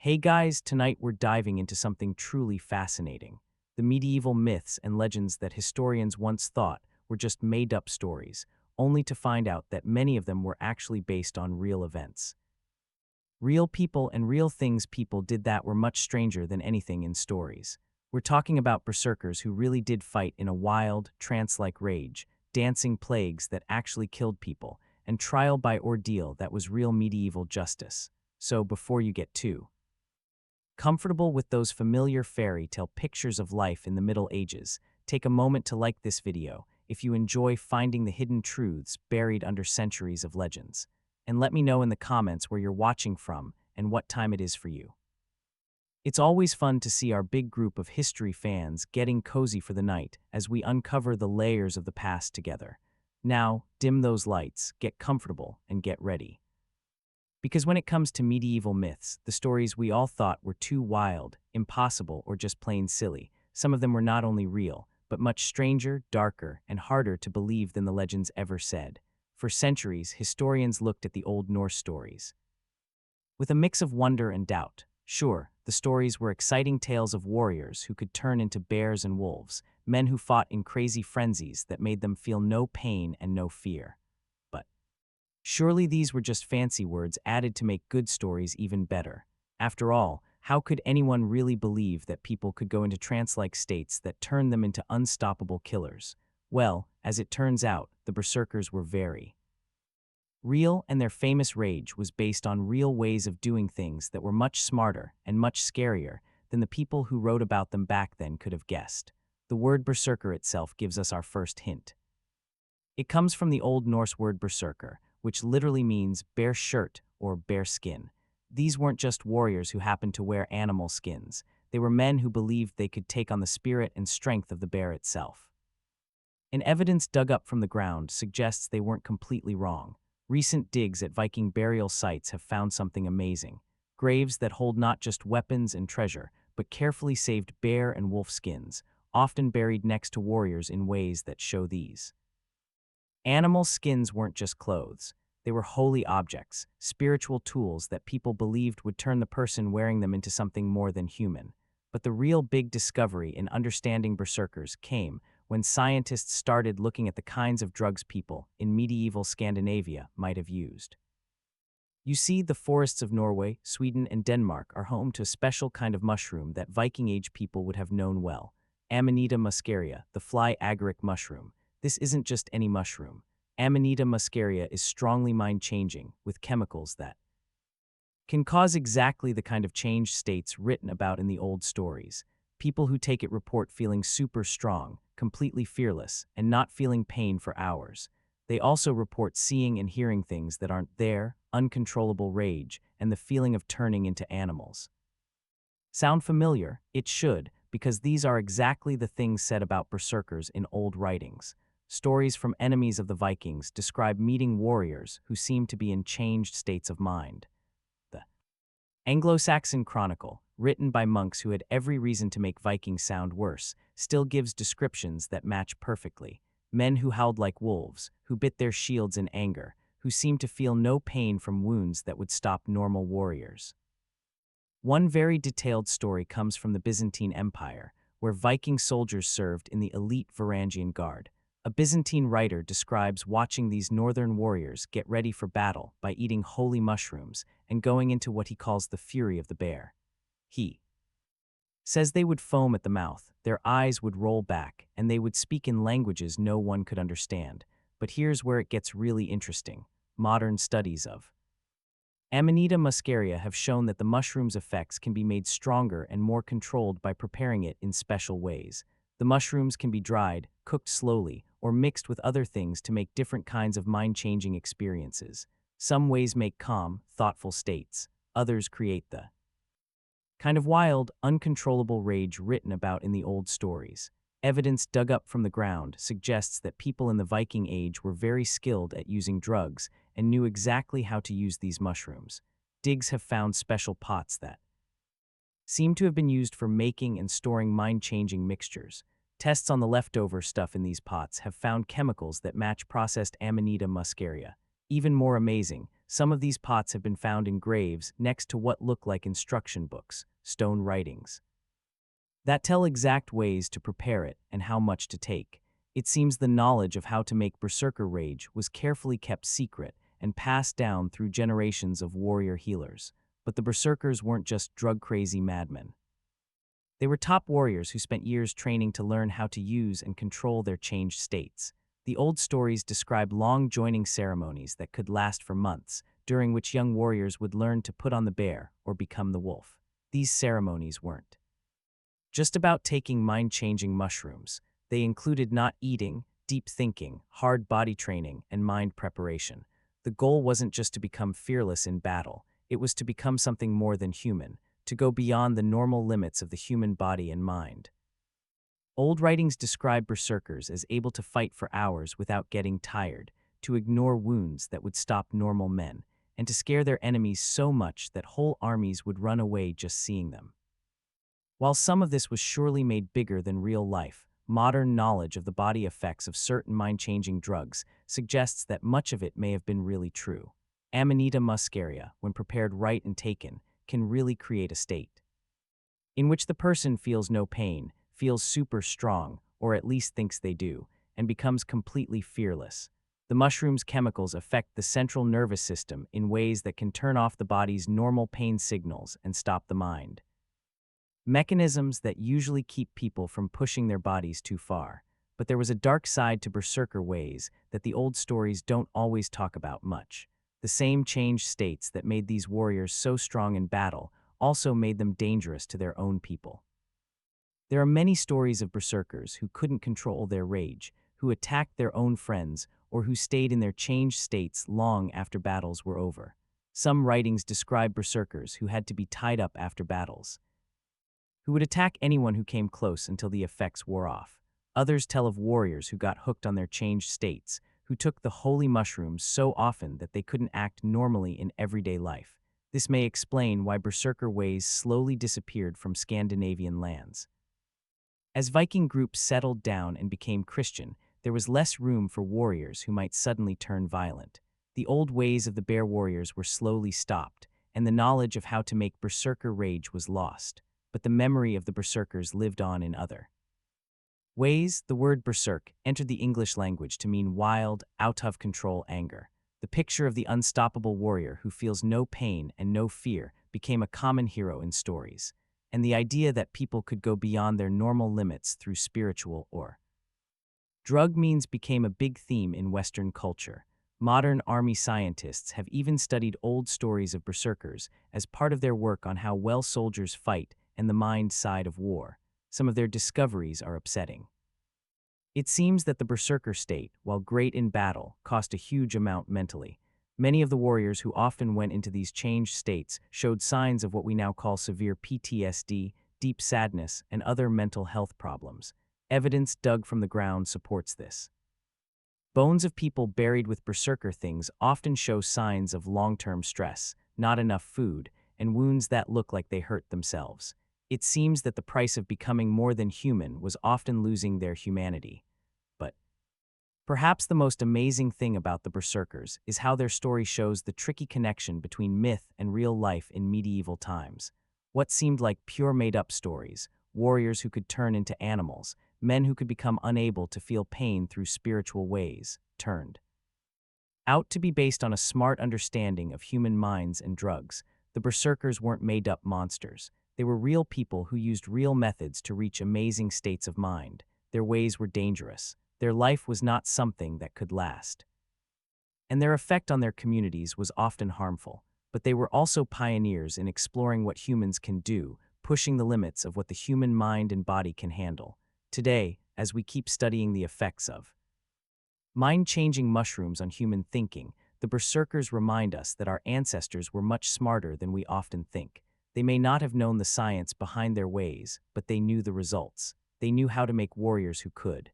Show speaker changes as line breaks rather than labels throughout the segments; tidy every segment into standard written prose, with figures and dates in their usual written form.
Hey guys, tonight we're diving into something truly fascinating. The medieval myths and legends that historians once thought were just made-up stories, only to find out that many of them were actually based on real events. Real people and real things people did that were much stranger than anything in stories. We're talking about berserkers who really did fight in a wild, trance-like rage, dancing plagues that actually killed people, and trial by ordeal that was real medieval justice. So before you get too comfortable with those familiar fairy tale pictures of life in the Middle Ages, take a moment to like this video if you enjoy finding the hidden truths buried under centuries of legends. And let me know in the comments where you're watching from and what time it is for you. It's always fun to see our big group of history fans getting cozy for the night as we uncover the layers of the past together. Now, dim those lights, get comfortable, and get ready. Because when it comes to medieval myths, the stories we all thought were too wild, impossible, or just plain silly, some of them were not only real, but much stranger, darker, and harder to believe than the legends ever said. For centuries, historians looked at the Old Norse stories with a mix of wonder and doubt. Sure, the stories were exciting tales of warriors who could turn into bears and wolves, men who fought in crazy frenzies that made them feel no pain and no fear. Surely these were just fancy words added to make good stories even better. After all, how could anyone really believe that people could go into trance-like states that turned them into unstoppable killers? Well, as it turns out, the berserkers were very real, and their famous rage was based on real ways of doing things that were much smarter and much scarier than the people who wrote about them back then could have guessed. The word berserker itself gives us our first hint. It comes from the Old Norse word berserker, which literally means bear shirt or bear skin. These weren't just warriors who happened to wear animal skins. They were men who believed they could take on the spirit and strength of the bear itself. And evidence dug up from the ground suggests they weren't completely wrong. Recent digs at Viking burial sites have found something amazing. Graves that hold not just weapons and treasure, but carefully saved bear and wolf skins, often buried next to warriors in ways that show these animal skins weren't just clothes. They were holy objects, spiritual tools that people believed would turn the person wearing them into something more than human. But the real big discovery in understanding berserkers came when scientists started looking at the kinds of drugs people in medieval Scandinavia might have used. You see, the forests of Norway, Sweden, and Denmark are home to a special kind of mushroom that Viking Age people would have known well, Amanita muscaria, the fly agaric mushroom. This isn't just any mushroom. Amanita muscaria is strongly mind-changing, with chemicals that can cause exactly the kind of changed states written about in the old stories. People who take it report feeling super strong, completely fearless, and not feeling pain for hours. They also report seeing and hearing things that aren't there, uncontrollable rage, and the feeling of turning into animals. Sound familiar? It should, because these are exactly the things said about berserkers in old writings. Stories from enemies of the Vikings describe meeting warriors who seem to be in changed states of mind. The Anglo-Saxon Chronicle, written by monks who had every reason to make Vikings sound worse, still gives descriptions that match perfectly. Men who howled like wolves, who bit their shields in anger, who seemed to feel no pain from wounds that would stop normal warriors. One very detailed story comes from the Byzantine Empire, where Viking soldiers served in the elite Varangian Guard. A Byzantine writer describes watching these northern warriors get ready for battle by eating holy mushrooms and going into what he calls the fury of the bear. He says they would foam at the mouth, their eyes would roll back, and they would speak in languages no one could understand. But here's where it gets really interesting. Modern studies of Amanita muscaria have shown that the mushroom's effects can be made stronger and more controlled by preparing it in special ways. The mushrooms can be dried, cooked slowly, or mixed with other things to make different kinds of mind-changing experiences. Some ways make calm, thoughtful states. Others create the kind of wild, uncontrollable rage written about in the old stories. Evidence dug up from the ground suggests that people in the Viking Age were very skilled at using drugs and knew exactly how to use these mushrooms. Digs have found special pots that seem to have been used for making and storing mind-changing mixtures. Tests on the leftover stuff in these pots have found chemicals that match processed Amanita muscaria. Even more amazing, some of these pots have been found in graves next to what look like instruction books, stone writings, that tell exact ways to prepare it and how much to take. It seems the knowledge of how to make berserker rage was carefully kept secret and passed down through generations of warrior healers. But the berserkers weren't just drug-crazy madmen. They were top warriors who spent years training to learn how to use and control their changed states. The old stories describe long joining ceremonies that could last for months, during which young warriors would learn to put on the bear or become the wolf. These ceremonies weren't just about taking mind-changing mushrooms. They included not eating, deep thinking, hard body training, and mind preparation. The goal wasn't just to become fearless in battle, it was to become something more than human, to go beyond the normal limits of the human body and mind. Old writings describe berserkers as able to fight for hours without getting tired, to ignore wounds that would stop normal men, and to scare their enemies so much that whole armies would run away just seeing them. While some of this was surely made bigger than real life, modern knowledge of the body effects of certain mind-changing drugs suggests that much of it may have been really true. Amanita muscaria, when prepared right and taken, can really create a state in which the person feels no pain, feels super strong, or at least thinks they do, and becomes completely fearless. The mushroom's chemicals affect the central nervous system in ways that can turn off the body's normal pain signals and stop the mind. Mechanisms that usually keep people from pushing their bodies too far. But there was a dark side to berserker ways that the old stories don't always talk about much. The same changed states that made these warriors so strong in battle also made them dangerous to their own people. There are many stories of berserkers who couldn't control their rage, who attacked their own friends, or who stayed in their changed states long after battles were over. Some writings describe berserkers who had to be tied up after battles, who would attack anyone who came close until the effects wore off. Others tell of warriors who got hooked on their changed states, who took the holy mushrooms so often that they couldn't act normally in everyday life. This may explain why berserker ways slowly disappeared from Scandinavian lands. As Viking groups settled down and became Christian, there was less room for warriors who might suddenly turn violent. The old ways of the bear warriors were slowly stopped, and the knowledge of how to make berserker rage was lost. But the memory of the berserkers lived on in other ways. The word berserk entered the English language to mean wild, out-of-control anger. The picture of the unstoppable warrior who feels no pain and no fear became a common hero in stories, and the idea that people could go beyond their normal limits through spiritual or drug means became a big theme in Western culture. Modern army scientists have even studied old stories of berserkers as part of their work on how well soldiers fight and the mind side of war. Some of their discoveries are upsetting. It seems that the berserker state, while great in battle, cost a huge amount mentally. Many of the warriors who often went into these changed states showed signs of what we now call severe PTSD, deep sadness, and other mental health problems. Evidence dug from the ground supports this. Bones of people buried with berserker things often show signs of long-term stress, not enough food, and wounds that look like they hurt themselves. It seems that the price of becoming more than human was often losing their humanity. But perhaps the most amazing thing about the berserkers is how their story shows the tricky connection between myth and real life in medieval times. What seemed like pure made-up stories, warriors who could turn into animals, men who could become unable to feel pain through spiritual ways, turned out to be based on a smart understanding of human minds and drugs. The berserkers weren't made-up monsters. They were real people who used real methods to reach amazing states of mind. Their ways were dangerous. Their life was not something that could last. And their effect on their communities was often harmful. But they were also pioneers in exploring what humans can do, pushing the limits of what the human mind and body can handle. Today, as we keep studying the effects of mind-changing mushrooms on human thinking, the berserkers remind us that our ancestors were much smarter than we often think. They may not have known the science behind their ways, but they knew the results. They knew how to make warriors who could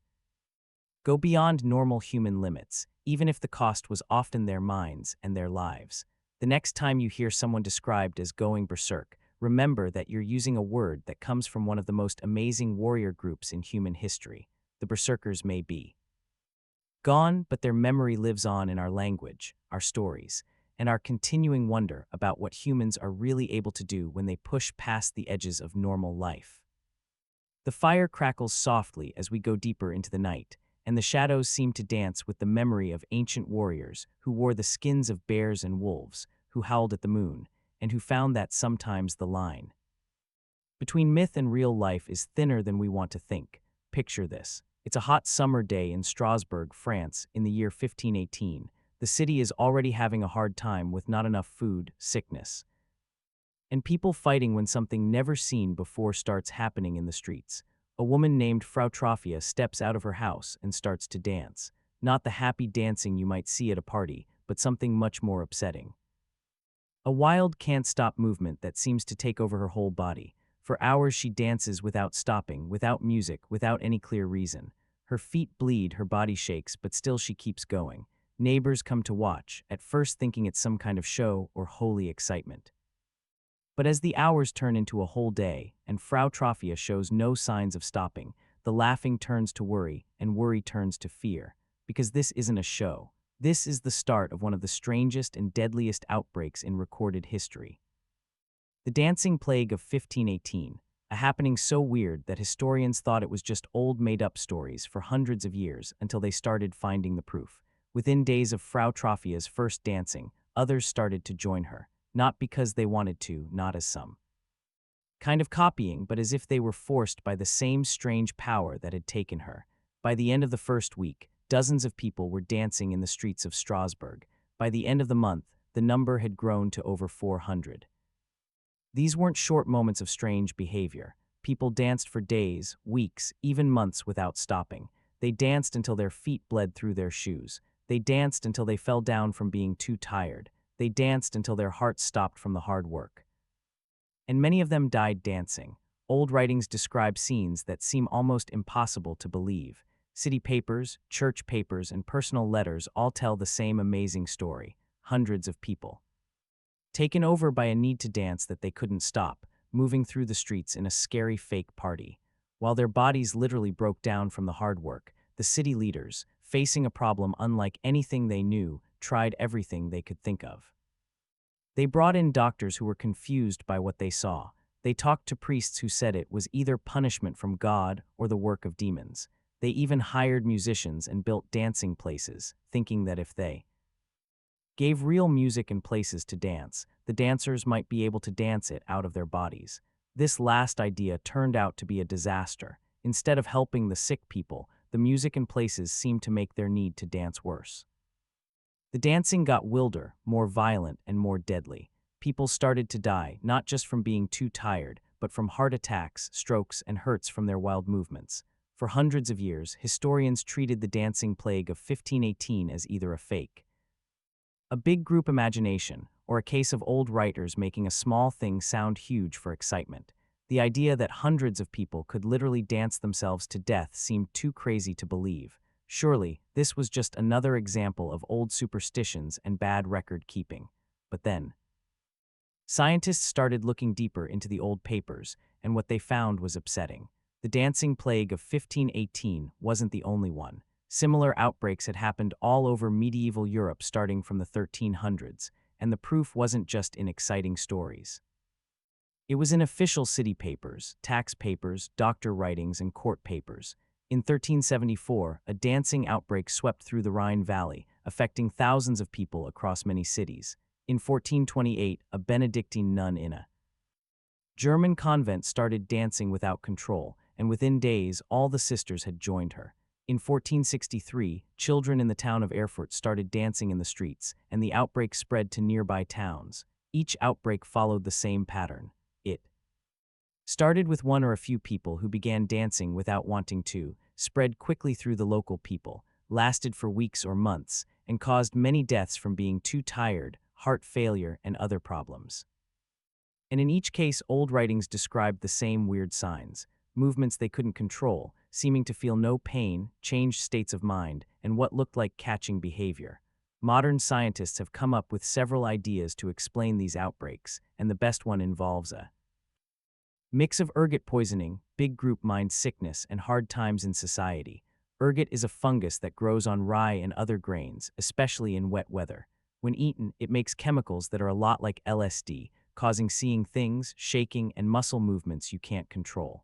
go beyond normal human limits, even if the cost was often their minds and their lives. The next time you hear someone described as going berserk, remember that you're using a word that comes from one of the most amazing warrior groups in human history. The berserkers may be Gone, but their memory lives on in our language, our stories, and our continuing wonder about what humans are really able to do when they push past the edges of normal life. The fire crackles softly as we go deeper into the night, and the shadows seem to dance with the memory of ancient warriors who wore the skins of bears and wolves, who howled at the moon, and who found that sometimes the line between myth and real life is thinner than we want to think. Picture this. It's a hot summer day in Strasbourg, France, in the year 1518. The city is already having a hard time with not enough food, sickness, and people fighting when something never seen before starts happening in the streets. A woman named Frau Trophia steps out of her house and starts to dance. Not the happy dancing you might see at a party, but something much more upsetting. A wild can't-stop movement that seems to take over her whole body. For hours she dances without stopping, without music, without any clear reason. Her feet bleed, her body shakes, but still she keeps going. Neighbors come to watch, at first thinking it's some kind of show or holy excitement. But as the hours turn into a whole day, and Frau Trophia shows no signs of stopping, the laughing turns to worry, and worry turns to fear. Because this isn't a show. This is the start of one of the strangest and deadliest outbreaks in recorded history. The Dancing Plague of 1518, a happening so weird that historians thought it was just old made-up stories for hundreds of years until they started finding the proof. Within days of Frau Trophia's first dancing, others started to join her. Not because they wanted to, not as some kind of copying, but as if they were forced by the same strange power that had taken her. By the end of the first week, dozens of people were dancing in the streets of Strasbourg. By the end of the month, the number had grown to over 400. These weren't short moments of strange behavior. People danced for days, weeks, even months without stopping. They danced until their feet bled through their shoes. They danced until they fell down from being too tired. They danced until their hearts stopped from the hard work. And many of them died dancing. Old writings describe scenes that seem almost impossible to believe. City papers, church papers, and personal letters all tell the same amazing story. Hundreds of people taken over by a need to dance that they couldn't stop, moving through the streets in a scary fake party. While their bodies literally broke down from the hard work, the city leaders, facing a problem unlike anything they knew, tried everything they could think of. They brought in doctors who were confused by what they saw. They talked to priests who said it was either punishment from God or the work of demons. They even hired musicians and built dancing places, thinking that if they gave real music and places to dance, the dancers might be able to dance it out of their bodies. This last idea turned out to be a disaster. Instead of helping the sick people, the music and places seemed to make their need to dance worse. The dancing got wilder, more violent, and more deadly. People started to die, not just from being too tired, but from heart attacks, strokes, and hurts from their wild movements. For hundreds of years, historians treated the dancing plague of 1518 as either a fake, a big group imagination, or a case of old writers making a small thing sound huge for excitement. The idea that hundreds of people could literally dance themselves to death seemed too crazy to believe. Surely, this was just another example of old superstitions and bad record-keeping. But then, scientists started looking deeper into the old papers, and what they found was upsetting. The dancing plague of 1518 wasn't the only one. Similar outbreaks had happened all over medieval Europe starting from the 1300s, and the proof wasn't just in exciting stories. It was in official city papers, tax papers, doctor writings, and court papers. In 1374, a dancing outbreak swept through the Rhine Valley, affecting thousands of people across many cities. In 1428, a Benedictine nun in a German convent started dancing without control, and within days, all the sisters had joined her. In 1463, children in the town of Erfurt started dancing in the streets, and the outbreak spread to nearby towns. Each outbreak followed the same pattern. It started with one or a few people who began dancing without wanting to, spread quickly through the local people, lasted for weeks or months, and caused many deaths from being too tired, heart failure, and other problems. And in each case, old writings described the same weird signs: movements they couldn't control, seeming to feel no pain, changed states of mind, and what looked like catching behavior. Modern scientists have come up with several ideas to explain these outbreaks, and the best one involves a mix of ergot poisoning, big group mind sickness, and hard times in society. Ergot is a fungus that grows on rye and other grains, especially in wet weather. When eaten, it makes chemicals that are a lot like LSD, causing seeing things, shaking, and muscle movements you can't control.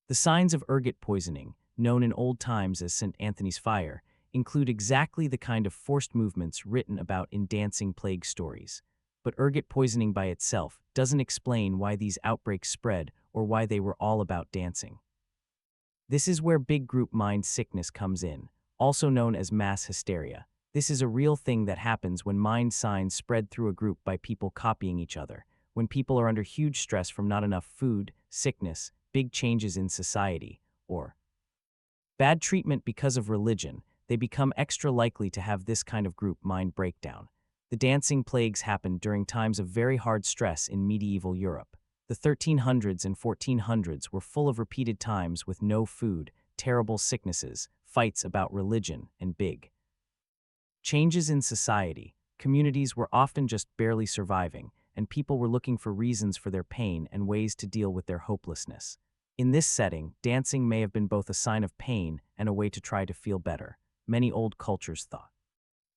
The signs of ergot poisoning, known in old times as St. Anthony's fire, include exactly the kind of forced movements written about in dancing plague stories. But ergot poisoning by itself doesn't explain why these outbreaks spread or why they were all about dancing. This is where big group mind sickness comes in, also known as mass hysteria. This is a real thing that happens when mind signs spread through a group by people copying each other, when people are under huge stress from not enough food, sickness, big changes in society, or bad treatment because of religion. They become extra likely to have this kind of group mind breakdown. The dancing plagues happened during times of very hard stress in medieval Europe. The 1300s and 1400s were full of repeated times with no food, terrible sicknesses, fights about religion, and big changes in society. Communities were often just barely surviving, and people were looking for reasons for their pain and ways to deal with their hopelessness. In this setting, dancing may have been both a sign of pain and a way to try to feel better. Many old cultures thought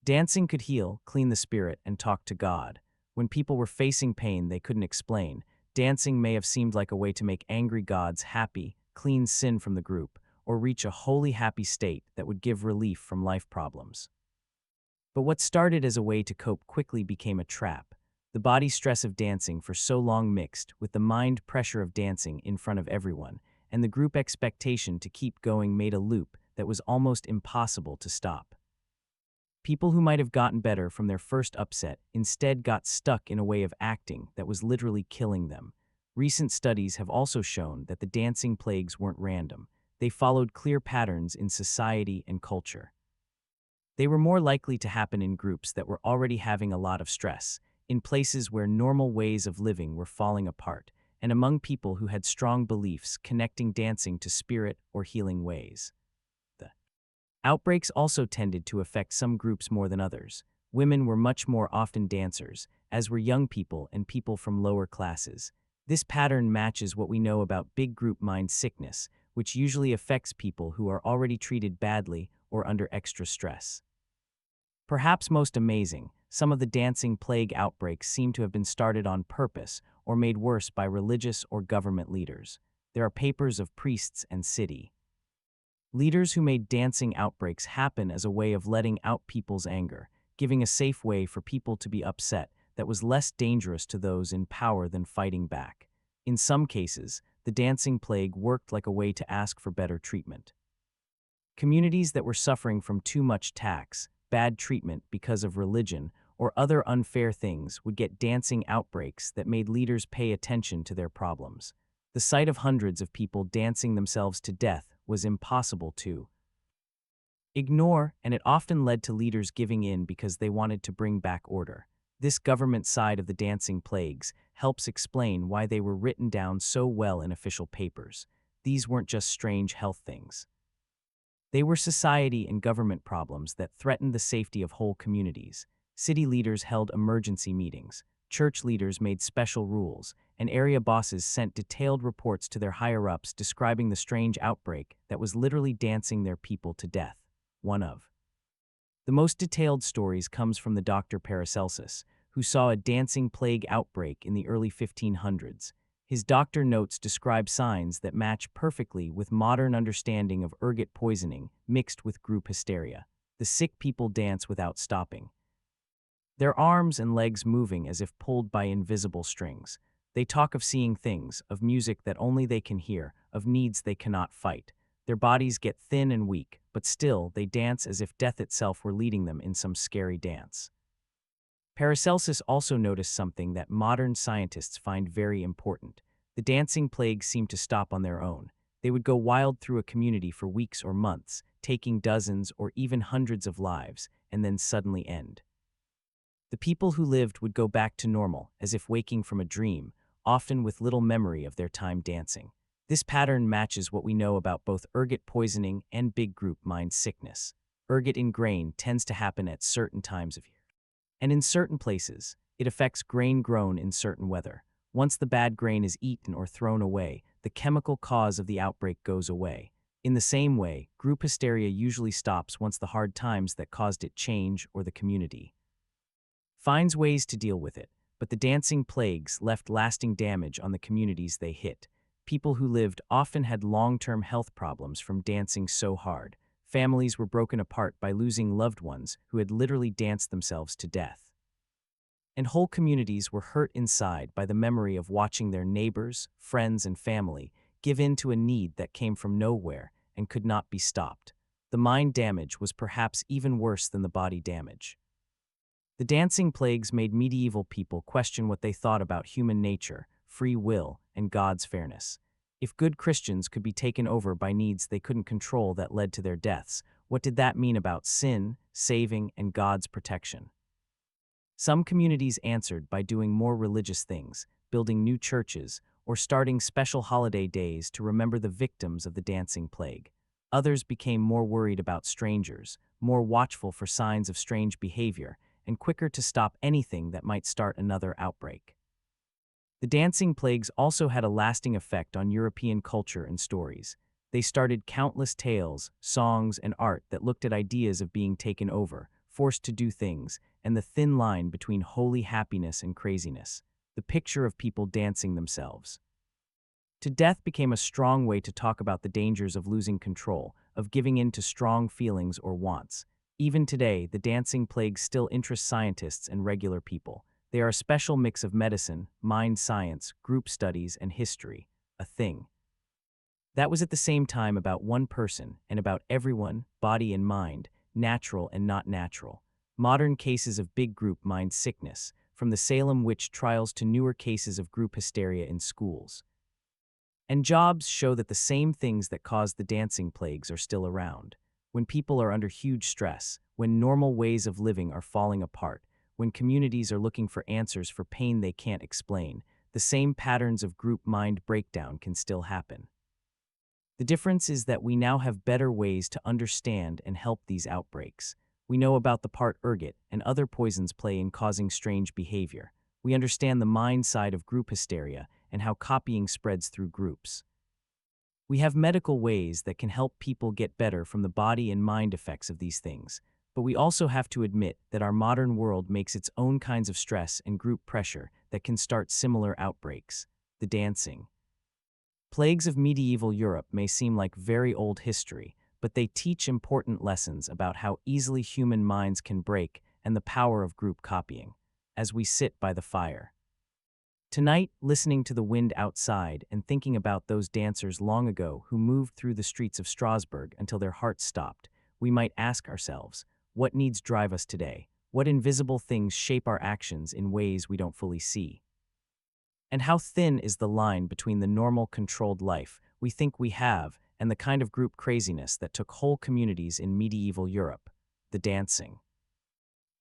dancing could heal, clean the spirit, and talk to God. When people were facing pain they couldn't explain, dancing may have seemed like a way to make angry gods happy, clean sin from the group, or reach a holy happy state that would give relief from life problems. But what started as a way to cope quickly became a trap. The body stress of dancing for so long mixed with the mind pressure of dancing in front of everyone, and the group expectation to keep going made a loop that was almost impossible to stop. People who might have gotten better from their first upset instead got stuck in a way of acting that was literally killing them. Recent studies have also shown that the dancing plagues weren't random. They followed clear patterns in society and culture. They were more likely to happen in groups that were already having a lot of stress, in places where normal ways of living were falling apart, and among people who had strong beliefs connecting dancing to spirit or healing ways. The outbreaks also tended to affect some groups more than others. Women were much more often dancers, as were young people and people from lower classes. This pattern matches what we know about big group mind sickness, which usually affects people who are already treated badly or under extra stress. Perhaps most amazing, some of the dancing plague outbreaks seem to have been started on purpose or made worse by religious or government leaders. There are papers of priests and city leaders who made dancing outbreaks happen as a way of letting out people's anger, giving a safe way for people to be upset that was less dangerous to those in power than fighting back. In some cases, the dancing plague worked like a way to ask for better treatment. Communities that were suffering from too much tax, bad treatment because of religion, or other unfair things would get dancing outbreaks that made leaders pay attention to their problems. The sight of hundreds of people dancing themselves to death was impossible to ignore, and it often led to leaders giving in because they wanted to bring back order. This government side of the dancing plagues helps explain why they were written down so well in official papers. These weren't just strange health things. They were society and government problems that threatened the safety of whole communities. City leaders held emergency meetings, church leaders made special rules, and area bosses sent detailed reports to their higher-ups describing the strange outbreak that was literally dancing their people to death. One of the most detailed stories comes from the Dr. Paracelsus, who saw a dancing plague outbreak in the early 1500s. His doctor notes describe signs that match perfectly with modern understanding of ergot poisoning mixed with group hysteria. The sick people dance without stopping, their arms and legs moving as if pulled by invisible strings. They talk of seeing things, of music that only they can hear, of needs they cannot fight. Their bodies get thin and weak, but still they dance as if death itself were leading them in some scary dance. Paracelsus also noticed something that modern scientists find very important. The dancing plagues seemed to stop on their own. They would go wild through a community for weeks or months, taking dozens or even hundreds of lives, and then suddenly end. The people who lived would go back to normal, as if waking from a dream, often with little memory of their time dancing. This pattern matches what we know about both ergot poisoning and big group mind sickness. Ergot in grain tends to happen at certain times of year, and in certain places, it affects grain grown in certain weather. Once the bad grain is eaten or thrown away, the chemical cause of the outbreak goes away. In the same way, group hysteria usually stops once the hard times that caused it change or the community finds ways to deal with it, but the dancing plagues left lasting damage on the communities they hit. People who lived often had long-term health problems from dancing so hard. Families were broken apart by losing loved ones who had literally danced themselves to death. And whole communities were hurt inside by the memory of watching their neighbors, friends, and family give in to a need that came from nowhere and could not be stopped. The mind damage was perhaps even worse than the body damage. The dancing plagues made medieval people question what they thought about human nature, free will, and God's fairness. If good Christians could be taken over by needs they couldn't control that led to their deaths, what did that mean about sin, saving, and God's protection? Some communities answered by doing more religious things, building new churches, or starting special holiday days to remember the victims of the dancing plague. Others became more worried about strangers, more watchful for signs of strange behavior, and quicker to stop anything that might start another outbreak. The dancing plagues also had a lasting effect on European culture and stories. They started countless tales, songs, and art that looked at ideas of being taken over, forced to do things, and the thin line between holy happiness and craziness, the picture of people dancing themselves to death became a strong way to talk about the dangers of losing control, of giving in to strong feelings or wants. Even today, the dancing plagues still interest scientists and regular people. They are a special mix of medicine, mind science, group studies, and history, a thing that was at the same time about one person and about everyone, body and mind, natural and not natural. Modern cases of big group mind sickness, from the Salem witch trials to newer cases of group hysteria in schools and jobs, show that the same things that caused the dancing plagues are still around. When people are under huge stress, when normal ways of living are falling apart, when communities are looking for answers for pain they can't explain, the same patterns of group mind breakdown can still happen. The difference is that we now have better ways to understand and help these outbreaks. We know about the part ergot and other poisons play in causing strange behavior. We understand the mind side of group hysteria and how copying spreads through groups. We have medical ways that can help people get better from the body and mind effects of these things, but we also have to admit that our modern world makes its own kinds of stress and group pressure that can start similar outbreaks. The dancing plagues of medieval Europe may seem like very old history, but they teach important lessons about how easily human minds can break and the power of group copying. As we sit by the fire tonight, listening to the wind outside and thinking about those dancers long ago who moved through the streets of Strasbourg until their hearts stopped, we might ask ourselves, what needs drive us today? What invisible things shape our actions in ways we don't fully see? And how thin is the line between the normal, controlled life we think we have and the kind of group craziness that took whole communities in medieval Europe? The dancing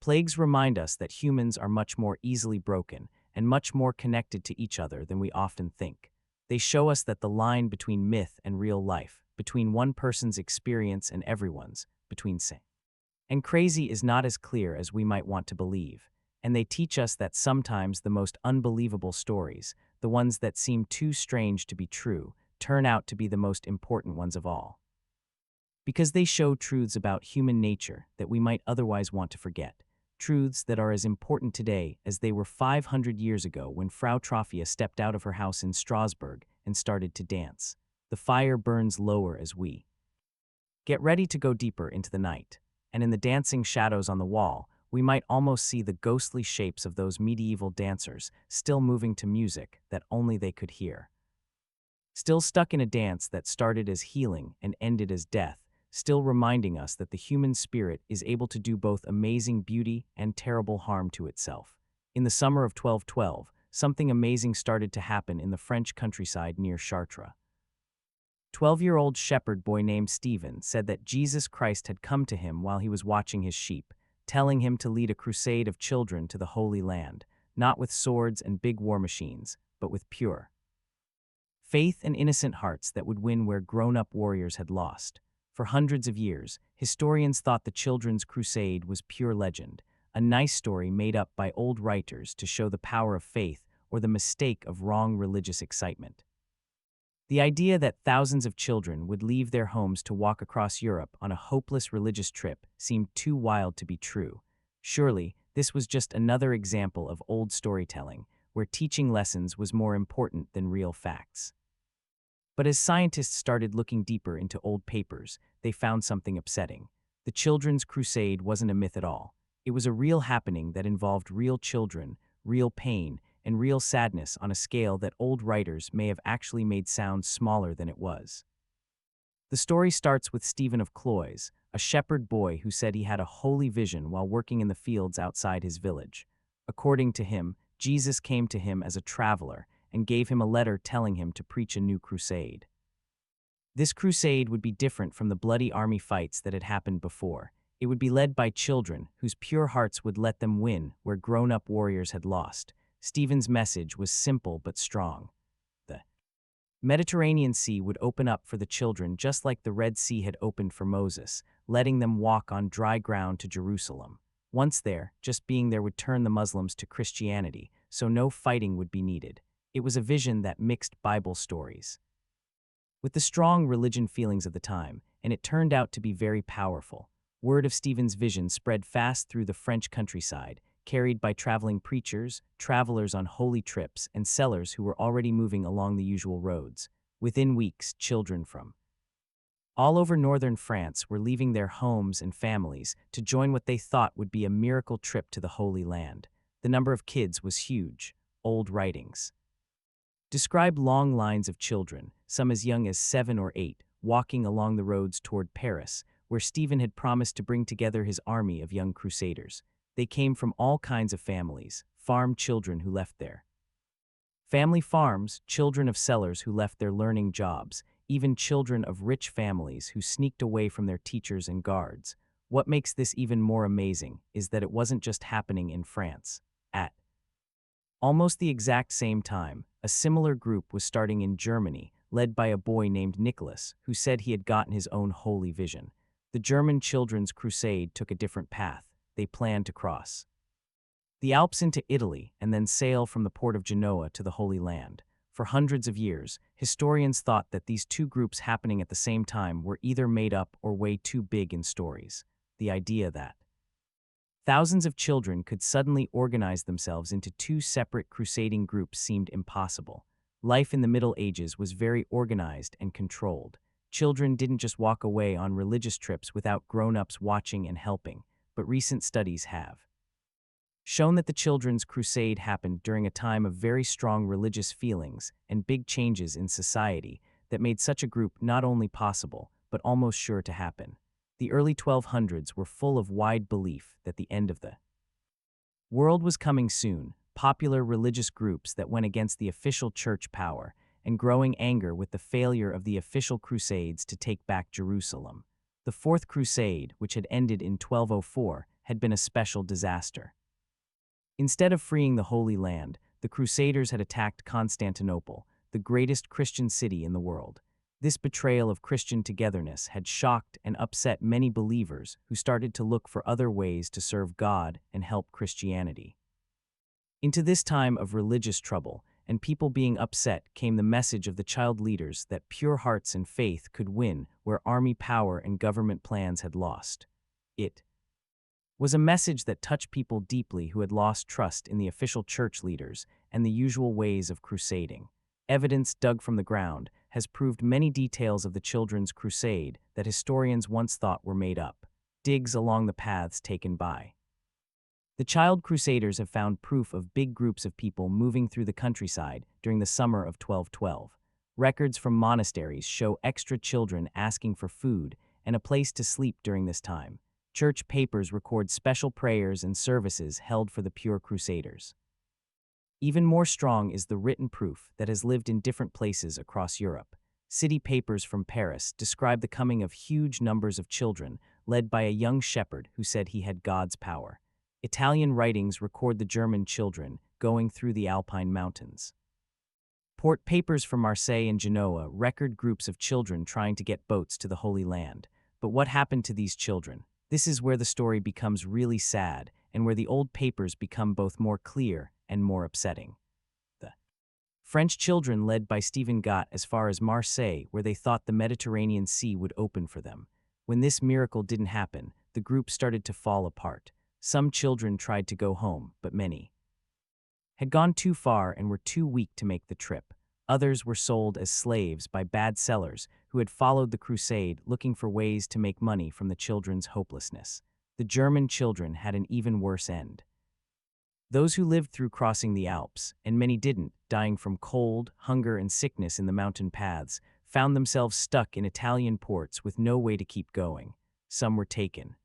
plagues remind us that humans are much more easily broken and much more connected to each other than we often think. They show us that the line between myth and real life, between one person's experience and everyone's, between sane and crazy, is not as clear as we might want to believe. And they teach us that sometimes the most unbelievable stories, the ones that seem too strange to be true, turn out to be the most important ones of all. Because they show truths about human nature that we might otherwise want to forget. Truths that are as important today as they were 500 years ago when Frau Trophia stepped out of her house in Strasbourg and started to dance. The fire burns lower as we get ready to go deeper into the night, and in the dancing shadows on the wall, we might almost see the ghostly shapes of those medieval dancers still moving to music that only they could hear. Still stuck in a dance that started as healing and ended as death, still reminding us that the human spirit is able to do both amazing beauty and terrible harm to itself. In the summer of 1212, something amazing started to happen in the French countryside near Chartres. 12-year-old shepherd boy named Stephen said that Jesus Christ had come to him while he was watching his sheep, telling him to lead a crusade of children to the Holy Land, not with swords and big war machines, but with pure faith and innocent hearts that would win where grown-up warriors had lost. For hundreds of years, historians thought the children's crusade was pure legend, a nice story made up by old writers to show the power of faith or the mistake of wrong religious excitement. The idea that thousands of children would leave their homes to walk across Europe on a hopeless religious trip seemed too wild to be true. Surely, this was just another example of old storytelling, where teaching lessons was more important than real facts. But as scientists started looking deeper into old papers, they found something upsetting. The Children's Crusade wasn't a myth at all. It was a real happening that involved real children, real pain, and real sadness on a scale that old writers may have actually made sound smaller than it was. The story starts with Stephen of Cloyes, a shepherd boy who said he had a holy vision while working in the fields outside his village. According to him, Jesus came to him as a traveler and gave him a letter telling him to preach a new crusade. This crusade would be different from the bloody army fights that had happened before. It would be led by children whose pure hearts would let them win where grown-up warriors had lost. Stephen's message was simple but strong. The Mediterranean Sea would open up for the children just like the Red Sea had opened for Moses, letting them walk on dry ground to Jerusalem. Once there, just being there would turn the Muslims to Christianity, so no fighting would be needed. It was a vision that mixed Bible stories with the strong religion feelings of the time, and it turned out to be very powerful. Word of Stephen's vision spread fast through the French countryside, carried by traveling preachers, travelers on holy trips, and sellers who were already moving along the usual roads. Within weeks, children from all over northern France were leaving their homes and families to join what they thought would be a miracle trip to the Holy Land. The number of kids was huge. Old writings describe long lines of children, some as young as 7 or 8, walking along the roads toward Paris, where Stephen had promised to bring together his army of young crusaders. They came from all kinds of families, farm children who left their family farms, children of sellers who left their learning jobs, even children of rich families who sneaked away from their teachers and guards. What makes this even more amazing is that it wasn't just happening in France. At almost the exact same time, a similar group was starting in Germany, led by a boy named Nicholas, who said he had gotten his own holy vision. The German Children's Crusade took a different path. They planned to cross the Alps into Italy and then sail from the port of Genoa to the Holy Land. For hundreds of years, historians thought that these two groups happening at the same time were either made up or way too big in stories. The idea that thousands of children could suddenly organize themselves into two separate crusading groups seemed impossible. Life in the Middle Ages was very organized and controlled. Children didn't just walk away on religious trips without grown-ups watching and helping, but recent studies have shown that the Children's Crusade happened during a time of very strong religious feelings and big changes in society that made such a group not only possible, but almost sure to happen. The early 1200s were full of wide belief that the end of the world was coming soon, popular religious groups that went against the official church power, and growing anger with the failure of the official crusades to take back Jerusalem. The Fourth Crusade, which had ended in 1204, had been a special disaster. Instead of freeing the Holy Land, the Crusaders had attacked Constantinople, the greatest Christian city in the world. This betrayal of Christian togetherness had shocked and upset many believers who started to look for other ways to serve God and help Christianity. Into this time of religious trouble and people being upset came the message of the child leaders that pure hearts and faith could win where army power and government plans had lost. It was a message that touched people deeply who had lost trust in the official church leaders and the usual ways of crusading. Evidence dug from the ground has proved many details of the Children's Crusade that historians once thought were made up. Digs along the paths taken by the Child Crusaders have found proof of big groups of people moving through the countryside during the summer of 1212. Records from monasteries show extra children asking for food and a place to sleep during this time. Church papers record special prayers and services held for the pure Crusaders. Even more strong is the written proof that has lived in different places across Europe. City papers from Paris describe the coming of huge numbers of children, led by a young shepherd who said he had God's power. Italian writings record the German children going through the Alpine mountains. Port papers from Marseille and Genoa record groups of children trying to get boats to the Holy Land. But what happened to these children? This is where the story becomes really sad and where the old papers become both more clear and more upsetting. The French children led by Stephen got as far as Marseille, where they thought the Mediterranean Sea would open for them. When this miracle didn't happen, the group started to fall apart. Some children tried to go home, but many had gone too far and were too weak to make the trip. Others were sold as slaves by bad sellers who had followed the crusade looking for ways to make money from the children's hopelessness. The German children had an even worse end. Those who lived through crossing the Alps, and many didn't, dying from cold, hunger, and sickness in the mountain paths, found themselves stuck in Italian ports with no way to keep going. Some were taken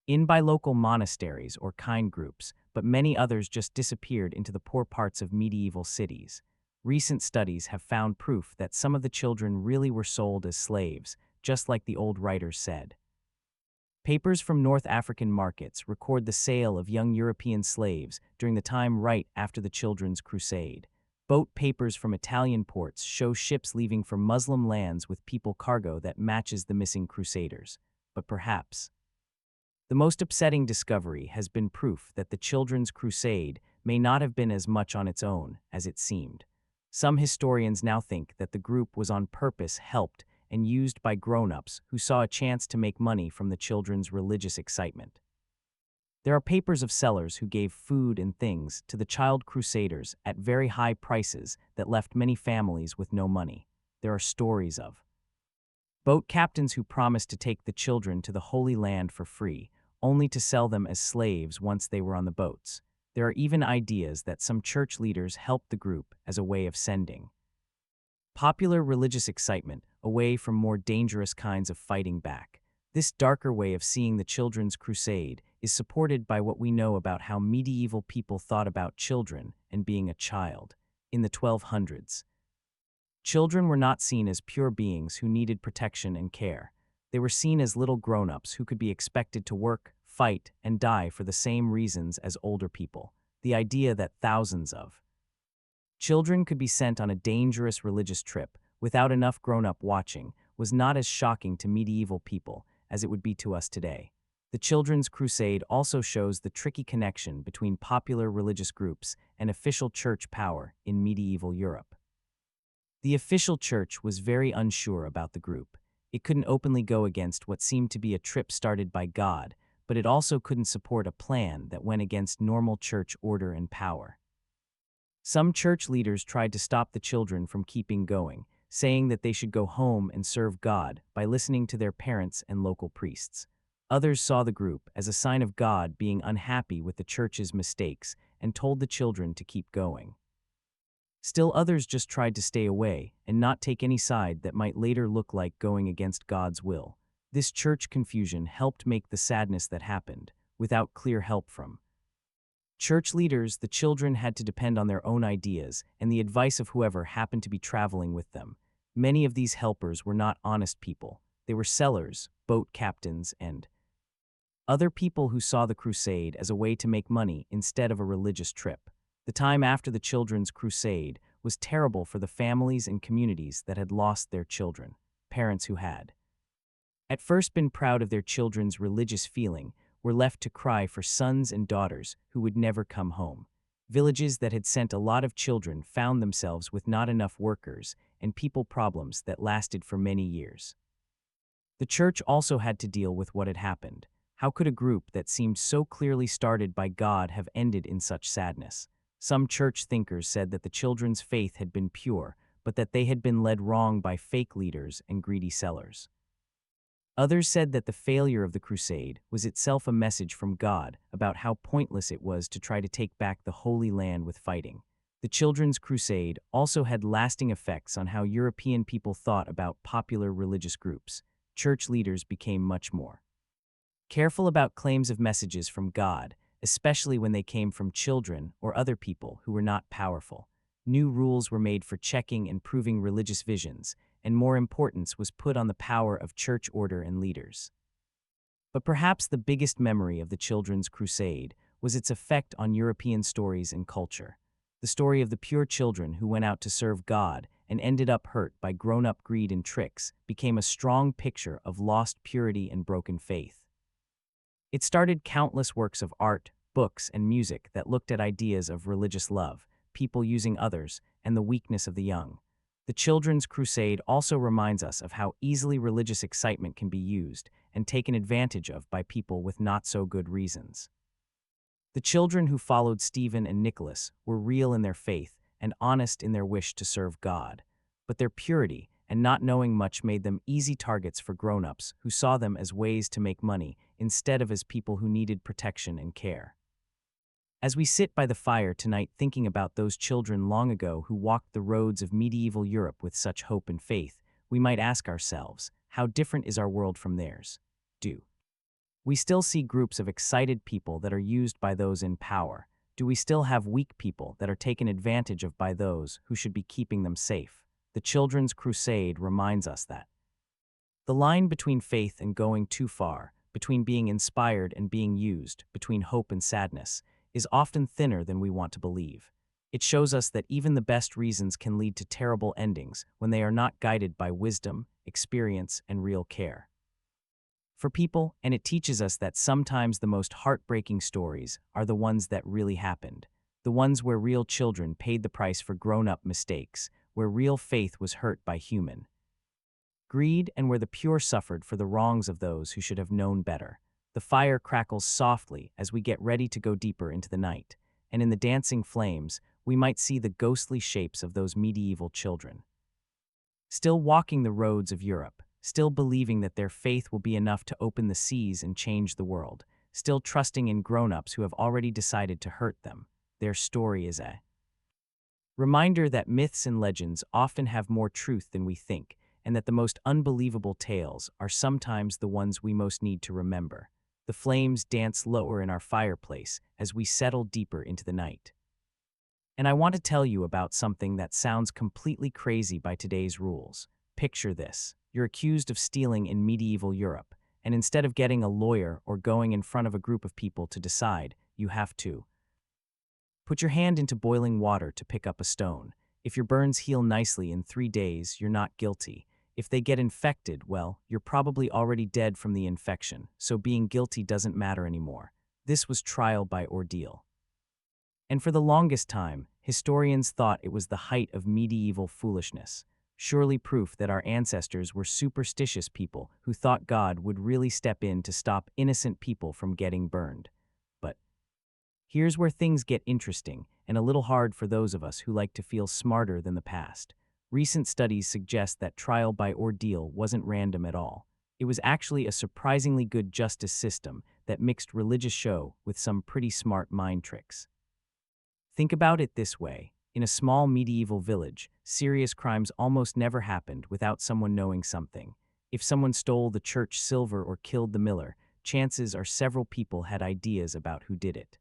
in by local monasteries or kind groups, but many others just disappeared into the poor parts of medieval cities. Recent studies have found proof that some of the children really were sold as slaves, just like the old writers said. Papers from North African markets record the sale of young European slaves during the time right after the Children's Crusade. Boat papers from Italian ports show ships leaving for Muslim lands with people cargo that matches the missing crusaders. But perhaps the most upsetting discovery has been proof that the Children's Crusade may not have been as much on its own as it seemed. Some historians now think that the group was on purpose helped and used by grown-ups who saw a chance to make money from the children's religious excitement. There are papers of sellers who gave food and things to the child crusaders at very high prices that left many families with no money. There are stories of boat captains who promised to take the children to the Holy Land for free, only to sell them as slaves once they were on the boats. There are even ideas that some church leaders helped the group as a way of sending popular religious excitement away from more dangerous kinds of fighting back. This darker way of seeing the Children's Crusade is supported by what we know about how medieval people thought about children and being a child. In the 1200s, children were not seen as pure beings who needed protection and care. They were seen as little grown-ups who could be expected to work, fight, and die for the same reasons as older people. The idea that thousands of children could be sent on a dangerous religious trip without enough grown-up watching was not as shocking to medieval people as it would be to us today. The Children's Crusade also shows the tricky connection between popular religious groups and official church power in medieval Europe. The official church was very unsure about the group. It couldn't openly go against what seemed to be a trip started by God, but it also couldn't support a plan that went against normal church order and power. Some church leaders tried to stop the children from keeping going, saying that they should go home and serve God by listening to their parents and local priests. Others saw the group as a sign of God being unhappy with the church's mistakes and told the children to keep going. Still others just tried to stay away and not take any side that might later look like going against God's will. This church confusion helped make the sadness that happened, without clear help from church leaders. The children had to depend on their own ideas and the advice of whoever happened to be traveling with them. Many of these helpers were not honest people. They were sellers, boat captains, and other people who saw the crusade as a way to make money instead of a religious trip. The time after the Children's Crusade was terrible for the families and communities that had lost their children. Parents who had at first been proud of their children's religious feeling were left to cry for sons and daughters who would never come home. Villages that had sent a lot of children found themselves with not enough workers and people problems that lasted for many years. The church also had to deal with what had happened. How could a group that seemed so clearly started by God have ended in such sadness? Some church thinkers said that the children's faith had been pure, but that they had been led wrong by fake leaders and greedy sellers. Others said that the failure of the crusade was itself a message from God about how pointless it was to try to take back the Holy Land with fighting. The Children's Crusade also had lasting effects on how European people thought about popular religious groups. Church leaders became much more careful about claims of messages from God, especially when they came from children or other people who were not powerful. New rules were made for checking and proving religious visions, and more importance was put on the power of church order and leaders. But perhaps the biggest memory of the Children's Crusade was its effect on European stories and culture. The story of the pure children who went out to serve God and ended up hurt by grown-up greed and tricks became a strong picture of lost purity and broken faith. It started countless works of art, books, and music that looked at ideas of religious love, people using others, and the weakness of the young. The Children's Crusade also reminds us of how easily religious excitement can be used and taken advantage of by people with not-so-good reasons. The children who followed Stephen and Nicholas were real in their faith and honest in their wish to serve God, but their purity and not knowing much made them easy targets for grown-ups who saw them as ways to make money instead of as people who needed protection and care. As we sit by the fire tonight thinking about those children long ago who walked the roads of medieval Europe with such hope and faith, we might ask ourselves, how different is our world from theirs? Do we still see groups of excited people that are used by those in power? Do we still have weak people that are taken advantage of by those who should be keeping them safe? The Children's Crusade reminds us that the line between faith and going too far, between being inspired and being used, between hope and sadness, is often thinner than we want to believe. It shows us that even the best reasons can lead to terrible endings when they are not guided by wisdom, experience, and real care for people, and it teaches us that sometimes the most heartbreaking stories are the ones that really happened, the ones where real children paid the price for grown-up mistakes, where real faith was hurt by human greed, and where the pure suffered for the wrongs of those who should have known better. The fire crackles softly as we get ready to go deeper into the night, and in the dancing flames, we might see the ghostly shapes of those medieval children, still walking the roads of Europe, still believing that their faith will be enough to open the seas and change the world, still trusting in grown-ups who have already decided to hurt them. Their story is a reminder that myths and legends often have more truth than we think, and that the most unbelievable tales are sometimes the ones we most need to remember. The flames dance lower in our fireplace as we settle deeper into the night. And I want to tell you about something that sounds completely crazy by today's rules. Picture this. You're accused of stealing in medieval Europe, and instead of getting a lawyer or going in front of a group of people to decide, you have to put your hand into boiling water to pick up a stone. If your burns heal nicely in 3 days, you're not guilty. If they get infected, well, you're probably already dead from the infection, so being guilty doesn't matter anymore. This was trial by ordeal. And for the longest time, historians thought it was the height of medieval foolishness, surely proof that our ancestors were superstitious people who thought God would really step in to stop innocent people from getting burned. But here's where things get interesting and a little hard for those of us who like to feel smarter than the past. Recent studies suggest that trial by ordeal wasn't random at all. It was actually a surprisingly good justice system that mixed religious show with some pretty smart mind tricks. Think about it this way. In a small medieval village, serious crimes almost never happened without someone knowing something. If someone stole the church silver or killed the miller, chances are several people had ideas about who did it.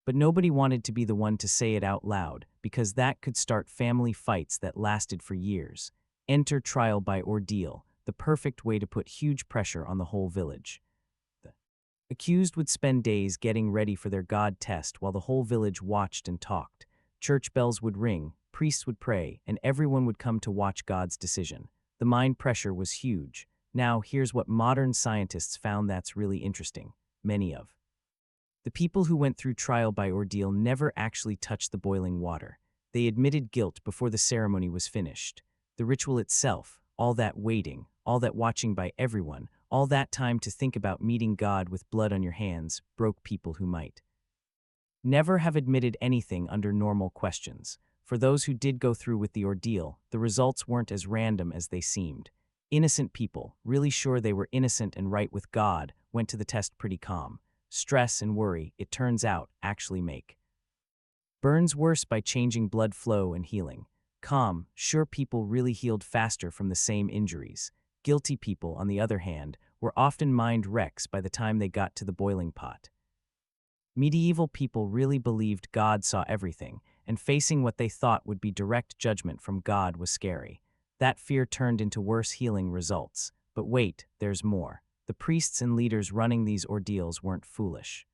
But nobody wanted to be the one to say it out loud, because that could start family fights that lasted for years. Enter trial by ordeal, the perfect way to put huge pressure on the whole village. The accused would spend days getting ready for their God test while the whole village watched and talked. Church bells would ring, priests would pray, and everyone would come to watch God's decision. The mind pressure was huge. Now, here's what modern scientists found that's really interesting. Many of the people who went through trial by ordeal never actually touched the boiling water. They admitted guilt before the ceremony was finished. The ritual itself, all that waiting, all that watching by everyone, all that time to think about meeting God with blood on your hands, broke people who might never have admitted anything under normal questions. For those who did go through with the ordeal, the results weren't as random as they seemed. Innocent people, really sure they were innocent and right with God, went to the test pretty calm. Stress and worry, it turns out, actually make burns worse by changing blood flow and healing. Calm, sure people really healed faster from the same injuries. Guilty people, on the other hand, were often mind wrecks by the time they got to the boiling pot. Medieval people really believed God saw everything, and facing what they thought would be direct judgment from God was scary. That fear turned into worse healing results. But wait, there's more. The priests and leaders running these ordeals weren't foolish.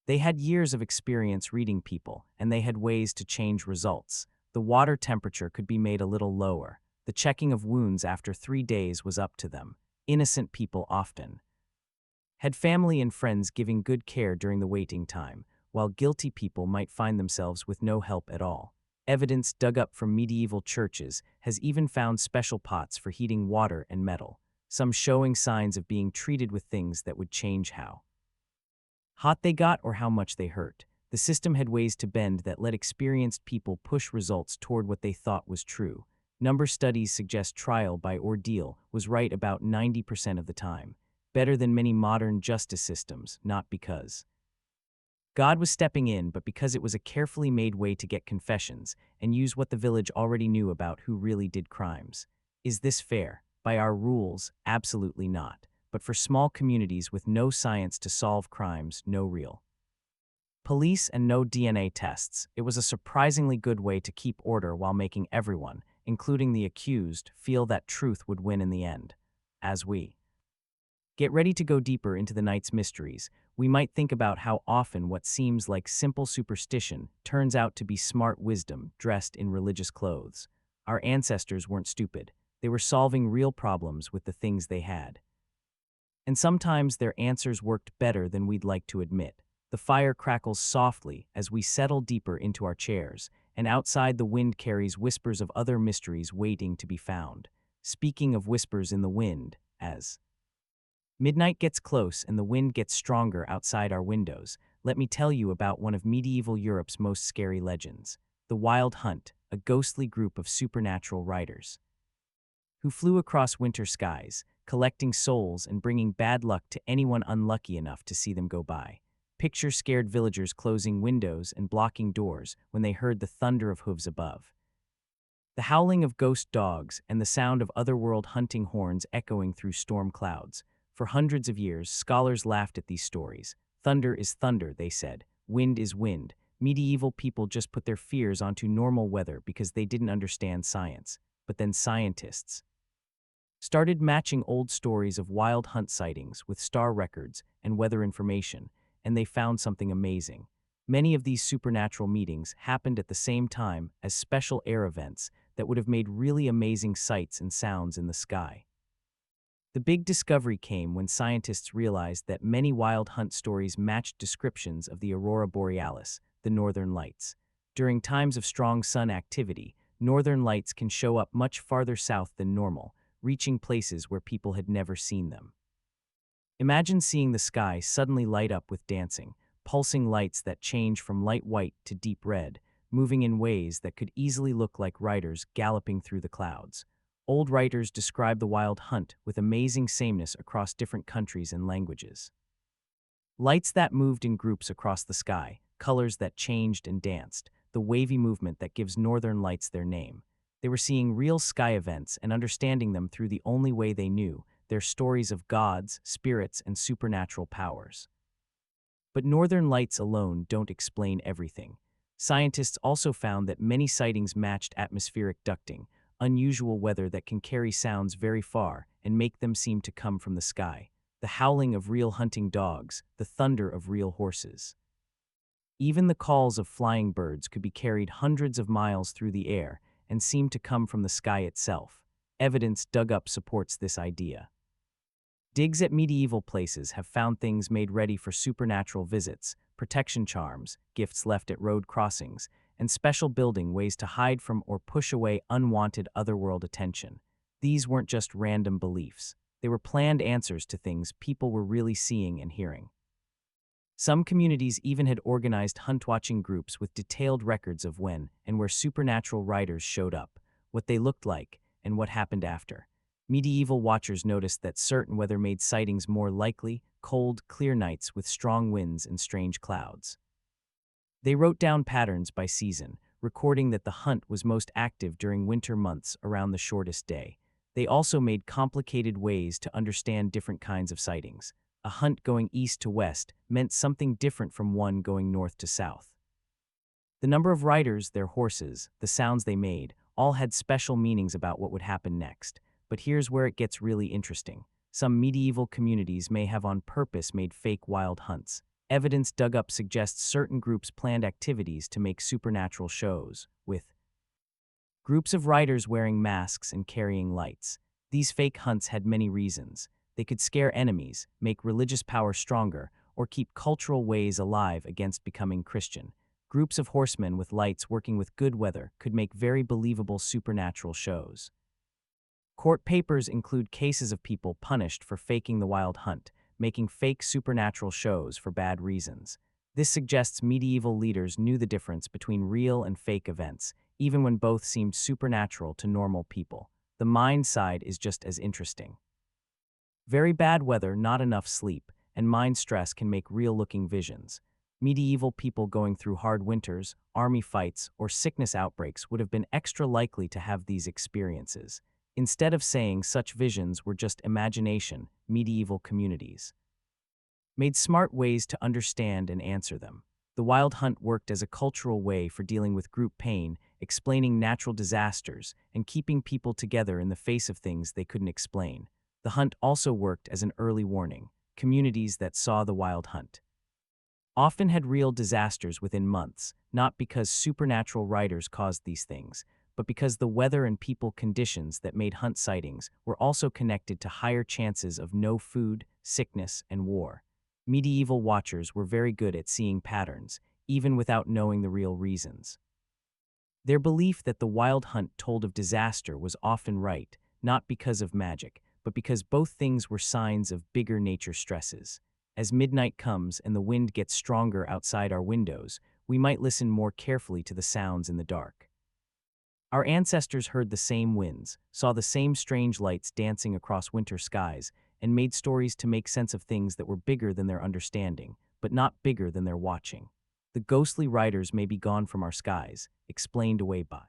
They had years of experience reading people, and they had ways to change results. The water temperature could be made a little lower. The checking of wounds after 3 days was up to them. Innocent people often had family and friends giving good care during the waiting time, while guilty people might find themselves with no help at all. Evidence dug up from medieval churches has even found special pots for heating water and metal, some showing signs of being treated with things that would change how hot they got or how much they hurt. The system had ways to bend that let experienced people push results toward what they thought was true. Number studies suggest trial by ordeal was right about 90% of the time, better than many modern justice systems, not because God was stepping in, but because it was a carefully made way to get confessions and use what the village already knew about who really did crimes. Is this fair? By our rules, absolutely not. But for small communities with no science to solve crimes, no real police and no DNA tests, it was a surprisingly good way to keep order while making everyone, including the accused, feel that truth would win in the end. As we get ready to go deeper into the night's mysteries, we might think about how often what seems like simple superstition turns out to be smart wisdom dressed in religious clothes. Our ancestors weren't stupid. They were solving real problems with the things they had. And sometimes their answers worked better than we'd like to admit. The fire crackles softly as we settle deeper into our chairs, and outside the wind carries whispers of other mysteries waiting to be found. Speaking of whispers in the wind, as midnight gets close and the wind gets stronger outside our windows, let me tell you about one of medieval Europe's most scary legends, the Wild Hunt, a ghostly group of supernatural riders who flew across winter skies, collecting souls and bringing bad luck to anyone unlucky enough to see them go by. Picture scared villagers closing windows and blocking doors when they heard the thunder of hooves above, the howling of ghost dogs, and the sound of otherworld hunting horns echoing through storm clouds. For hundreds of years, scholars laughed at these stories. Thunder is thunder, they said. Wind is wind. Medieval people just put their fears onto normal weather because they didn't understand science. But then scientists started matching old stories of wild hunt sightings with star records and weather information, and they found something amazing. Many of these supernatural meetings happened at the same time as special air events that would have made really amazing sights and sounds in the sky. The big discovery came when scientists realized that many wild hunt stories matched descriptions of the aurora borealis, the northern lights. During times of strong sun activity, northern lights can show up much farther south than normal, reaching places where people had never seen them. Imagine seeing the sky suddenly light up with dancing, pulsing lights that change from light white to deep red, moving in ways that could easily look like riders galloping through the clouds. Old writers describe the wild hunt with amazing sameness across different countries and languages. Lights that moved in groups across the sky, colors that changed and danced, the wavy movement that gives northern lights their name. They were seeing real sky events and understanding them through the only way they knew, their stories of gods, spirits, and supernatural powers. But northern lights alone don't explain everything. Scientists also found that many sightings matched atmospheric ducting, unusual weather that can carry sounds very far and make them seem to come from the sky. The howling of real hunting dogs, the thunder of real horses. Even the calls of flying birds could be carried hundreds of miles through the air and seem to come from the sky itself. Evidence dug up supports this idea. Digs at medieval places have found things made ready for supernatural visits, protection charms, gifts left at road crossings, and special building ways to hide from or push away unwanted otherworld attention. These weren't just random beliefs. They were planned answers to things people were really seeing and hearing. Some communities even had organized hunt-watching groups with detailed records of when and where supernatural riders showed up, what they looked like, and what happened after. Medieval watchers noticed that certain weather made sightings more likely: cold, clear nights with strong winds and strange clouds. They wrote down patterns by season, recording that the hunt was most active during winter months around the shortest day. They also made complicated ways to understand different kinds of sightings. A hunt going east to west meant something different from one going north to south. The number of riders, their horses, the sounds they made, all had special meanings about what would happen next. But here's where it gets really interesting. Some medieval communities may have on purpose made fake wild hunts. Evidence dug up suggests certain groups planned activities to make supernatural shows, with groups of riders wearing masks and carrying lights. These fake hunts had many reasons. They could scare enemies, make religious power stronger, or keep cultural ways alive against becoming Christian. Groups of horsemen with lights working with good weather could make very believable supernatural shows. Court papers include cases of people punished for faking the wild hunt, making fake supernatural shows for bad reasons. This suggests medieval leaders knew the difference between real and fake events, even when both seemed supernatural to normal people. The mind side is just as interesting. Very bad weather, not enough sleep, and mind stress can make real-looking visions. Medieval people going through hard winters, army fights, or sickness outbreaks would have been extra likely to have these experiences. Instead of saying such visions were just imagination, medieval communities made smart ways to understand and answer them. The wild hunt worked as a cultural way for dealing with group pain, explaining natural disasters, and keeping people together in the face of things they couldn't explain. The hunt also worked as an early warning. Communities that saw the wild hunt often had real disasters within months, not because supernatural riders caused these things, but because the weather and people conditions that made hunt sightings were also connected to higher chances of no food, sickness, and war. Medieval watchers were very good at seeing patterns, even without knowing the real reasons. Their belief that the wild hunt told of disaster was often right, not because of magic, but because both things were signs of bigger nature stresses. As midnight comes and the wind gets stronger outside our windows, we might listen more carefully to the sounds in the dark. Our ancestors heard the same winds, saw the same strange lights dancing across winter skies, and made stories to make sense of things that were bigger than their understanding, but not bigger than their watching. The ghostly riders may be gone from our skies, explained away by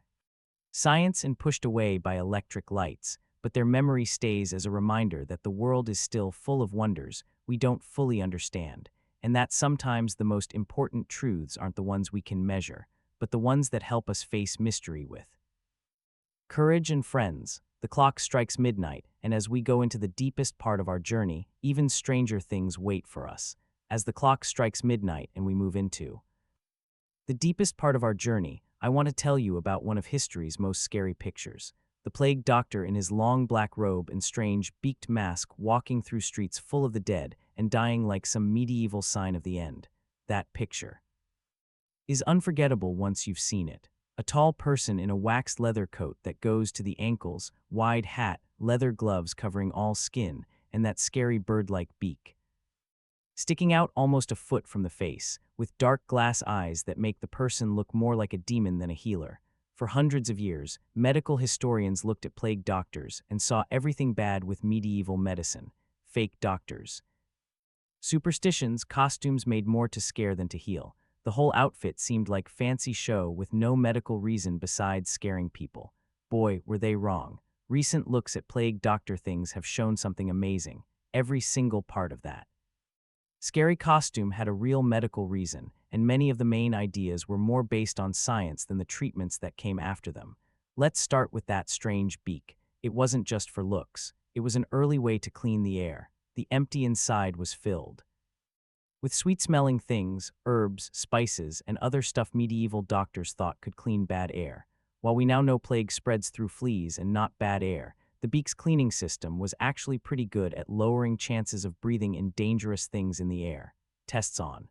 science and pushed away by electric lights, but their memory stays as a reminder that the world is still full of wonders we don't fully understand, and that sometimes the most important truths aren't the ones we can measure, but the ones that help us face mystery with courage and friends. The clock strikes midnight, and as we go into the deepest part of our journey, even stranger things wait for us. As the clock strikes midnight and we move into the deepest part of our journey, I want to tell you about one of history's most scary pictures. The plague doctor in his long black robe and strange, beaked mask walking through streets full of the dead and dying like some medieval sign of the end. That picture is unforgettable once you've seen it. A tall person in a waxed leather coat that goes to the ankles, wide hat, leather gloves covering all skin, and that scary bird-like beak sticking out almost a foot from the face, with dark glass eyes that make the person look more like a demon than a healer. For hundreds of years, medical historians looked at plague doctors and saw everything bad with medieval medicine: fake doctors, superstitions, costumes made more to scare than to heal. The whole outfit seemed like fancy show with no medical reason besides scaring people. Boy, were they wrong. Recent looks at plague doctor things have shown something amazing. Every single part of that scary costume had a real medical reason, and many of the main ideas were more based on science than the treatments that came after them. Let's start with that strange beak. It wasn't just for looks. It was an early way to clean the air. The empty inside was filled with sweet-smelling things, herbs, spices, and other stuff medieval doctors thought could clean bad air. While we now know plague spreads through fleas and not bad air, the beak's cleaning system was actually pretty good at lowering chances of breathing in dangerous things in the air. Tests on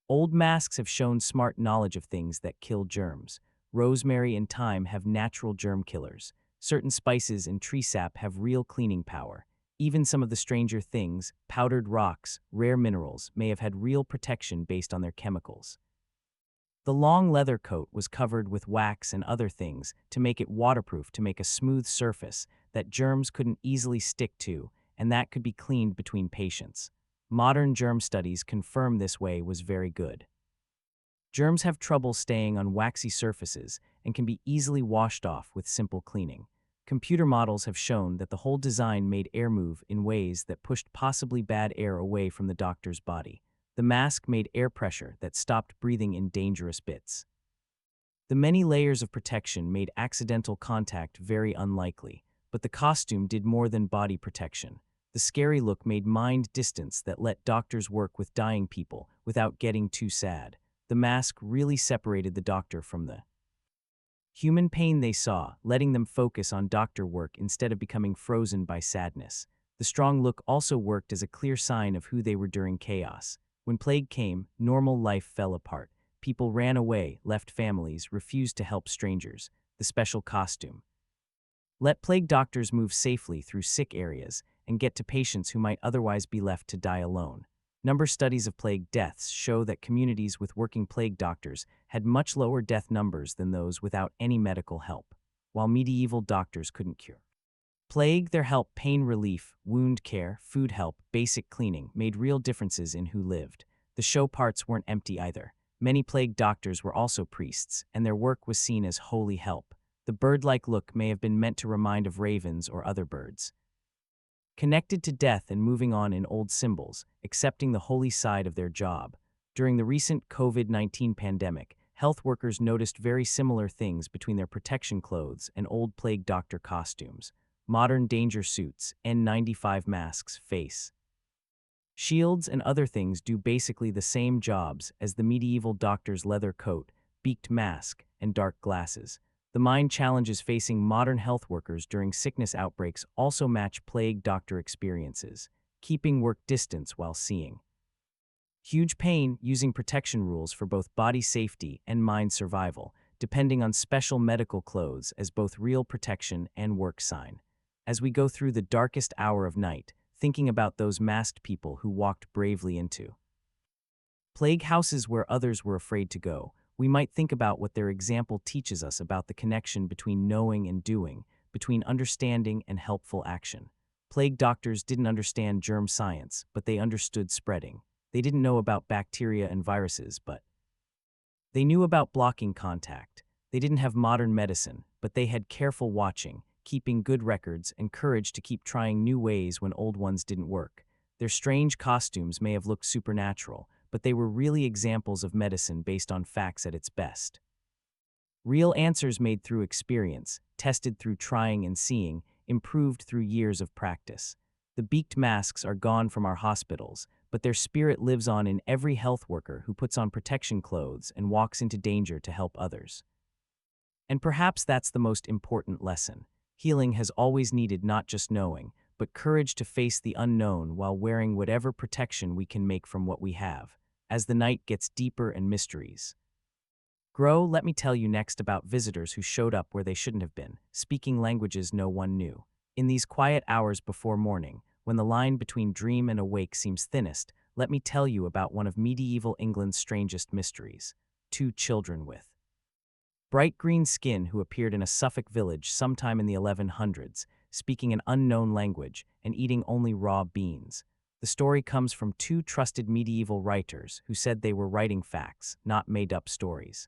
old masks have shown smart knowledge of things that kill germs. Rosemary and thyme have natural germ killers. Certain spices and tree sap have real cleaning power. Even some of the stranger things, powdered rocks, rare minerals, may have had real protection based on their chemicals. The long leather coat was covered with wax and other things to make it waterproof, to make a smooth surface that germs couldn't easily stick to, and that could be cleaned between patients. Modern germ studies confirm this way was very good. Germs have trouble staying on waxy surfaces and can be easily washed off with simple cleaning. Computer models have shown that the whole design made air move in ways that pushed possibly bad air away from the doctor's body. The mask made air pressure that stopped breathing in dangerous bits. The many layers of protection made accidental contact very unlikely, but the costume did more than body protection. The scary look made mind distance that let doctors work with dying people without getting too sad. The mask really separated the doctor from the human pain they saw, letting them focus on doctor work instead of becoming frozen by sadness. The strong look also worked as a clear sign of who they were during chaos. When plague came, normal life fell apart. People ran away, left families, refused to help strangers. The special costume. Let plague doctors move safely through sick areas and get to patients who might otherwise be left to die alone. Studies of plague deaths show that communities with working plague doctors had much lower death numbers than those without any medical help, while medieval doctors couldn't cure plague. Their help, pain relief, wound care, food help, basic cleaning, made real differences in who lived. The show parts weren't empty either. Many plague doctors were also priests, and their work was seen as holy help. The bird-like look may have been meant to remind of ravens or other birds. Connected to death and moving on in old symbols, accepting the holy side of their job. During the recent COVID-19 pandemic, health workers noticed very similar things between their protection clothes and old plague doctor costumes. Modern danger suits, N95 masks, face shields, and other things do basically the same jobs as the medieval doctor's leather coat, beaked mask, and dark glasses. The mind challenges facing modern health workers during sickness outbreaks also match plague doctor experiences, keeping work distance while seeing huge pain, using protection rules for both body safety and mind survival, depending on special medical clothes as both real protection and work sign. As we go through the darkest hour of night, thinking about those masked people who walked bravely into plague houses where others were afraid to go, we might think about what their example teaches us about the connection between knowing and doing, between understanding and helpful action. Plague doctors didn't understand germ science, but they understood spreading. They didn't know about bacteria and viruses, but they knew about blocking contact. They didn't have modern medicine, but they had careful watching, keeping good records, and courage to keep trying new ways when old ones didn't work. Their strange costumes may have looked supernatural, but they were really examples of medicine based on facts at its best. Real answers made through experience, tested through trying and seeing, improved through years of practice. The beaked masks are gone from our hospitals, but their spirit lives on in every health worker who puts on protection clothes and walks into danger to help others. And perhaps that's the most important lesson. Healing has always needed not just knowing, but courage to face the unknown while wearing whatever protection we can make from what we have. As the night gets deeper and mysteries grow, let me tell you next about visitors who showed up where they shouldn't have been, speaking languages no one knew. In these quiet hours before morning, when the line between dream and awake seems thinnest, let me tell you about one of medieval England's strangest mysteries. Two children with bright green skin who appeared in a Suffolk village sometime in the 1100s, speaking an unknown language and eating only raw beans. The story comes from two trusted medieval writers who said they were writing facts, not made-up stories.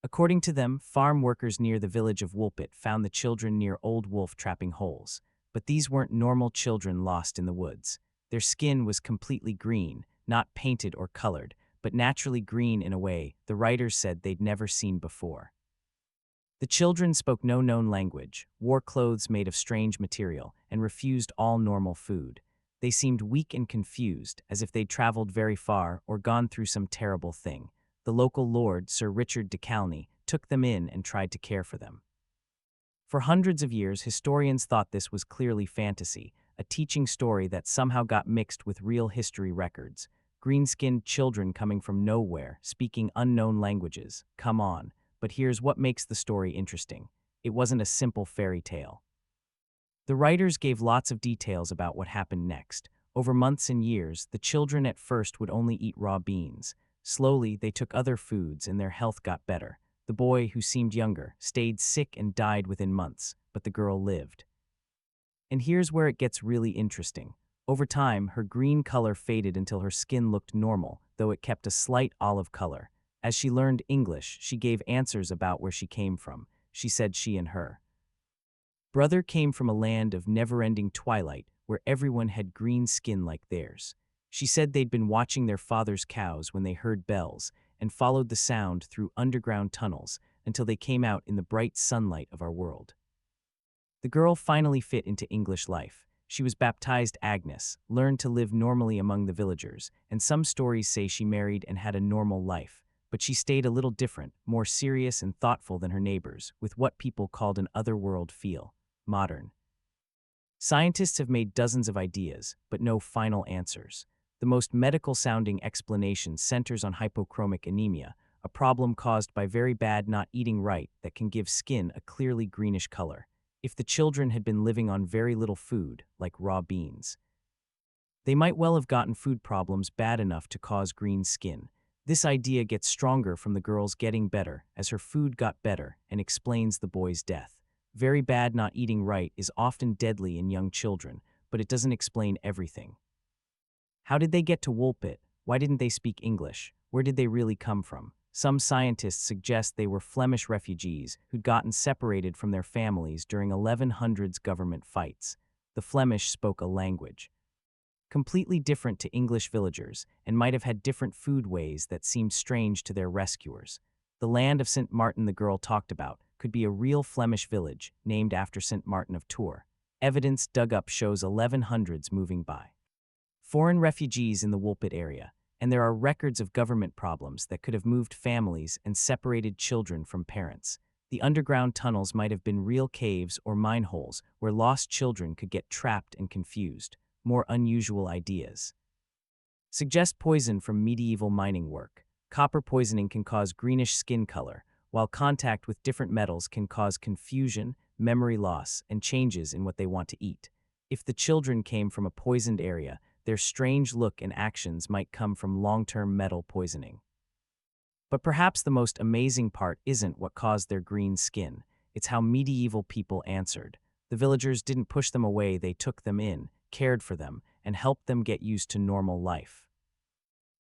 According to them, farm workers near the village of Woolpit found the children near old wolf trapping holes. But these weren't normal children lost in the woods. Their skin was completely green, not painted or colored, but naturally green in a way the writers said they'd never seen before. The children spoke no known language, wore clothes made of strange material, and refused all normal food. They seemed weak and confused, as if they'd traveled very far or gone through some terrible thing. The local lord, Sir Richard de Calne, took them in and tried to care for them. For hundreds of years, historians thought this was clearly fantasy, a teaching story that somehow got mixed with real history records. Green-skinned children coming from nowhere, speaking unknown languages. Come on, but here's what makes the story interesting. It wasn't a simple fairy tale. The writers gave lots of details about what happened next. Over months and years, the children at first would only eat raw beans. Slowly, they took other foods and their health got better. The boy, who seemed younger, stayed sick and died within months, but the girl lived. And here's where it gets really interesting. Over time, her green color faded until her skin looked normal, though it kept a slight olive color. As she learned English, she gave answers about where she came from. She said she and her brother came from a land of never-ending twilight where everyone had green skin like theirs. She said they'd been watching their father's cows when they heard bells and followed the sound through underground tunnels until they came out in the bright sunlight of our world. The girl finally fit into English life. She was baptized Agnes, learned to live normally among the villagers, and some stories say she married and had a normal life. But she stayed a little different, more serious and thoughtful than her neighbors, with what people called an otherworld feel. Modern scientists have made dozens of ideas, but no final answers. The most medical-sounding explanation centers on hypochromic anemia, a problem caused by very bad not eating right that can give skin a clearly greenish color. If the children had been living on very little food, like raw beans, they might well have gotten food problems bad enough to cause green skin. This idea gets stronger from the girl's getting better as her food got better and explains the boy's death. Very bad not eating right is often deadly in young children, but it doesn't explain everything. How did they get to Woolpit? Why didn't they speak English? Where did they really come from? Some scientists suggest they were Flemish refugees who'd gotten separated from their families during 1100s government fights. The Flemish spoke a language completely different to English villagers and might have had different food ways that seemed strange to their rescuers. The land of St. Martin the girl talked about could be a real Flemish village named after St. Martin of Tours. Evidence dug up shows 1100s moving by. Foreign refugees in the Woolpit area, and there are records of government problems that could have moved families and separated children from parents. The underground tunnels might have been real caves or mine holes where lost children could get trapped and confused. More unusual ideas suggest poison from medieval mining work. Copper poisoning can cause greenish skin color, while contact with different metals can cause confusion, memory loss, and changes in what they want to eat. If the children came from a poisoned area, their strange look and actions might come from long-term metal poisoning. But perhaps the most amazing part isn't what caused their green skin, it's how medieval people answered. The villagers didn't push them away, they took them in, cared for them, and helped them get used to normal life.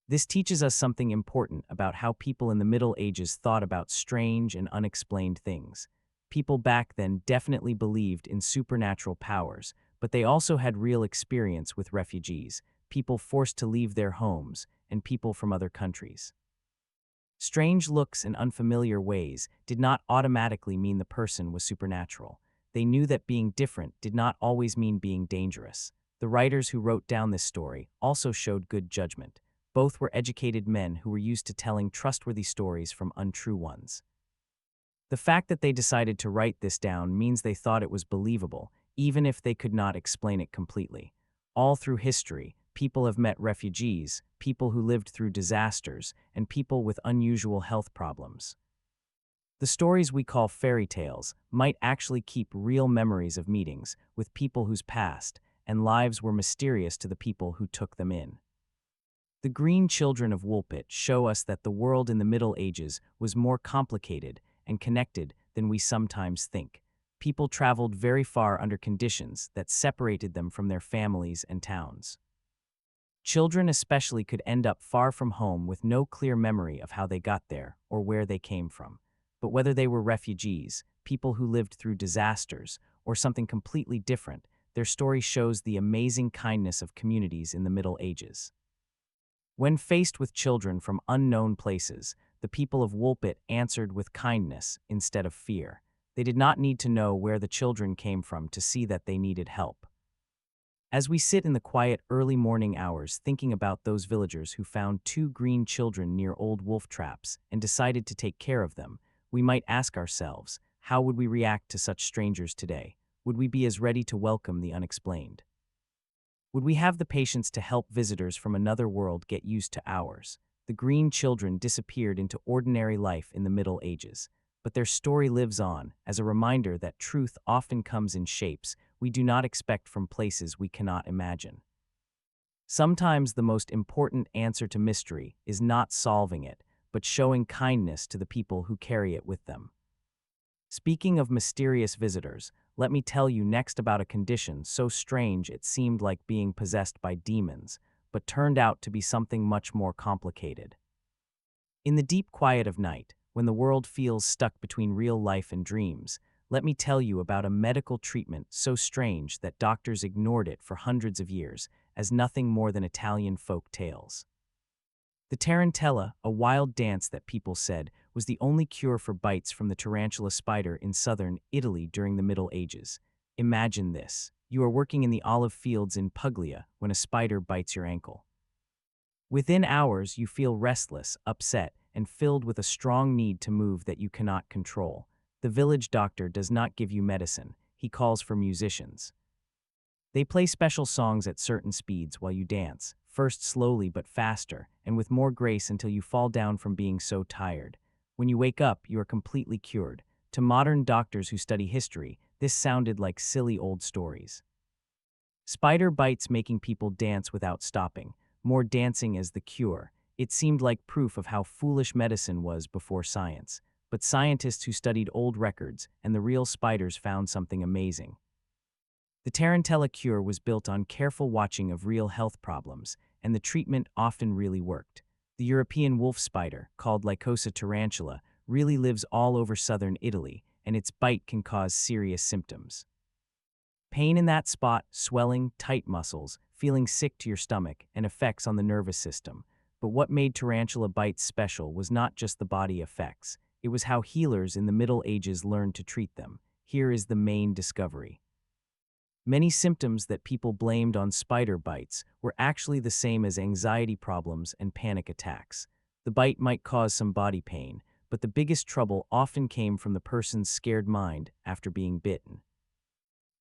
This teaches us something important about how people in the Middle Ages thought about strange and unexplained things. People back then definitely believed in supernatural powers, but they also had real experience with refugees, people forced to leave their homes, and people from other countries. Strange looks and unfamiliar ways did not automatically mean the person was supernatural. They knew that being different did not always mean being dangerous. The writers who wrote down this story also showed good judgment. Both were educated men who were used to telling trustworthy stories from untrue ones. The fact that they decided to write this down means they thought it was believable, even if they could not explain it completely. All through history, people have met refugees, people who lived through disasters, and people with unusual health problems. The stories we call fairy tales might actually keep real memories of meetings with people whose past and lives were mysterious to the people who took them in. The Green Children of Woolpit show us that the world in the Middle Ages was more complicated and connected than we sometimes think. People traveled very far under conditions that separated them from their families and towns. Children especially could end up far from home with no clear memory of how they got there or where they came from. But whether they were refugees, people who lived through disasters, or something completely different, their story shows the amazing kindness of communities in the Middle Ages. When faced with children from unknown places, the people of Woolpit answered with kindness instead of fear. They did not need to know where the children came from to see that they needed help. As we sit in the quiet early morning hours thinking about those villagers who found two green children near old wolf traps and decided to take care of them, we might ask ourselves, how would we react to such strangers today? Would we be as ready to welcome the unexplained? Would we have the patience to help visitors from another world get used to ours? The green children disappeared into ordinary life in the Middle Ages, but their story lives on as a reminder that truth often comes in shapes we do not expect from places we cannot imagine. Sometimes the most important answer to mystery is not solving it, but showing kindness to the people who carry it with them. Speaking of mysterious visitors, let me tell you next about a condition so strange it seemed like being possessed by demons, but turned out to be something much more complicated. In the deep quiet of night, when the world feels stuck between real life and dreams, let me tell you about a medical treatment so strange that doctors ignored it for hundreds of years as nothing more than Italian folk tales. The tarantella, a wild dance that people said was the only cure for bites from the tarantula spider in southern Italy during the Middle Ages. Imagine this. You are working in the olive fields in Puglia when a spider bites your ankle. Within hours, you feel restless, upset, and filled with a strong need to move that you cannot control. The village doctor does not give you medicine. He calls for musicians. They play special songs at certain speeds while you dance, first slowly but faster, and with more grace until you fall down from being so tired. When you wake up, you are completely cured. To modern doctors who study history, this sounded like silly old stories. Spider bites making people dance without stopping, more dancing as the cure. It seemed like proof of how foolish medicine was before science. But scientists who studied old records and the real spiders found something amazing. The tarantella cure was built on careful watching of real health problems, and the treatment often really worked. The European wolf spider, called Lycosa tarantula, really lives all over southern Italy, and its bite can cause serious symptoms. Pain in that spot, swelling, tight muscles, feeling sick to your stomach, and effects on the nervous system. But what made tarantula bites special was not just the body effects, it was how healers in the Middle Ages learned to treat them. Here is the main discovery. Many symptoms that people blamed on spider bites were actually the same as anxiety problems and panic attacks. The bite might cause some body pain, but the biggest trouble often came from the person's scared mind after being bitten.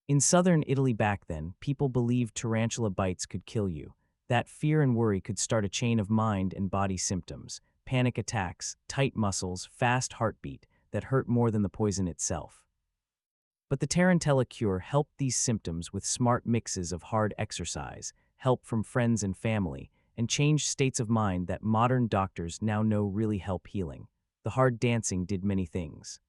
In southern Italy back then, people believed tarantula bites could kill you. That fear and worry could start a chain of mind and body symptoms, panic attacks, tight muscles, fast heartbeat that hurt more than the poison itself. But the tarantella cure helped these symptoms with smart mixes of hard exercise, help from friends and family, and changed states of mind that modern doctors now know really help healing. The hard dancing did many things.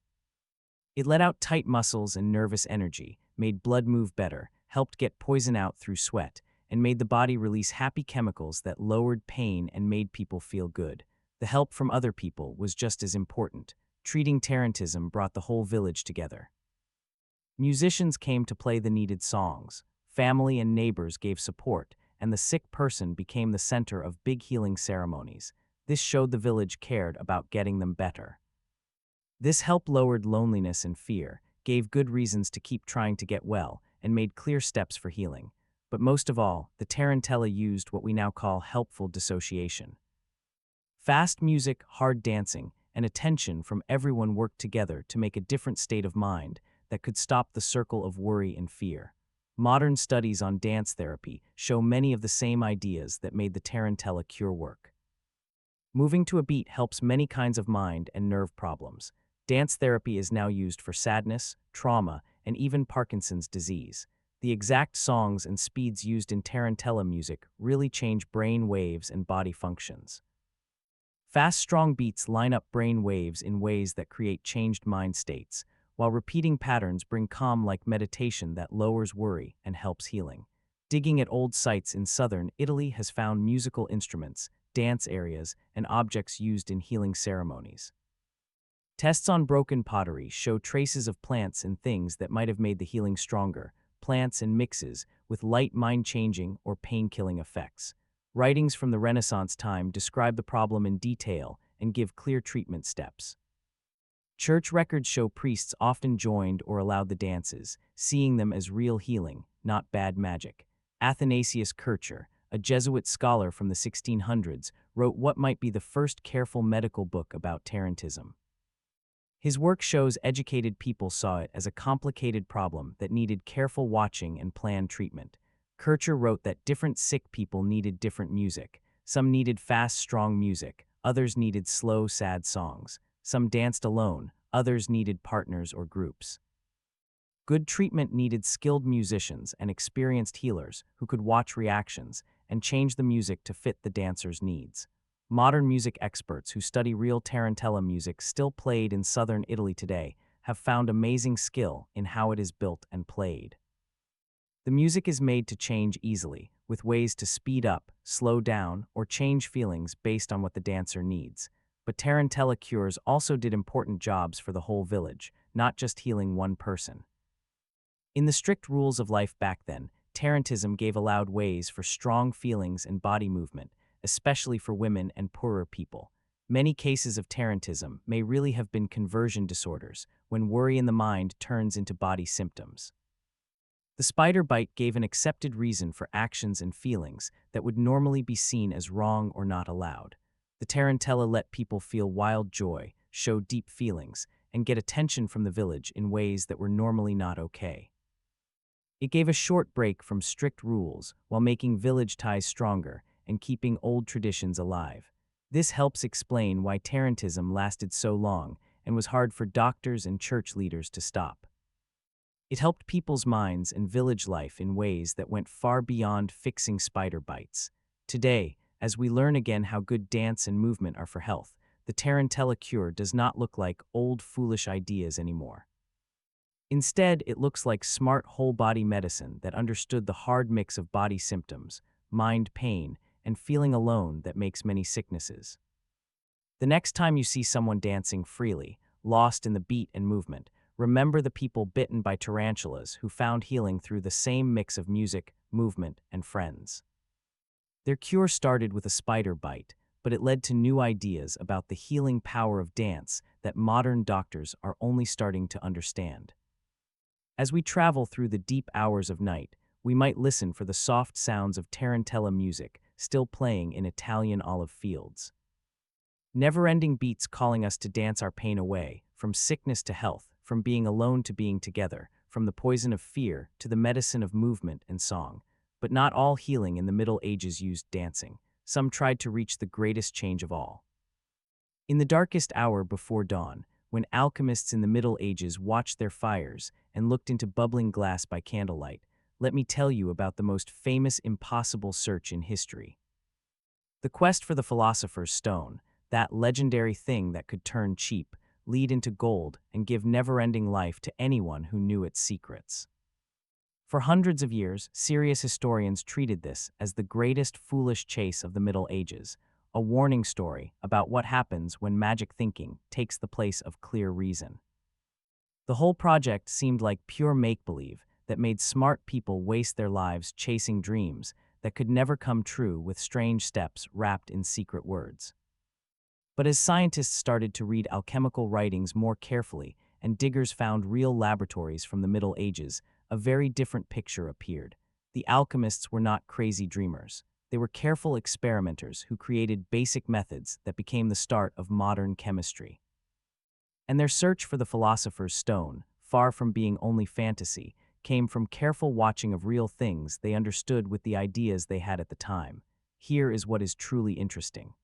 It let out tight muscles and nervous energy, made blood move better, helped get poison out through sweat, and made the body release happy chemicals that lowered pain and made people feel good. The help from other people was just as important. Treating tarantism brought the whole village together. Musicians came to play the needed songs, family and neighbors gave support, and the sick person became the center of big healing ceremonies. This showed the village cared about getting them better. This help lowered loneliness and fear, gave good reasons to keep trying to get well, and made clear steps for healing. But most of all, the tarantella used what we now call helpful dissociation. Fast music, hard dancing, and attention from everyone worked together to make a different state of mind that could stop the circle of worry and fear. Modern studies on dance therapy show many of the same ideas that made the tarantella cure work. Moving to a beat helps many kinds of mind and nerve problems. Dance therapy is now used for sadness, trauma, and even Parkinson's disease. The exact songs and speeds used in tarantella music really change brain waves and body functions. Fast, strong beats line up brain waves in ways that create changed mind states, while repeating patterns bring calm like meditation that lowers worry and helps healing. Digging at old sites in southern Italy has found musical instruments, dance areas, and objects used in healing ceremonies. Tests on broken pottery show traces of plants and things that might have made the healing stronger, plants and mixes with light mind-changing or pain-killing effects. Writings from the Renaissance time describe the problem in detail and give clear treatment steps. Church records show priests often joined or allowed the dances, seeing them as real healing, not bad magic. Athanasius Kircher, a Jesuit scholar from the 1600s, wrote what might be the first careful medical book about tarantism. His work shows educated people saw it as a complicated problem that needed careful watching and planned treatment. Kircher wrote that different sick people needed different music. Some needed fast, strong music, others needed slow, sad songs. Some danced alone, others needed partners or groups. Good treatment needed skilled musicians and experienced healers who could watch reactions and change the music to fit the dancer's needs. Modern music experts who study real tarantella music still played in southern Italy today have found amazing skill in how it is built and played. The music is made to change easily, with ways to speed up, slow down, or change feelings based on what the dancer needs. But tarantella cures also did important jobs for the whole village, not just healing one person. In the strict rules of life back then, tarantism gave allowed ways for strong feelings and body movement, especially for women and poorer people. Many cases of tarantism may really have been conversion disorders, when worry in the mind turns into body symptoms. The spider bite gave an accepted reason for actions and feelings that would normally be seen as wrong or not allowed. The tarantella let people feel wild joy, show deep feelings, and get attention from the village in ways that were normally not okay. It gave a short break from strict rules while making village ties stronger and keeping old traditions alive. This helps explain why Tarantism lasted so long and was hard for doctors and church leaders to stop. It helped people's minds and village life in ways that went far beyond fixing spider bites. Today, as we learn again how good dance and movement are for health, the Tarantella cure does not look like old foolish ideas anymore. Instead, it looks like smart whole-body medicine that understood the hard mix of body symptoms, mind pain, and feeling alone that makes many sicknesses. The next time you see someone dancing freely, lost in the beat and movement, remember the people bitten by tarantulas who found healing through the same mix of music, movement, and friends. Their cure started with a spider bite, but it led to new ideas about the healing power of dance that modern doctors are only starting to understand. As we travel through the deep hours of night, we might listen for the soft sounds of tarantella music still playing in Italian olive fields. Never-ending beats calling us to dance our pain away, from sickness to health, from being alone to being together, from the poison of fear to the medicine of movement and song. But not all healing in the Middle Ages used dancing. Some tried to reach the greatest change of all. In the darkest hour before dawn, when alchemists in the Middle Ages watched their fires and looked into bubbling glass by candlelight, let me tell you about the most famous impossible search in history. The quest for the philosopher's stone, that legendary thing that could turn cheap, lead into gold, and give never-ending life to anyone who knew its secrets. For hundreds of years, serious historians treated this as the greatest foolish chase of the Middle Ages, a warning story about what happens when magic thinking takes the place of clear reason. The whole project seemed like pure make-believe that made smart people waste their lives chasing dreams that could never come true with strange steps wrapped in secret words. But as scientists started to read alchemical writings more carefully and diggers found real laboratories from the Middle Ages, a very different picture appeared. The alchemists were not crazy dreamers. They were careful experimenters who created basic methods that became the start of modern chemistry. And their search for the philosopher's stone, far from being only fantasy, came from careful watching of real things they understood with the ideas they had at the time. Here is what is truly interesting.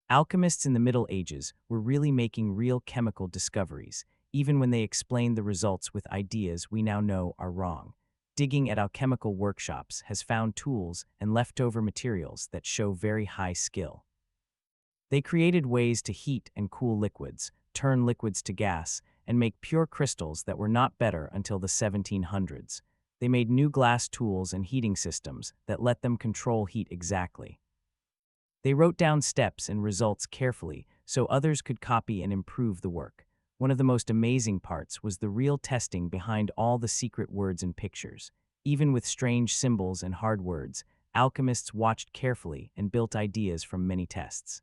Alchemists in the Middle Ages were really making real chemical discoveries, even when they explained the results with ideas we now know are wrong. Digging at alchemical workshops has found tools and leftover materials that show very high skill. They created ways to heat and cool liquids, turn liquids to gas, and make pure crystals that were not better until the 1700s. They made new glass tools and heating systems that let them control heat exactly. They wrote down steps and results carefully so others could copy and improve the work. One of the most amazing parts was the real testing behind all the secret words and pictures. Even with strange symbols and hard words, alchemists watched carefully and built ideas from many tests.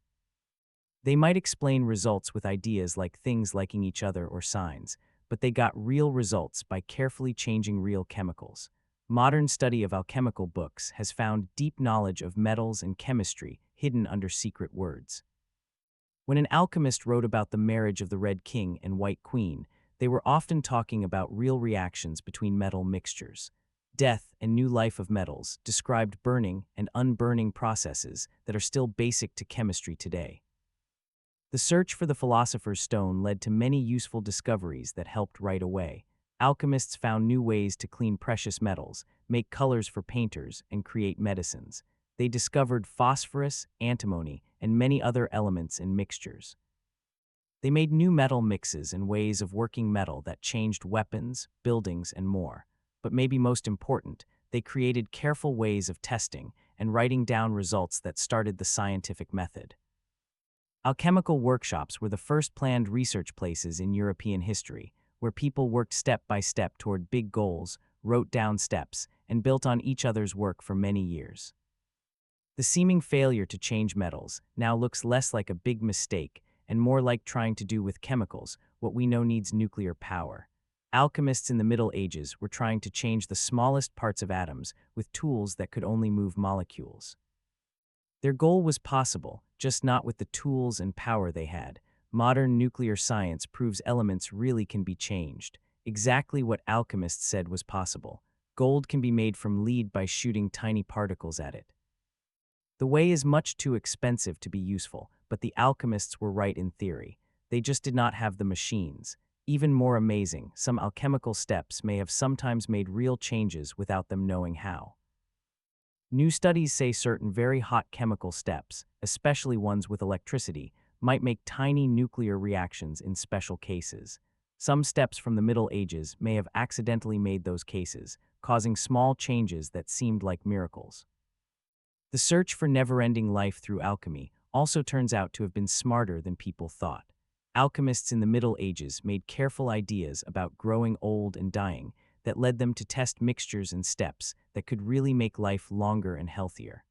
They might explain results with ideas like things liking each other or signs, but they got real results by carefully changing real chemicals. Modern study of alchemical books has found deep knowledge of metals and chemistry hidden under secret words. When an alchemist wrote about the marriage of the Red King and White Queen, they were often talking about real reactions between metal mixtures. Death and new life of metals described burning and unburning processes that are still basic to chemistry today. The search for the philosopher's stone led to many useful discoveries that helped right away. Alchemists found new ways to clean precious metals, make colors for painters, and create medicines. They discovered phosphorus, antimony, and many other elements in mixtures. They made new metal mixes and ways of working metal that changed weapons, buildings, and more. But maybe most important, they created careful ways of testing and writing down results that started the scientific method. Alchemical workshops were the first planned research places in European history, where people worked step by step toward big goals, wrote down steps, and built on each other's work for many years. The seeming failure to change metals now looks less like a big mistake and more like trying to do with chemicals what we know needs nuclear power. Alchemists in the Middle Ages were trying to change the smallest parts of atoms with tools that could only move molecules. Their goal was possible, just not with the tools and power they had. Modern nuclear science proves elements really can be changed, exactly what alchemists said was possible. Gold can be made from lead by shooting tiny particles at it. The way is much too expensive to be useful, but the alchemists were right in theory. They just did not have the machines. Even more amazing, some alchemical steps may have sometimes made real changes without them knowing how. New studies say certain very hot chemical steps, especially ones with electricity, might make tiny nuclear reactions in special cases. Some steps from the Middle Ages may have accidentally made those cases, causing small changes that seemed like miracles. The search for never-ending life through alchemy also turns out to have been smarter than people thought. Alchemists in the Middle Ages made careful ideas about growing old and dying that led them to test mixtures and steps that could really make life longer and healthier.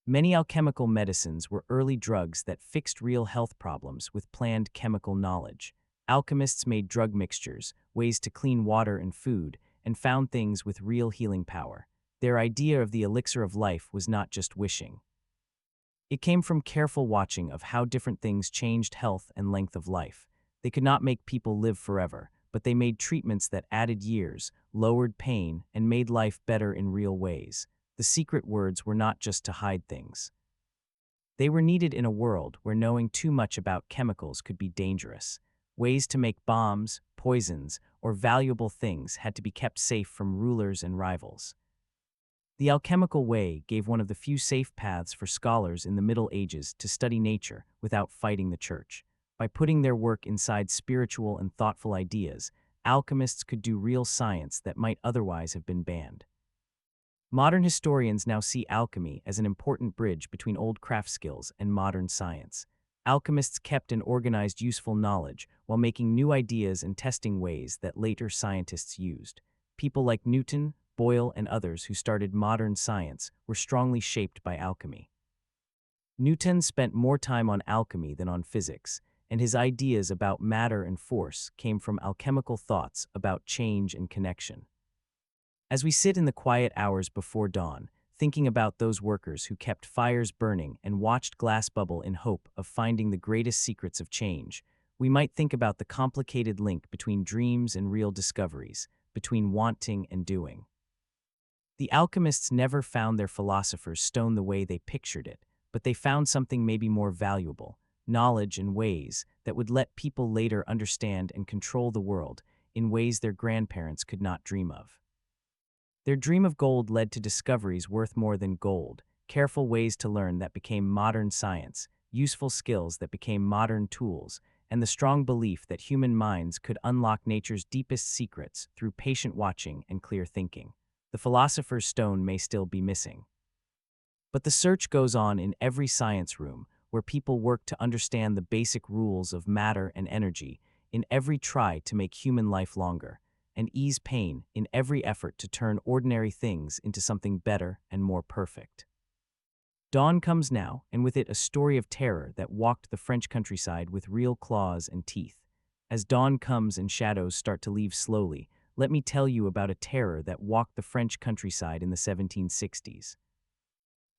Many alchemical medicines were early drugs that fixed real health problems with planned chemical knowledge. Alchemists made drug mixtures, ways to clean water and food, and found things with real healing power. Their idea of the elixir of life was not just wishing. It came from careful watching of how different things changed health and length of life. They could not make people live forever, but they made treatments that added years, lowered pain, and made life better in real ways. The secret words were not just to hide things. They were needed in a world where knowing too much about chemicals could be dangerous. Ways to make bombs, poisons, or valuable things had to be kept safe from rulers and rivals. The alchemical way gave one of the few safe paths for scholars in the Middle Ages to study nature without fighting the church. By putting their work inside spiritual and thoughtful ideas, alchemists could do real science that might otherwise have been banned. Modern historians now see alchemy as an important bridge between old craft skills and modern science. Alchemists kept and organized useful knowledge while making new ideas and testing ways that later scientists used. People like Newton, Boyle, and others who started modern science were strongly shaped by alchemy. Newton spent more time on alchemy than on physics, and his ideas about matter and force came from alchemical thoughts about change and connection. As we sit in the quiet hours before dawn, thinking about those workers who kept fires burning and watched glass bubble in hope of finding the greatest secrets of change, we might think about the complicated link between dreams and real discoveries, between wanting and doing. The alchemists never found their philosopher's stone the way they pictured it, but they found something maybe more valuable, knowledge and ways that would let people later understand and control the world in ways their grandparents could not dream of. Their dream of gold led to discoveries worth more than gold, careful ways to learn that became modern science, useful skills that became modern tools, and the strong belief that human minds could unlock nature's deepest secrets through patient watching and clear thinking. The philosopher's stone may still be missing. But the search goes on in every science room, where people work to understand the basic rules of matter and energy, in every try to make human life longer, and ease pain in every effort to turn ordinary things into something better and more perfect. Dawn comes now, and with it a story of terror that walked the French countryside with real claws and teeth. As dawn comes and shadows start to leave slowly, let me tell you about a terror that walked the French countryside in the 1760s.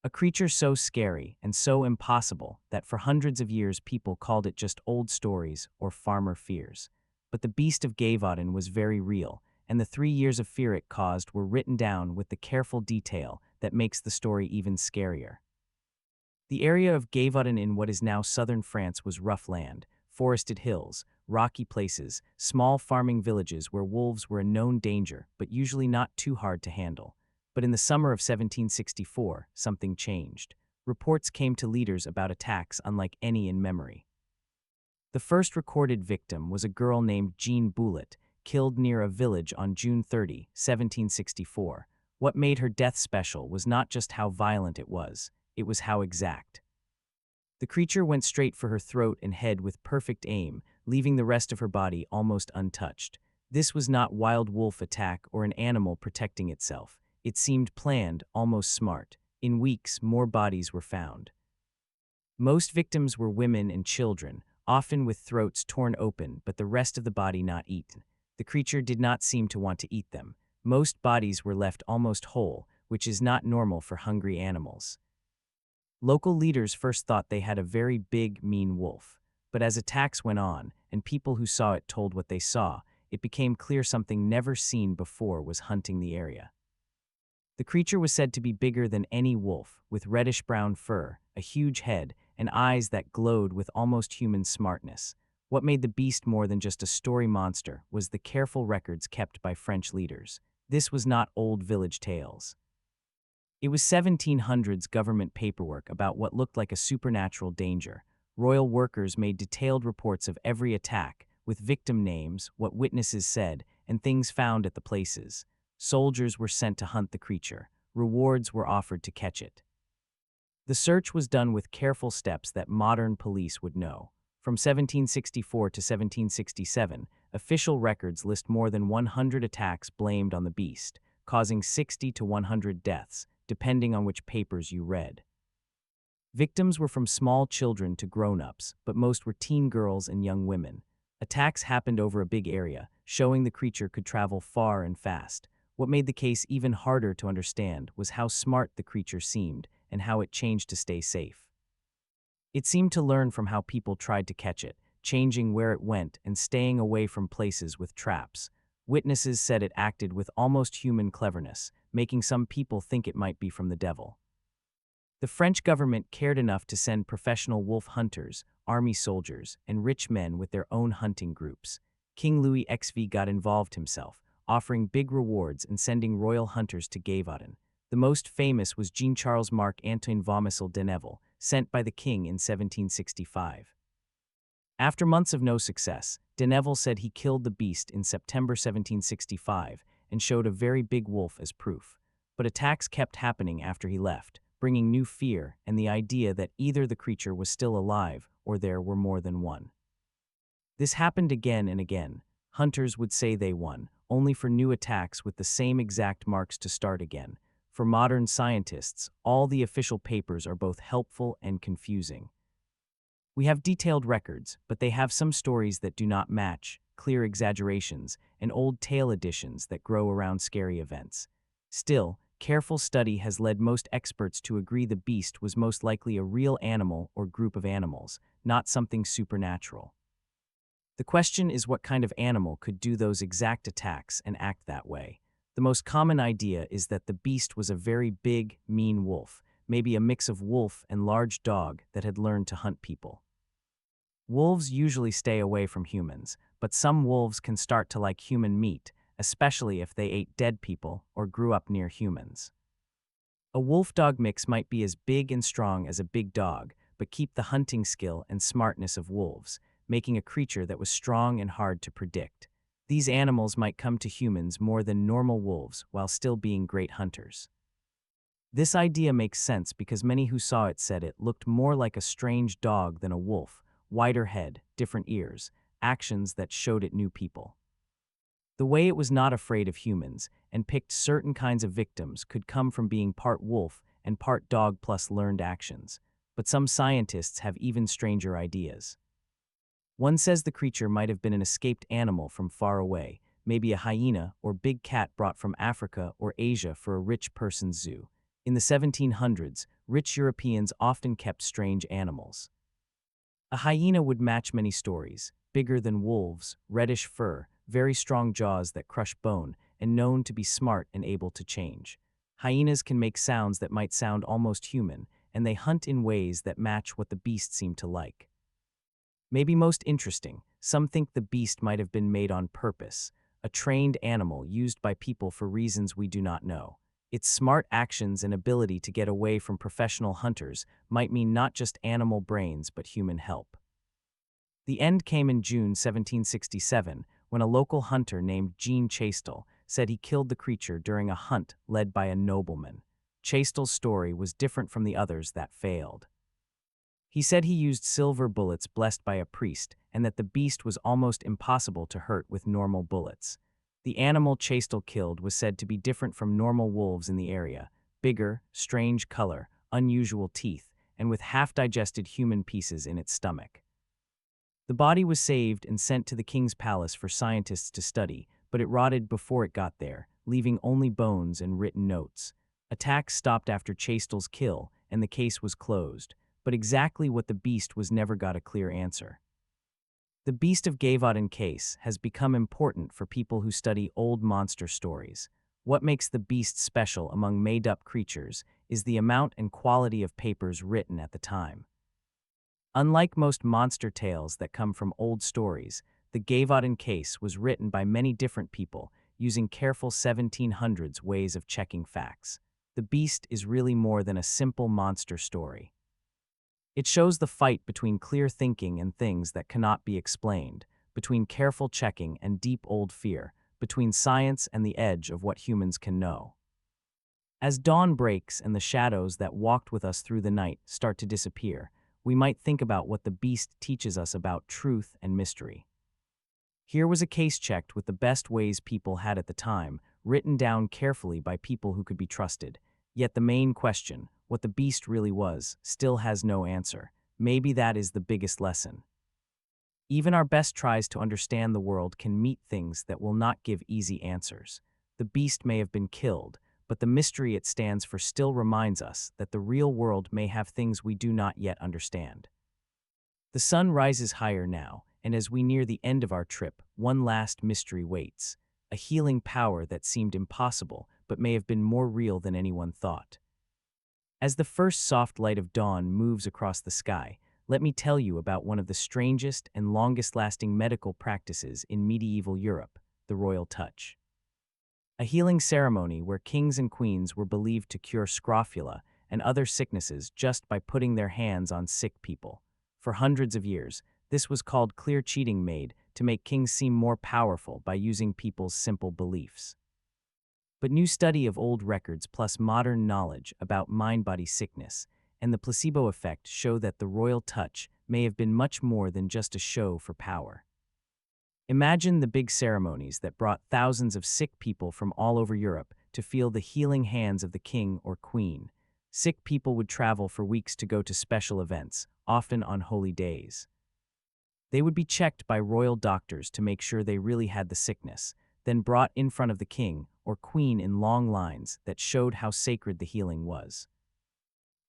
A creature so scary and so impossible that for hundreds of years people called it just old stories or farmer fears. But the beast of Gavaudan was very real, and the 3 years of fear it caused were written down with the careful detail that makes the story even scarier. The area of Gavaudan in what is now southern France was rough land, forested hills, rocky places, small farming villages where wolves were a known danger but usually not too hard to handle. But in the summer of 1764, something changed. Reports came to leaders about attacks unlike any in memory. The first recorded victim was a girl named Jean Boulet, killed near a village on June 30, 1764. What made her death special was not just how violent it was how exact. The creature went straight for her throat and head with perfect aim, leaving the rest of her body almost untouched. This was not wild wolf attack or an animal protecting itself. It seemed planned, almost smart. In weeks, more bodies were found. Most victims were women and children, often with throats torn open but the rest of the body not eaten. The creature did not seem to want to eat them. Most bodies were left almost whole, which is not normal for hungry animals. Local leaders first thought they had a very big, mean wolf. But as attacks went on, and people who saw it told what they saw, it became clear something never seen before was hunting the area. The creature was said to be bigger than any wolf, with reddish-brown fur, a huge head, and eyes that glowed with almost human smartness. What made the beast more than just a story monster was the careful records kept by French leaders. This was not old village tales. It was 1700s government paperwork about what looked like a supernatural danger. Royal workers made detailed reports of every attack, with victim names, what witnesses said, and things found at the places. Soldiers were sent to hunt the creature. Rewards were offered to catch it. The search was done with careful steps that modern police would know. From 1764 to 1767, official records list more than 100 attacks blamed on the beast, causing 60 to 100 deaths, depending on which papers you read. Victims were from small children to grown-ups, but most were teen girls and young women. Attacks happened over a big area, showing the creature could travel far and fast. What made the case even harder to understand was how smart the creature seemed and how it changed to stay safe. It seemed to learn from how people tried to catch it, changing where it went and staying away from places with traps. Witnesses said it acted with almost human cleverness, making some people think it might be from the devil. The French government cared enough to send professional wolf hunters, army soldiers, and rich men with their own hunting groups. King Louis XV got involved himself, offering big rewards and sending royal hunters to Gévaudan. The most famous was Jean-Charles Marc Antoine Vomisel de Neville, sent by the king in 1765. After months of no success, de Neville said he killed the beast in September 1765 and showed a very big wolf as proof. But attacks kept happening after he left, bringing new fear and the idea that either the creature was still alive or there were more than one. This happened again and again. Hunters would say they won, only for new attacks with the same exact marks to start again. For modern scientists, all the official papers are both helpful and confusing. We have detailed records, but they have some stories that do not match, clear exaggerations, and old tale additions that grow around scary events. Still, careful study has led most experts to agree the beast was most likely a real animal or group of animals, not something supernatural. The question is, what kind of animal could do those exact attacks and act that way? The most common idea is that the beast was a very big, mean wolf, maybe a mix of wolf and large dog that had learned to hunt people. Wolves usually stay away from humans, but some wolves can start to like human meat, especially if they ate dead people or grew up near humans. A wolf-dog mix might be as big and strong as a big dog, but keep the hunting skill and smartness of wolves, making a creature that was strong and hard to predict. These animals might come to humans more than normal wolves while still being great hunters. This idea makes sense because many who saw it said it looked more like a strange dog than a wolf, wider head, different ears, actions that showed it knew people. The way it was not afraid of humans and picked certain kinds of victims could come from being part wolf and part dog plus learned actions, but some scientists have even stranger ideas. One says the creature might have been an escaped animal from far away, maybe a hyena or big cat brought from Africa or Asia for a rich person's zoo. In the 1700s, rich Europeans often kept strange animals. A hyena would match many stories: bigger than wolves, reddish fur, very strong jaws that crush bone, and known to be smart and able to change. Hyenas can make sounds that might sound almost human, and they hunt in ways that match what the beast seemed to like. Maybe most interesting, some think the beast might have been made on purpose, a trained animal used by people for reasons we do not know. Its smart actions and ability to get away from professional hunters might mean not just animal brains but human help. The end came in June 1767 when a local hunter named Jean Chastel said he killed the creature during a hunt led by a nobleman. Chastel's story was different from the others that failed. He said he used silver bullets blessed by a priest and that the beast was almost impossible to hurt with normal bullets. The animal Chastel killed was said to be different from normal wolves in the area: bigger, strange color, unusual teeth, and with half-digested human pieces in its stomach. The body was saved and sent to the king's palace for scientists to study, but it rotted before it got there, leaving only bones and written notes. Attacks stopped after Chastel's kill, and the case was closed, but exactly what the beast was never got a clear answer. The beast of Gavaden case has become important for people who study old monster stories. What makes the beast special among made-up creatures is the amount and quality of papers written at the time. Unlike most monster tales that come from old stories, the Gavaden case was written by many different people using careful 1700s ways of checking facts. The beast is really more than a simple monster story. It shows the fight between clear thinking and things that cannot be explained, between careful checking and deep old fear, between science and the edge of what humans can know. As dawn breaks and the shadows that walked with us through the night start to disappear, we might think about what the beast teaches us about truth and mystery. Here was a case checked with the best ways people had at the time, written down carefully by people who could be trusted. Yet the main question, what the beast really was, still has no answer. Maybe that is the biggest lesson. Even our best tries to understand the world can meet things that will not give easy answers. The beast may have been killed, but the mystery it stands for still reminds us that the real world may have things we do not yet understand. The sun rises higher now, and as we near the end of our trip, one last mystery waits. A healing power that seemed impossible, but may have been more real than anyone thought. As the first soft light of dawn moves across the sky, let me tell you about one of the strangest and longest-lasting medical practices in medieval Europe, the royal touch. A healing ceremony where kings and queens were believed to cure scrofula and other sicknesses just by putting their hands on sick people. For hundreds of years, this was called clear cheating, made to make kings seem more powerful by using people's simple beliefs. But new study of old records plus modern knowledge about mind-body sickness and the placebo effect show that the royal touch may have been much more than just a show for power. Imagine the big ceremonies that brought thousands of sick people from all over Europe to feel the healing hands of the king or queen. Sick people would travel for weeks to go to special events, often on holy days. They would be checked by royal doctors to make sure they really had the sickness, then brought in front of the king or queen in long lines that showed how sacred the healing was.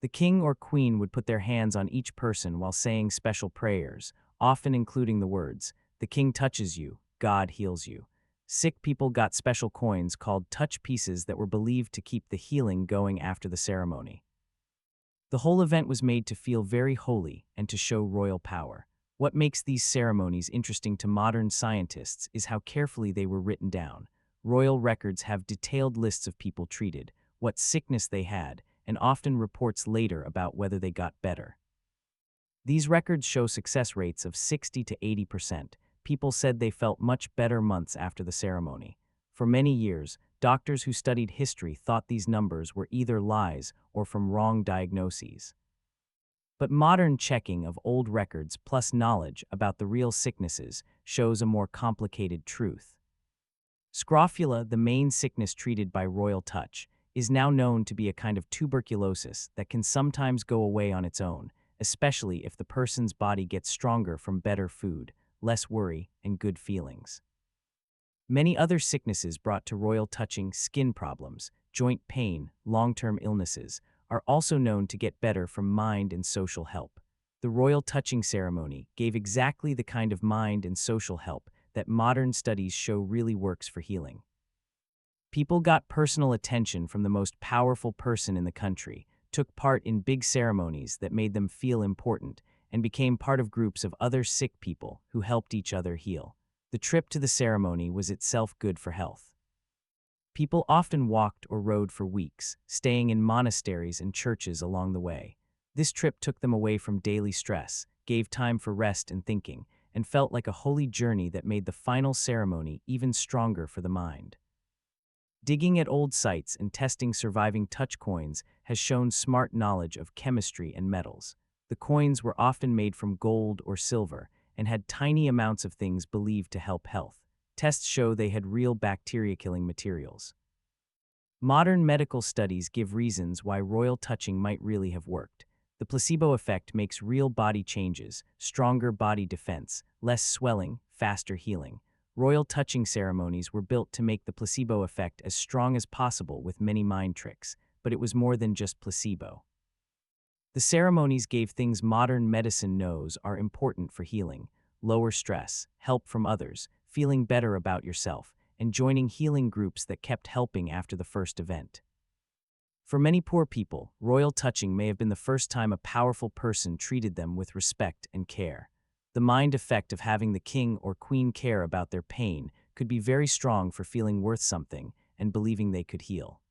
The king or queen would put their hands on each person while saying special prayers, often including the words, "The king touches you, God heals you." Sick people got special coins called touch pieces that were believed to keep the healing going after the ceremony. The whole event was made to feel very holy and to show royal power. What makes these ceremonies interesting to modern scientists is how carefully they were written down. Royal records have detailed lists of people treated, what sickness they had, and often reports later about whether they got better. These records show success rates of 60 to 80%. People said they felt much better months after the ceremony. For many years, doctors who studied history thought these numbers were either lies or from wrong diagnoses. But modern checking of old records plus knowledge about the real sicknesses shows a more complicated truth. Scrofula, the main sickness treated by royal touch, is now known to be a kind of tuberculosis that can sometimes go away on its own, especially if the person's body gets stronger from better food, less worry, and good feelings. Many other sicknesses brought to royal touching, skin problems, joint pain, long-term illnesses, are also known to get better from mind and social help. The royal touching ceremony gave exactly the kind of mind and social help that modern studies show really works for healing. People got personal attention from the most powerful person in the country, took part in big ceremonies that made them feel important, and became part of groups of other sick people who helped each other heal. The trip to the ceremony was itself good for health. People often walked or rode for weeks, staying in monasteries and churches along the way. This trip took them away from daily stress, gave time for rest and thinking, and felt like a holy journey that made the final ceremony even stronger for the mind. Digging at old sites and testing surviving touch coins has shown smart knowledge of chemistry and metals. The coins were often made from gold or silver and had tiny amounts of things believed to help health. Tests show they had real bacteria-killing materials. Modern medical studies give reasons why royal touching might really have worked. The placebo effect makes real body changes, stronger body defense, less swelling, faster healing. Royal touching ceremonies were built to make the placebo effect as strong as possible with many mind tricks, but it was more than just placebo. The ceremonies gave things modern medicine knows are important for healing. lower stress, help from others, feeling better about yourself, and joining healing groups that kept helping after the first event. For many poor people, royal touching may have been the first time a powerful person treated them with respect and care. The mind effect of having the king or queen care about their pain could be very strong for feeling worth something and believing they could heal.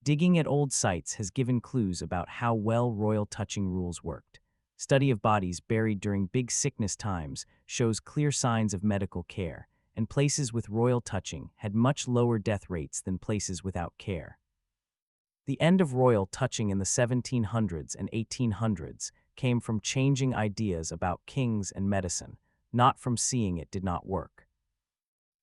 Digging at old sites has given clues about how well royal touching rules worked. Study of bodies buried during big sickness times shows clear signs of medical care, and places with royal touching had much lower death rates than places without care. The end of royal touching in the 1700s and 1800s came from changing ideas about kings and medicine, not from seeing it did not work.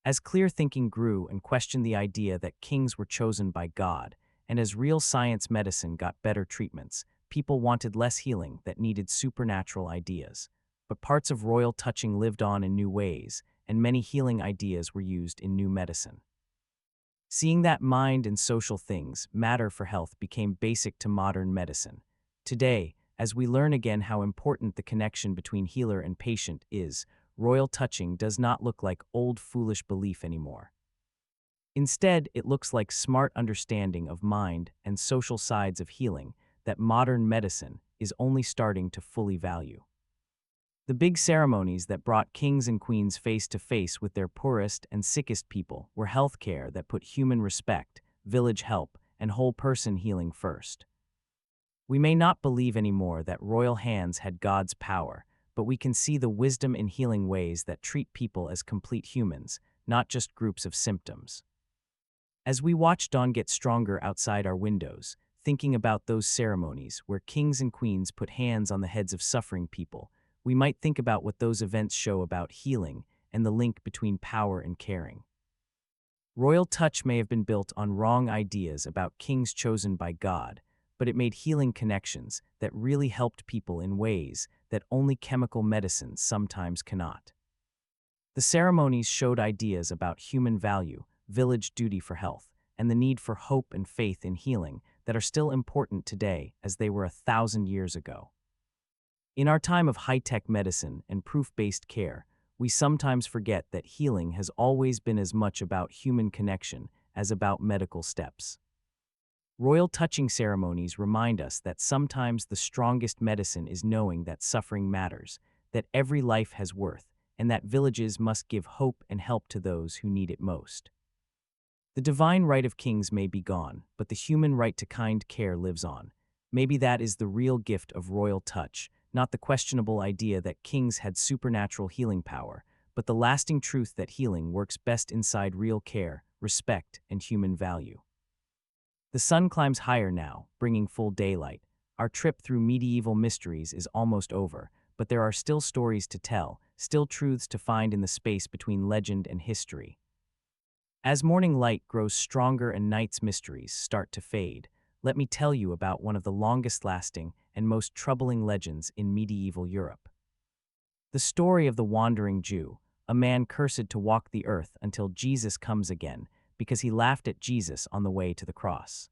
As clear thinking grew and questioned the idea that kings were chosen by God, and as real science medicine got better treatments, people wanted less healing that needed supernatural ideas. But parts of royal touching lived on in new ways, and many healing ideas were used in new medicine. Seeing that mind and social things matter for health became basic to modern medicine. Today, as we learn again how important the connection between healer and patient is, royal touching does not look like old foolish belief anymore. Instead, it looks like smart understanding of mind and social sides of healing that modern medicine is only starting to fully value. The big ceremonies that brought kings and queens face to face with their poorest and sickest people were healthcare that put human respect, village help, and whole person healing first. We may not believe anymore that royal hands had God's power, but we can see the wisdom in healing ways that treat people as complete humans, not just groups of symptoms. As we watch dawn get stronger outside our windows, thinking about those ceremonies where kings and queens put hands on the heads of suffering people, we might think about what those events show about healing and the link between power and caring. Royal touch may have been built on wrong ideas about kings chosen by God, but it made healing connections that really helped people in ways that only chemical medicines sometimes cannot. The ceremonies showed ideas about human value, village duty for health, and the need for hope and faith in healing that are still important today as they were 1,000 years ago. In our time of high-tech medicine and proof-based care, we sometimes forget that healing has always been as much about human connection as about medical steps. Royal touching ceremonies remind us that sometimes the strongest medicine is knowing that suffering matters, that every life has worth, and that villages must give hope and help to those who need it most. The divine right of kings may be gone, but the human right to kind care lives on. Maybe that is the real gift of royal touch, not the questionable idea that kings had supernatural healing power, but the lasting truth that healing works best inside real care, respect, and human value. The sun climbs higher now, bringing full daylight. Our trip through medieval mysteries is almost over, but there are still stories to tell, still truths to find in the space between legend and history. As morning light grows stronger and night's mysteries start to fade, let me tell you about one of the longest-lasting and most troubling legends in medieval Europe. The story of the wandering Jew, a man cursed to walk the earth until Jesus comes again, because he laughed at Jesus on the way to the cross.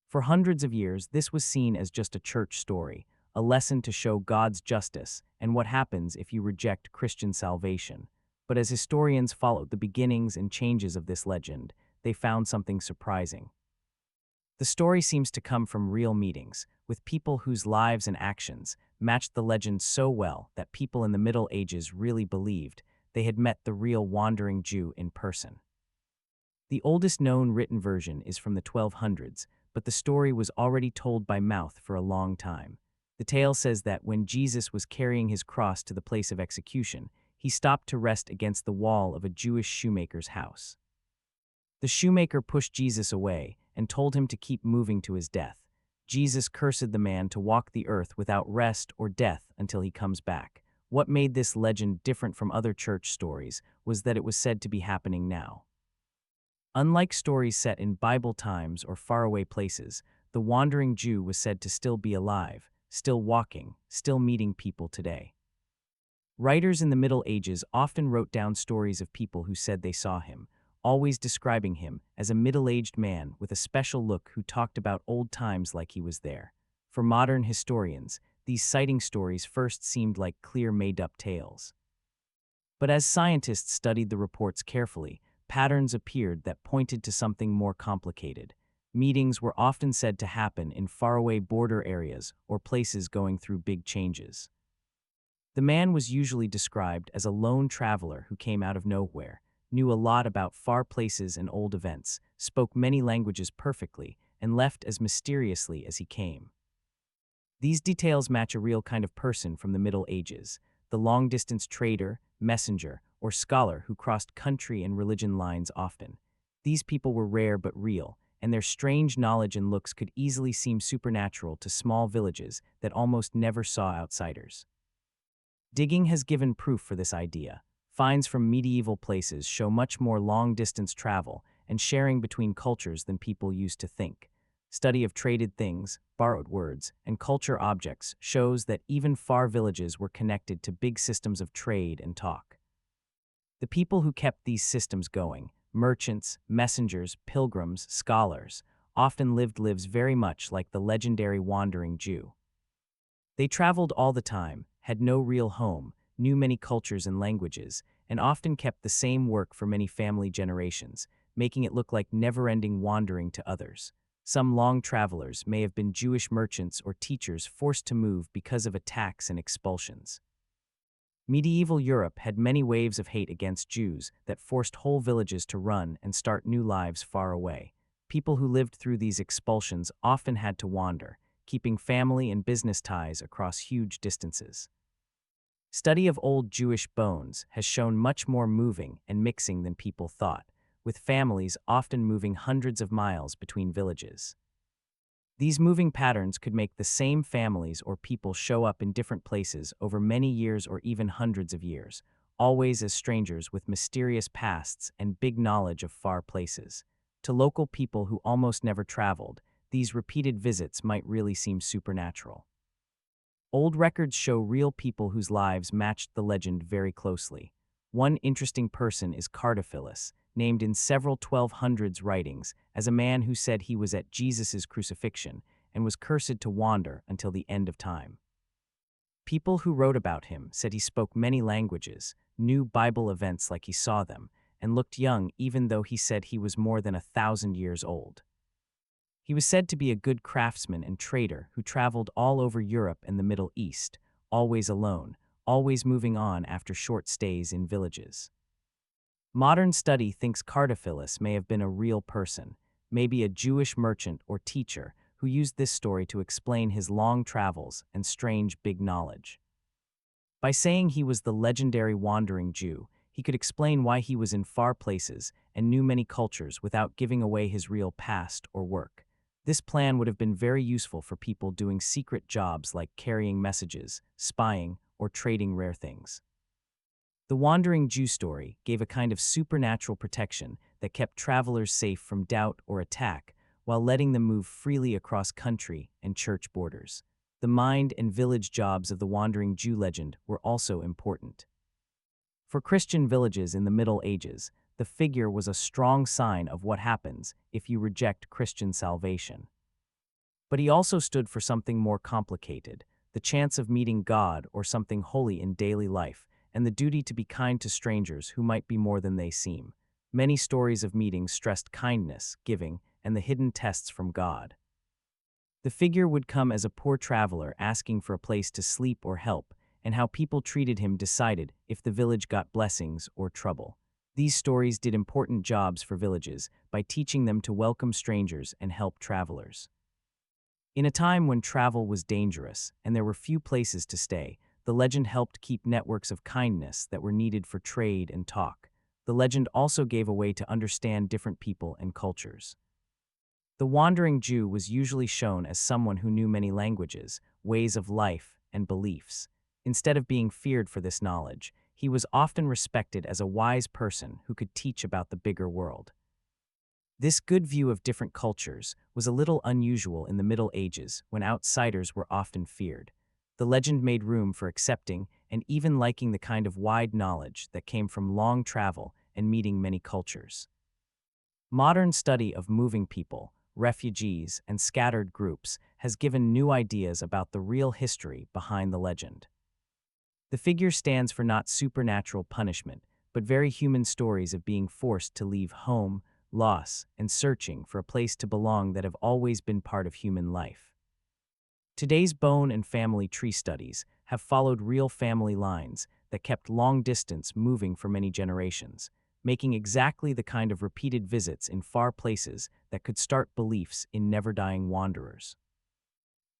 For hundreds of years, this was seen as just a church story, a lesson to show God's justice and what happens if you reject Christian salvation. But as historians followed the beginnings and changes of this legend, they found something surprising. The story seems to come from real meetings, with people whose lives and actions matched the legend so well that people in the Middle Ages really believed they had met the real wandering Jew in person. The oldest known written version is from the 1200s, but the story was already told by mouth for a long time. The tale says that when Jesus was carrying his cross to the place of execution, he stopped to rest against the wall of a Jewish shoemaker's house. The shoemaker pushed Jesus away and told him to keep moving to his death. Jesus cursed the man to walk the earth without rest or death until he comes back. What made this legend different from other church stories was that it was said to be happening now. Unlike stories set in Bible times or faraway places, the wandering Jew was said to still be alive, still walking, still meeting people today. Writers in the Middle Ages often wrote down stories of people who said they saw him, always describing him as a middle-aged man with a special look who talked about old times like he was there. For modern historians, these sighting stories first seemed like clear made-up tales. But as scientists studied the reports carefully, patterns appeared that pointed to something more complicated. Meetings were often said to happen in faraway border areas or places going through big changes. The man was usually described as a lone traveler who came out of nowhere, knew a lot about far places and old events, spoke many languages perfectly, and left as mysteriously as he came. These details match a real kind of person from the Middle Ages, the long-distance trader, messenger, or scholar who crossed country and religion lines often. These people were rare but real, and their strange knowledge and looks could easily seem supernatural to small villages that almost never saw outsiders. Digging has given proof for this idea. Finds from medieval places show much more long-distance travel and sharing between cultures than people used to think. Study of traded things, borrowed words, and culture objects shows that even far villages were connected to big systems of trade and talk. The people who kept these systems going, merchants, messengers, pilgrims, scholars, often lived lives very much like the legendary wandering Jew. They traveled all the time, had no real home, knew many cultures and languages, and often kept the same work for many family generations, making it look like never-ending wandering to others. Some long travelers may have been Jewish merchants or teachers forced to move because of attacks and expulsions. Medieval Europe had many waves of hate against Jews that forced whole villages to run and start new lives far away. People who lived through these expulsions often had to wander, keeping family and business ties across huge distances. Study of old Jewish bones has shown much more moving and mixing than people thought, with families often moving hundreds of miles between villages. These moving patterns could make the same families or people show up in different places over many years or even hundreds of years, always as strangers with mysterious pasts and big knowledge of far places. To local people who almost never traveled, these repeated visits might really seem supernatural. Old records show real people whose lives matched the legend very closely. One interesting person is Cardophilus, named in several 1200s writings as a man who said he was at Jesus' crucifixion and was cursed to wander until the end of time. People who wrote about him said he spoke many languages, knew Bible events like he saw them, and looked young even though he said he was more than 1,000 years old. He was said to be a good craftsman and trader who traveled all over Europe and the Middle East, always alone, always moving on after short stays in villages. Modern study thinks Cardophilus may have been a real person, maybe a Jewish merchant or teacher who used this story to explain his long travels and strange big knowledge. By saying he was the legendary wandering Jew, he could explain why he was in far places and knew many cultures without giving away his real past or work. This plan would have been very useful for people doing secret jobs like carrying messages, spying, or trading rare things. The Wandering Jew story gave a kind of supernatural protection that kept travelers safe from doubt or attack while letting them move freely across country and church borders. The mind and village jobs of the Wandering Jew legend were also important. For Christian villages in the Middle Ages, the figure was a strong sign of what happens if you reject Christian salvation. But he also stood for something more complicated, the chance of meeting God or something holy in daily life, and the duty to be kind to strangers who might be more than they seem. Many stories of meetings stressed kindness, giving, and the hidden tests from God. The figure would come as a poor traveler asking for a place to sleep or help, and how people treated him decided if the village got blessings or trouble. These stories did important jobs for villages by teaching them to welcome strangers and help travelers. In a time when travel was dangerous and there were few places to stay, the legend helped keep networks of kindness that were needed for trade and talk. The legend also gave a way to understand different people and cultures. The wandering Jew was usually shown as someone who knew many languages, ways of life, and beliefs. Instead of being feared for this knowledge, he was often respected as a wise person who could teach about the bigger world. This good view of different cultures was a little unusual in the Middle Ages when outsiders were often feared. The legend made room for accepting and even liking the kind of wide knowledge that came from long travel and meeting many cultures. Modern study of moving people, refugees, and scattered groups has given new ideas about the real history behind the legend. The figure stands for not supernatural punishment, but very human stories of being forced to leave home, loss, and searching for a place to belong that have always been part of human life. Today's bone and family tree studies have followed real family lines that kept long distance moving for many generations, making exactly the kind of repeated visits in far places that could start beliefs in never-dying wanderers.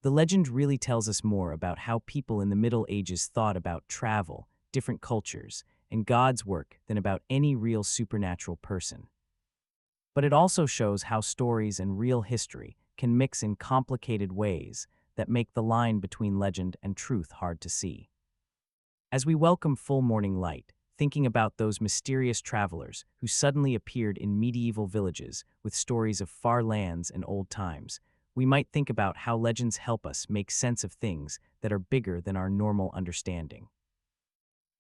The legend really tells us more about how people in the Middle Ages thought about travel, different cultures, and God's work than about any real supernatural person. But it also shows how stories and real history can mix in complicated ways that make the line between legend and truth hard to see. As we welcome full morning light, thinking about those mysterious travelers who suddenly appeared in medieval villages with stories of far lands and old times, we might think about how legends help us make sense of things that are bigger than our normal understanding.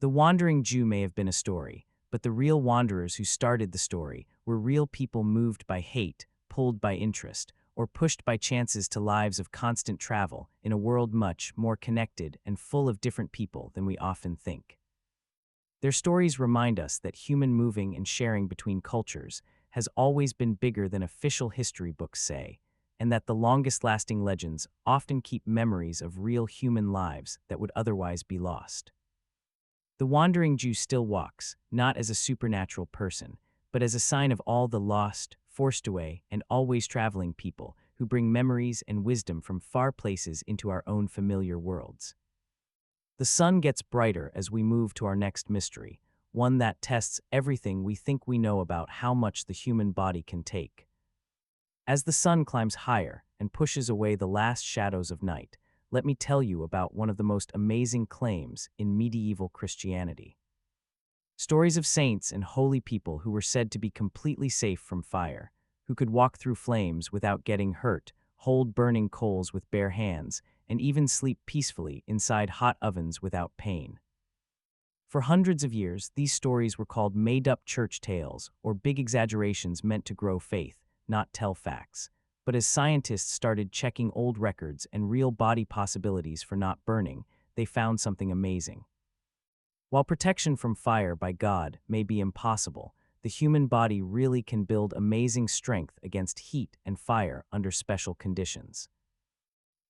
The Wandering Jew may have been a story, but the real wanderers who started the story were real people moved by hate, pulled by interest, or pushed by chances to lives of constant travel in a world much more connected and full of different people than we often think. Their stories remind us that human moving and sharing between cultures has always been bigger than official history books say, and that the longest-lasting legends often keep memories of real human lives that would otherwise be lost. The Wandering Jew still walks, not as a supernatural person, but as a sign of all the lost, forced away, and always traveling people who bring memories and wisdom from far places into our own familiar worlds. The sun gets brighter as we move to our next mystery, one that tests everything we think we know about how much the human body can take. As the sun climbs higher and pushes away the last shadows of night, let me tell you about one of the most amazing claims in medieval Christianity. Stories of saints and holy people who were said to be completely safe from fire, who could walk through flames without getting hurt, hold burning coals with bare hands, and even sleep peacefully inside hot ovens without pain. For hundreds of years, these stories were called made-up church tales or big exaggerations meant to grow faith, not tell facts. But as scientists started checking old records and real body possibilities for not burning, they found something amazing. While protection from fire by God may be impossible, the human body really can build amazing strength against heat and fire under special conditions.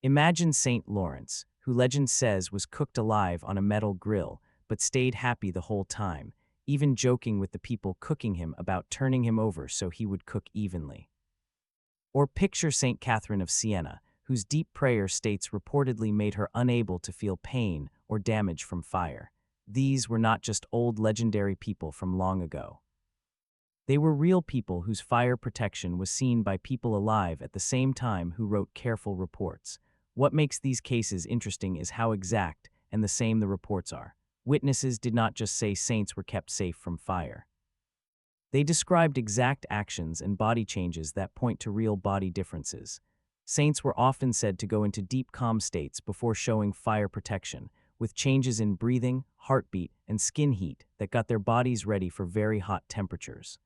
Imagine Saint Lawrence, who legend says was cooked alive on a metal grill, but stayed happy the whole time, even joking with the people cooking him about turning him over so he would cook evenly. Or picture Saint Catherine of Siena, whose deep prayer states reportedly made her unable to feel pain or damage from fire. These were not just old legendary people from long ago. They were real people whose fire protection was seen by people alive at the same time who wrote careful reports. What makes these cases interesting is how exact and the same the reports are. Witnesses did not just say saints were kept safe from fire. They described exact actions and body changes that point to real body differences. Saints were often said to go into deep calm states before showing fire protection, with changes in breathing, heartbeat, and skin heat that got their bodies ready for very hot temperatures.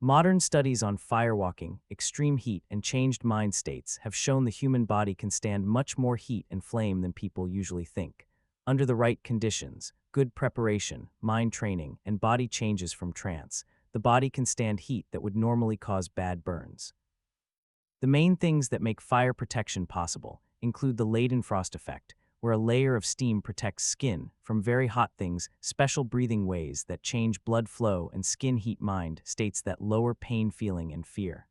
Modern studies on firewalking, extreme heat, and changed mind states have shown the human body can stand much more heat and flame than people usually think. Under the right conditions, good preparation, mind training, and body changes from trance, the body can stand heat that would normally cause bad burns. The main things that make fire protection possible include the Leidenfrost effect, where a layer of steam protects skin from very hot things, special breathing ways that change blood flow and skin heat mind states that lower pain feeling and fear.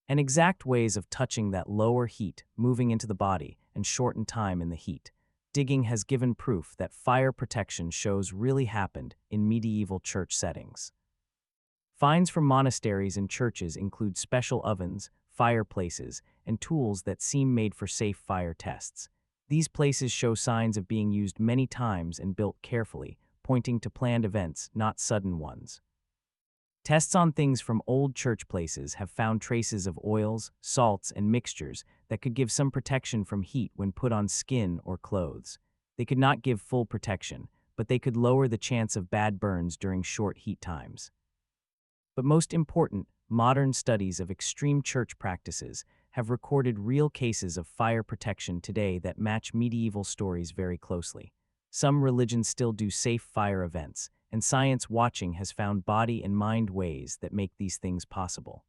And exact ways of touching that lower heat moving into the body and shorten time in the heat. Digging has given proof that fire protection shows really happened in medieval church settings. Finds from monasteries and churches include special ovens, fireplaces, and tools that seem made for safe fire tests. These places show signs of being used many times and built carefully, pointing to planned events, not sudden ones. Tests on things from old church places have found traces of oils, salts, and mixtures that could give some protection from heat when put on skin or clothes. They could not give full protection, but they could lower the chance of bad burns during short heat times. But most important, modern studies of extreme church practices have recorded real cases of fire protection today that match medieval stories very closely. Some religions still do safe fire events, and science watching has found body and mind ways that make these things possible.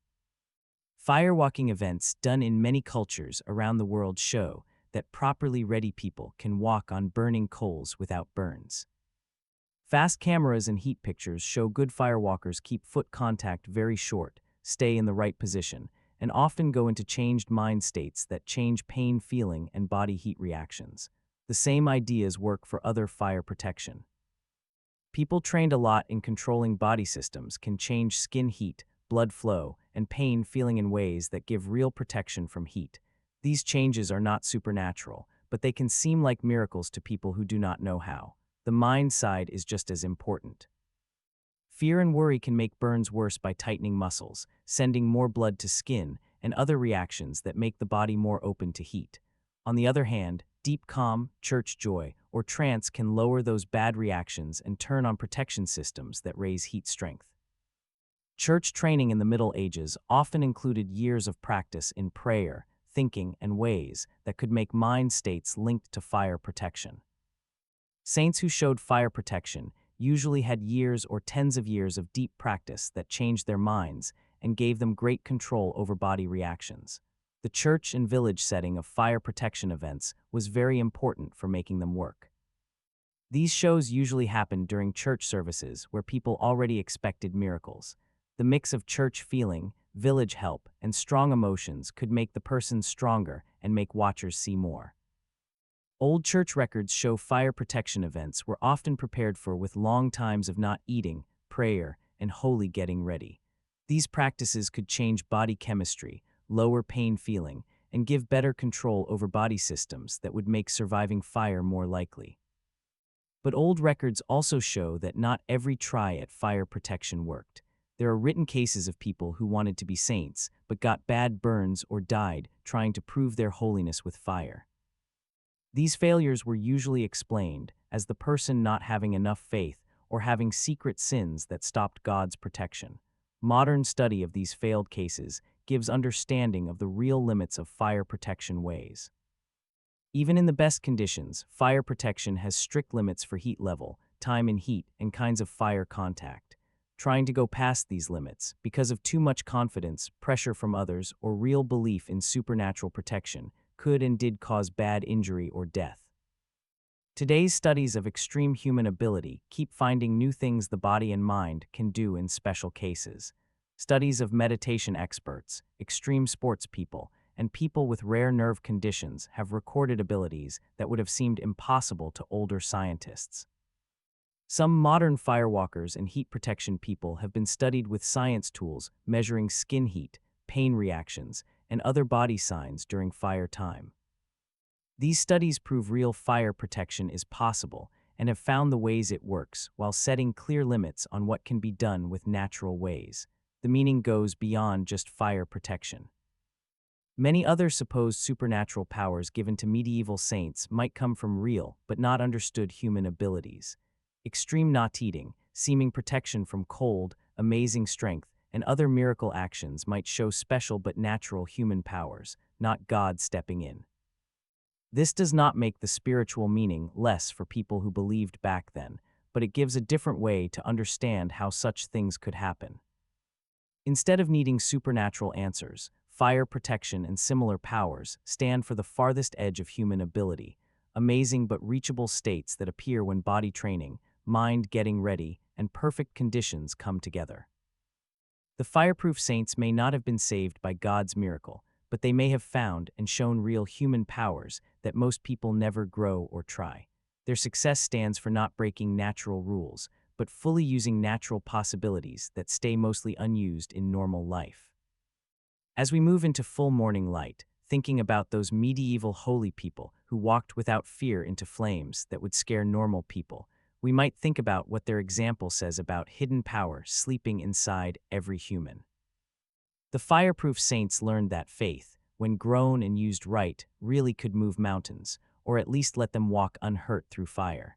Firewalking events done in many cultures around the world show that properly ready people can walk on burning coals without burns. Fast cameras and heat pictures show good firewalkers keep foot contact very short, stay in the right position, and often go into changed mind states that change pain feeling and body heat reactions. The same ideas work for other fire protection. People trained a lot in controlling body systems can change skin heat, blood flow, and pain feeling in ways that give real protection from heat. These changes are not supernatural, but they can seem like miracles to people who do not know how. The mind side is just as important. Fear and worry can make burns worse by tightening muscles, sending more blood to skin, and other reactions that make the body more open to heat. On the other hand, deep calm, church joy, or trance can lower those bad reactions and turn on protection systems that raise heat strength. Church training in the Middle Ages often included years of practice in prayer, thinking, and ways that could make mind states linked to fire protection. Saints who showed fire protection usually had years or tens of years of deep practice that changed their minds and gave them great control over body reactions. The church and village setting of fire protection events was very important for making them work. These shows usually happened during church services where people already expected miracles. The mix of church feeling, village help, and strong emotions could make the person stronger and make watchers see more. Old church records show fire protection events were often prepared for with long times of not eating, prayer, and holy getting ready. These practices could change body chemistry, lower pain feeling, and give better control over body systems that would make surviving fire more likely. But old records also show that not every try at fire protection worked. There are written cases of people who wanted to be saints, but got bad burns or died trying to prove their holiness with fire. These failures were usually explained as the person not having enough faith or having secret sins that stopped God's protection. Modern study of these failed cases gives understanding of the real limits of fire protection ways. Even in the best conditions, fire protection has strict limits for heat level, time in heat, and kinds of fire contact. Trying to go past these limits, because of too much confidence, pressure from others, or real belief in supernatural protection, could and did cause bad injury or death. Today's studies of extreme human ability keep finding new things the body and mind can do in special cases. Studies of meditation experts, extreme sports people, and people with rare nerve conditions have recorded abilities that would have seemed impossible to older scientists. Some modern firewalkers and heat protection people have been studied with science tools measuring skin heat, pain reactions, and other body signs during fire time. These studies prove real fire protection is possible and have found the ways it works while setting clear limits on what can be done with natural ways. The meaning goes beyond just fire protection. Many other supposed supernatural powers given to medieval saints might come from real but not understood human abilities. Extreme not eating, seeming protection from cold, amazing strength, and other miracle actions might show special but natural human powers, not God stepping in. This does not make the spiritual meaning less for people who believed back then, but it gives a different way to understand how such things could happen. Instead of needing supernatural answers, fire protection and similar powers stand for the farthest edge of human ability, amazing but reachable states that appear when body training, mind getting ready, and perfect conditions come together. The fireproof saints may not have been saved by God's miracle, but they may have found and shown real human powers that most people never grow or try. Their success stands for not breaking natural rules, but fully using natural possibilities that stay mostly unused in normal life. As we move into full morning light, thinking about those medieval holy people who walked without fear into flames that would scare normal people, we might think about what their example says about hidden power sleeping inside every human. The fireproof saints learned that faith, when grown and used right, really could move mountains, or at least let them walk unhurt through fire.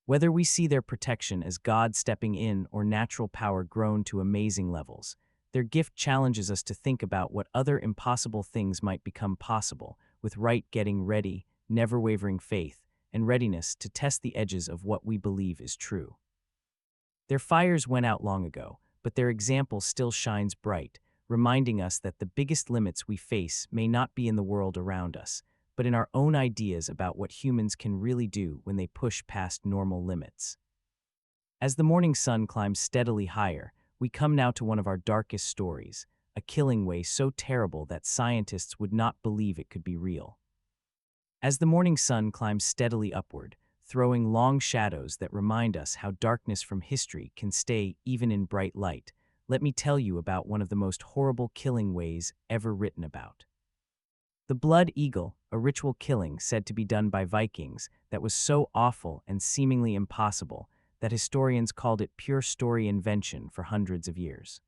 Whether we see their protection as God stepping in or natural power grown to amazing levels, their gift challenges us to think about what other impossible things might become possible with right getting ready, never wavering faith, and readiness to test the edges of what we believe is true. Their fires went out long ago, but their example still shines bright, reminding us that the biggest limits we face may not be in the world around us, but in our own ideas about what humans can really do when they push past normal limits. As the morning sun climbs steadily higher, we come now to one of our darkest stories, a killing way so terrible that scientists would not believe it could be real. As the morning sun climbs steadily upward, throwing long shadows that remind us how darkness from history can stay even in bright light, let me tell you about one of the most horrible killing ways ever written about. The blood eagle, a ritual killing said to be done by Vikings that was so awful and seemingly impossible that historians called it pure story invention for hundreds of years.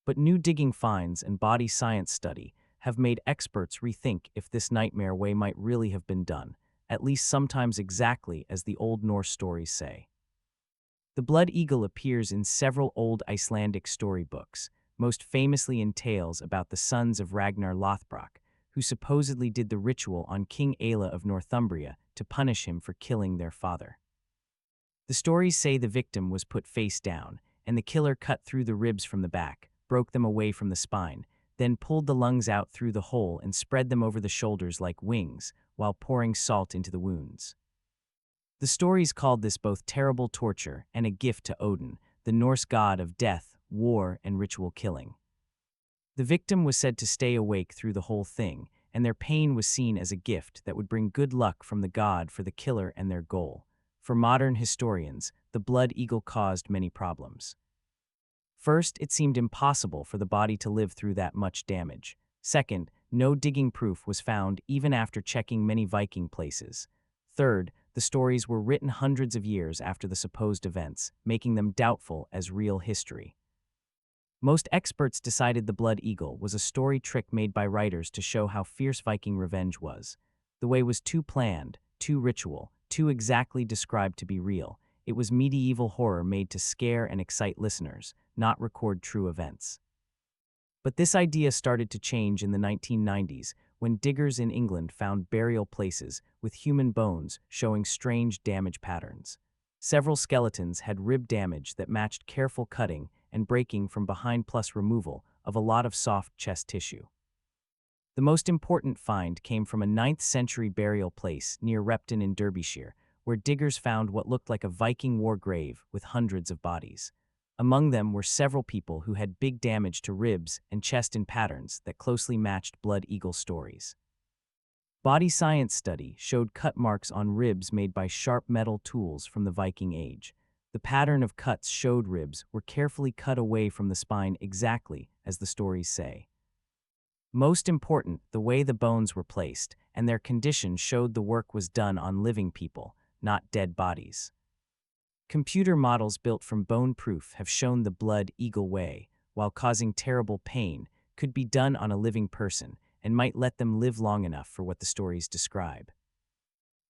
But new digging finds and body science study have made experts rethink if this nightmare way might really have been done, at least sometimes exactly as the Old Norse stories say. The blood eagle appears in several old Icelandic storybooks, most famously in tales about the sons of Ragnar Lothbrok, who supposedly did the ritual on King Aella of Northumbria to punish him for killing their father. The stories say the victim was put face down, and the killer cut through the ribs from the back, broke them away from the spine, then pulled the lungs out through the hole and spread them over the shoulders like wings, while pouring salt into the wounds. The stories called this both terrible torture and a gift to Odin, the Norse god of death, war, and ritual killing. The victim was said to stay awake through the whole thing, and their pain was seen as a gift that would bring good luck from the god for the killer and their goal. For modern historians, the blood eagle caused many problems. First, it seemed impossible for the body to live through that much damage. Second, no digging proof was found even after checking many Viking places. Third, the stories were written hundreds of years after the supposed events, making them doubtful as real history. Most experts decided the blood eagle was a story trick made by writers to show how fierce Viking revenge was. The way was too planned, too ritual, too exactly described to be real. It was medieval horror made to scare and excite listeners, not record true events. But this idea started to change in the 1990s when diggers in England found burial places with human bones showing strange damage patterns. Several skeletons had rib damage that matched careful cutting and breaking from behind plus removal of a lot of soft chest tissue. The most important find came from a 9th century burial place near Repton in Derbyshire, where diggers found what looked like a Viking war grave with hundreds of bodies. Among them were several people who had big damage to ribs and chest in patterns that closely matched blood eagle stories. Body science study showed cut marks on ribs made by sharp metal tools from the Viking Age. The pattern of cuts showed ribs were carefully cut away from the spine exactly as the stories say. Most important, the way the bones were placed and their condition showed the work was done on living people, not dead bodies. Computer models built from bone proof have shown the blood eagle way, while causing terrible pain, could be done on a living person and might let them live long enough for what the stories describe.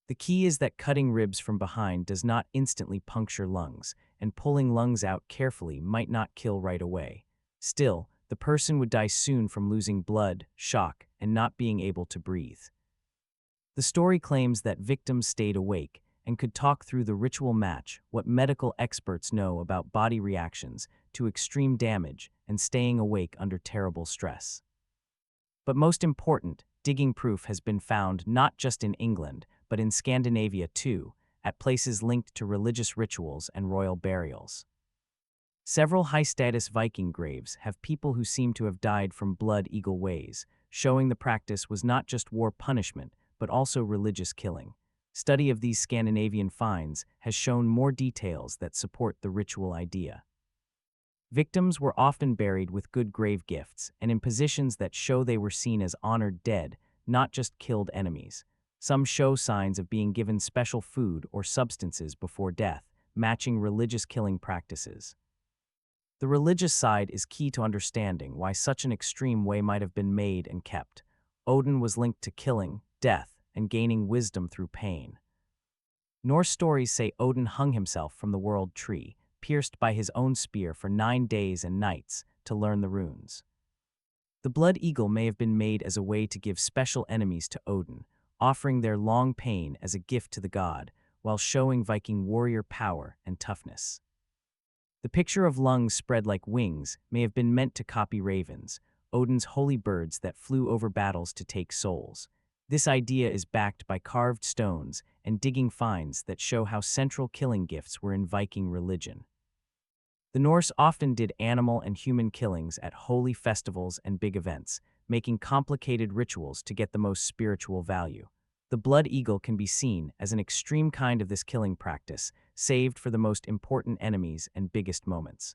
The key is that cutting ribs from behind does not instantly puncture lungs, and pulling lungs out carefully might not kill right away. Still, the person would die soon from losing blood, shock, and not being able to breathe. The story claims that victims stayed awake and could talk through the ritual match what medical experts know about body reactions to extreme damage and staying awake under terrible stress. But most important, digging proof has been found not just in England, but in Scandinavia too, at places linked to religious rituals and royal burials. Several high-status Viking graves have people who seem to have died from blood eagle ways, showing the practice was not just war punishment, but also religious killing. Study of these Scandinavian finds has shown more details that support the ritual idea. Victims were often buried with good grave gifts and in positions that show they were seen as honored dead, not just killed enemies. Some show signs of being given special food or substances before death, matching religious killing practices. The religious side is key to understanding why such an extreme way might have been made and kept. Odin was linked to killing, death, and gaining wisdom through pain. Norse stories say Odin hung himself from the world tree, pierced by his own spear for 9 days and nights to learn the runes. The blood eagle may have been made as a way to give special enemies to Odin, offering their long pain as a gift to the god, while showing Viking warrior power and toughness. The picture of lungs spread like wings may have been meant to copy ravens, Odin's holy birds that flew over battles to take souls. This idea is backed by carved stones and digging finds that show how central killing gifts were in Viking religion. The Norse often did animal and human killings at holy festivals and big events, making complicated rituals to get the most spiritual value. The blood eagle can be seen as an extreme kind of this killing practice, saved for the most important enemies and biggest moments.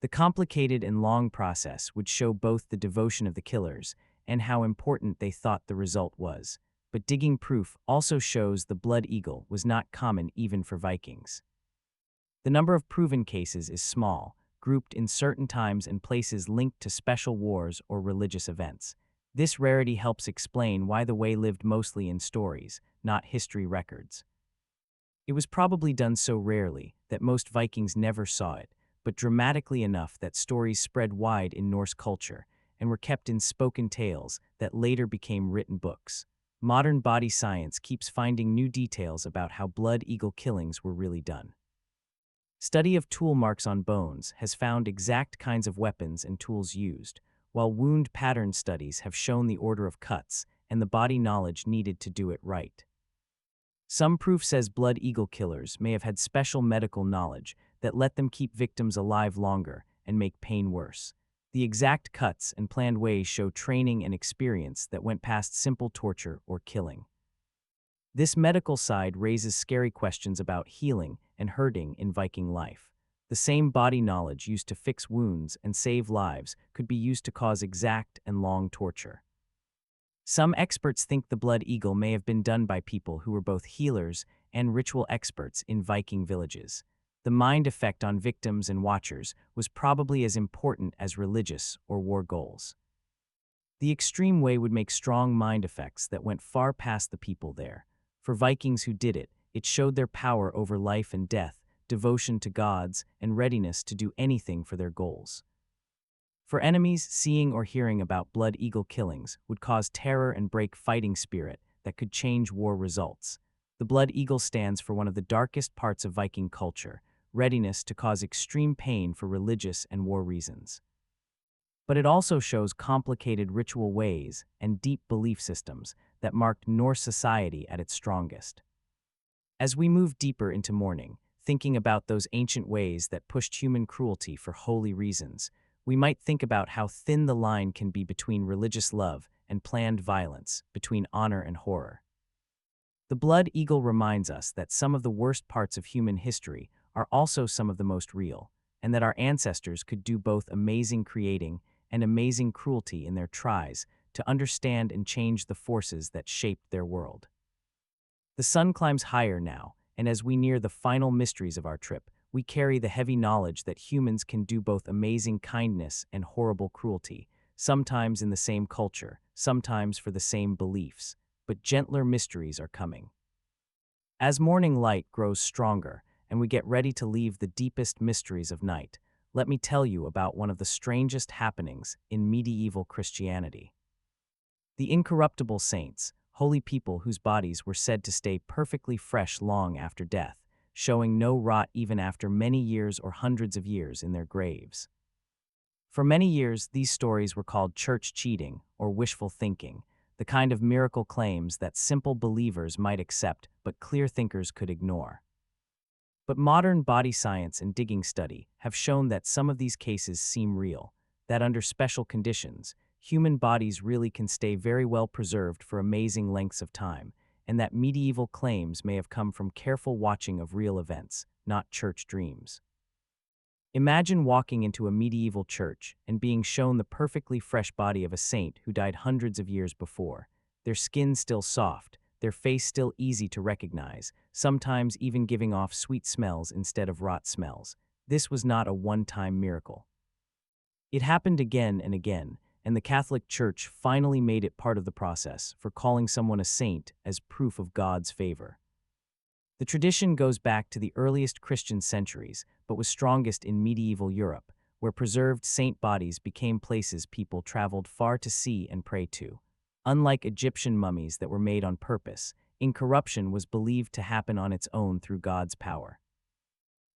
The complicated and long process would show both the devotion of the killers and how important they thought the result was, but digging proof also shows the blood eagle was not common even for Vikings. The number of proven cases is small, grouped in certain times and places linked to special wars or religious events. This rarity helps explain why the way lived mostly in stories, not history records. It was probably done so rarely that most Vikings never saw it, but dramatically enough that stories spread wide in Norse culture and were kept in spoken tales that later became written books. Modern body science keeps finding new details about how blood eagle killings were really done. Study of tool marks on bones has found exact kinds of weapons and tools used, while wound pattern studies have shown the order of cuts and the body knowledge needed to do it right. Some proof says blood eagle killers may have had special medical knowledge that let them keep victims alive longer and make pain worse. The exact cuts and planned ways show training and experience that went past simple torture or killing. This medical side raises scary questions about healing and hurting in Viking life. The same body knowledge used to fix wounds and save lives could be used to cause exact and long torture. Some experts think the blood eagle may have been done by people who were both healers and ritual experts in Viking villages. The mind effect on victims and watchers was probably as important as religious or war goals. The extreme way would make strong mind effects that went far past the people there. For Vikings who did it, it showed their power over life and death, devotion to gods, and readiness to do anything for their goals. For enemies, seeing or hearing about blood eagle killings would cause terror and break fighting spirit that could change war results. The blood eagle stands for one of the darkest parts of Viking culture, readiness to cause extreme pain for religious and war reasons. But it also shows complicated ritual ways and deep belief systems that marked Norse society at its strongest. As we move deeper into mourning, thinking about those ancient ways that pushed human cruelty for holy reasons, we might think about how thin the line can be between religious love and planned violence, between honor and horror. The blood eagle reminds us that some of the worst parts of human history are also some of the most real, and that our ancestors could do both amazing creating and amazing cruelty in their tries to understand and change the forces that shaped their world. The sun climbs higher now, and as we near the final mysteries of our trip, we carry the heavy knowledge that humans can do both amazing kindness and horrible cruelty, sometimes in the same culture, sometimes for the same beliefs, but gentler mysteries are coming. As morning light grows stronger and we get ready to leave the deepest mysteries of night, let me tell you about one of the strangest happenings in medieval Christianity. The incorruptible saints, holy people whose bodies were said to stay perfectly fresh long after death, showing no rot even after many years or hundreds of years in their graves. For many years, these stories were called church cheating or wishful thinking, the kind of miracle claims that simple believers might accept but clear thinkers could ignore. But modern body science and digging study have shown that some of these cases seem real, that under special conditions, human bodies really can stay very well preserved for amazing lengths of time, and that medieval claims may have come from careful watching of real events, not church dreams. Imagine walking into a medieval church and being shown the perfectly fresh body of a saint who died hundreds of years before, their skin still soft, their face still easy to recognize, sometimes even giving off sweet smells instead of rot smells. This was not a one-time miracle. It happened again and again, and the Catholic Church finally made it part of the process for calling someone a saint as proof of God's favor. The tradition goes back to the earliest Christian centuries, but was strongest in medieval Europe, where preserved saint bodies became places people traveled far to see and pray to. Unlike Egyptian mummies that were made on purpose, incorruption was believed to happen on its own through God's power.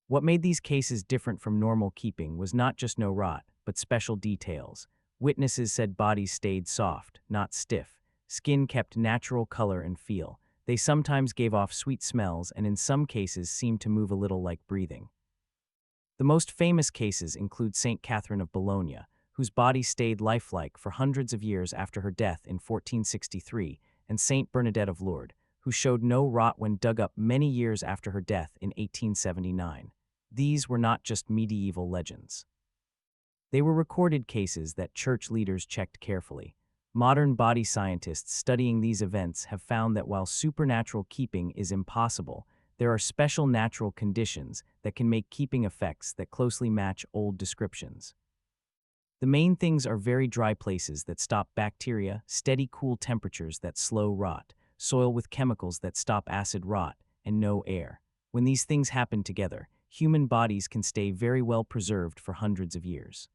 What made these cases different from normal keeping was not just no rot, but special details. Witnesses said bodies stayed soft, not stiff. Skin kept natural color and feel. They sometimes gave off sweet smells and in some cases seemed to move a little like breathing. The most famous cases include Saint Catherine of Bologna, whose body stayed lifelike for hundreds of years after her death in 1463, and Saint Bernadette of Lourdes, who showed no rot when dug up many years after her death in 1879. These were not just medieval legends. They were recorded cases that church leaders checked carefully. Modern body scientists studying these events have found that while supernatural keeping is impossible, there are special natural conditions that can make keeping effects that closely match old descriptions. The main things are very dry places that stop bacteria, steady cool temperatures that slow rot, soil with chemicals that stop acid rot, and no air. When these things happen together, human bodies can stay very well preserved for hundreds of years.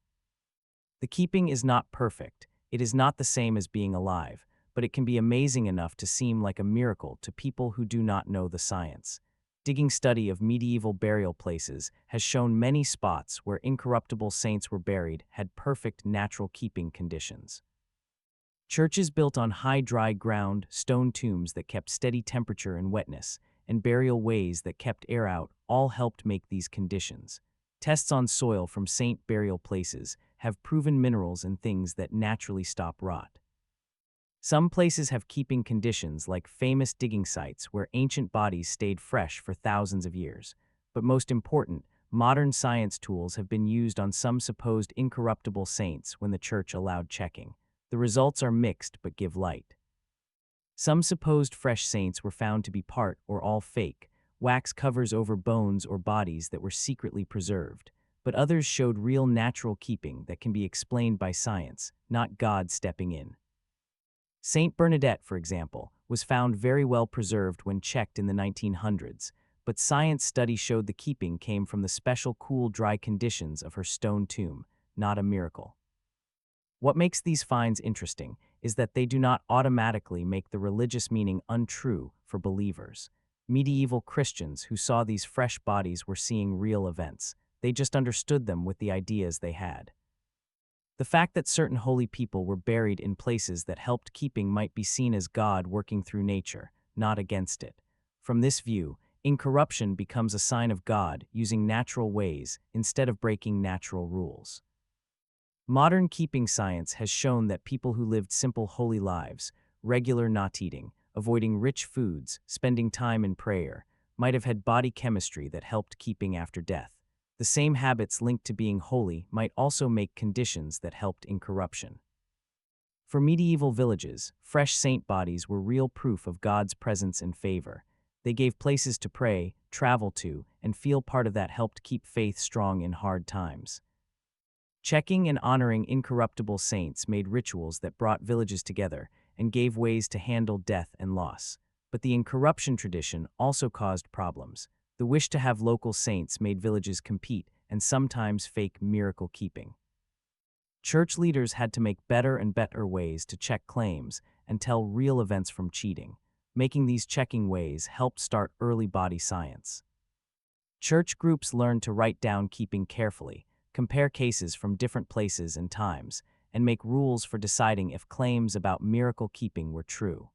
The keeping is not perfect. It is not the same as being alive, but it can be amazing enough to seem like a miracle to people who do not know the science. Digging study of medieval burial places has shown many spots where incorruptible saints were buried had perfect natural keeping conditions. Churches built on high dry ground, stone tombs that kept steady temperature and wetness, and burial ways that kept air out all helped make these conditions. Tests on soil from saint burial places have proven minerals and things that naturally stop rot. Some places have keeping conditions like famous digging sites where ancient bodies stayed fresh for thousands of years. But most important, modern science tools have been used on some supposed incorruptible saints when the church allowed checking. The results are mixed but give light. Some supposed fresh saints were found to be part or all fake, wax covers over bones or bodies that were secretly preserved, but others showed real natural keeping that can be explained by science, not God stepping in. Saint Bernadette, for example, was found very well preserved when checked in the 1900s, but science study showed the keeping came from the special cool, dry conditions of her stone tomb, not a miracle. What makes these finds interesting is that they do not automatically make the religious meaning untrue for believers. Medieval Christians who saw these fresh bodies were seeing real events. They just understood them with the ideas they had. The fact that certain holy people were buried in places that helped keeping might be seen as God working through nature, not against it. From this view, incorruption becomes a sign of God using natural ways instead of breaking natural rules. Modern keeping science has shown that people who lived simple holy lives, regular not eating, avoiding rich foods, spending time in prayer, might have had body chemistry that helped keeping after death. The same habits linked to being holy might also make conditions that helped incorruption. For medieval villages, fresh saint bodies were real proof of God's presence and favor. They gave places to pray, travel to, and feel part of that helped keep faith strong in hard times. Checking and honoring incorruptible saints made rituals that brought villages together and gave ways to handle death and loss. But the incorruption tradition also caused problems. The wish to have local saints made villages compete and sometimes fake miracle keeping. Church leaders had to make better and better ways to check claims and tell real events from cheating. Making these checking ways helped start early body science. Church groups learned to write down keeping carefully, compare cases from different places and times, and make rules for deciding if claims about miracle keeping were true.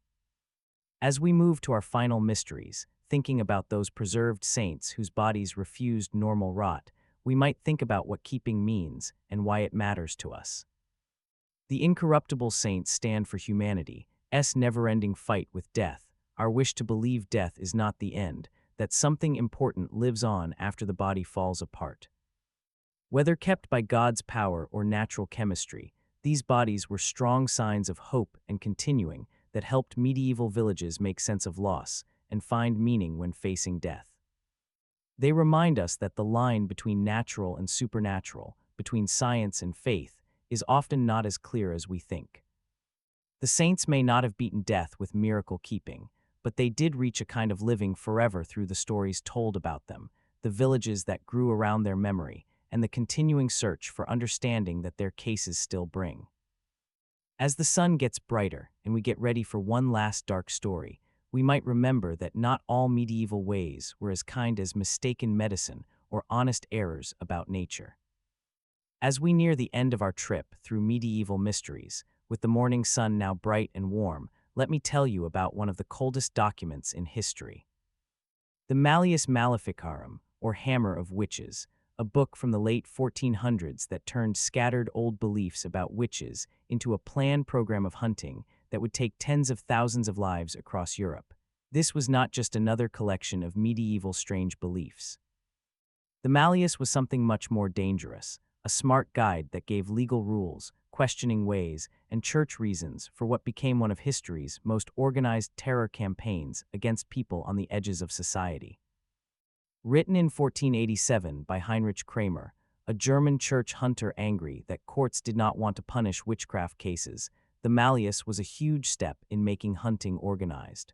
As we move to our final mysteries, thinking about those preserved saints whose bodies refused normal rot, we might think about what keeping means and why it matters to us. The incorruptible saints stand for humanity's never-ending fight with death, our wish to believe death is not the end, that something important lives on after the body falls apart. Whether kept by God's power or natural chemistry, these bodies were strong signs of hope and continuing that helped medieval villages make sense of loss and find meaning when facing death. They remind us that the line between natural and supernatural, between science and faith, is often not as clear as we think. The saints may not have beaten death with miracle keeping, but they did reach a kind of living forever through the stories told about them, the villages that grew around their memory, and the continuing search for understanding that their cases still bring. As the sun gets brighter and we get ready for one last dark story, we might remember that not all medieval ways were as kind as mistaken medicine or honest errors about nature. As we near the end of our trip through medieval mysteries, with the morning sun now bright and warm, let me tell you about one of the coldest documents in history. The Malleus Maleficarum, or Hammer of Witches, a book from the late 1400s that turned scattered old beliefs about witches into a planned program of hunting that would take tens of thousands of lives across Europe. This was not just another collection of medieval strange beliefs. The Malleus was something much more dangerous, a smart guide that gave legal rules, questioning ways, and church reasons for what became one of history's most organized terror campaigns against people on the edges of society. Written in 1487 by Heinrich Kramer, a German church hunter angry that courts did not want to punish witchcraft cases, the Malleus was a huge step in making hunting organized.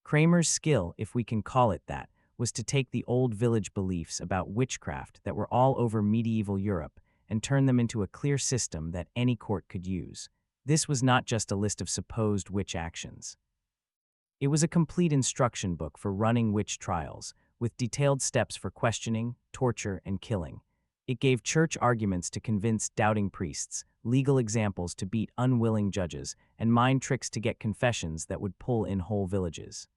Kramer's skill, if we can call it that, was to take the old village beliefs about witchcraft that were all over medieval Europe and turn them into a clear system that any court could use. This was not just a list of supposed witch actions. It was a complete instruction book for running witch trials, with detailed steps for questioning, torture, and killing. It gave church arguments to convince doubting priests, legal examples to beat unwilling judges, and mind tricks to get confessions that would pull in whole villages.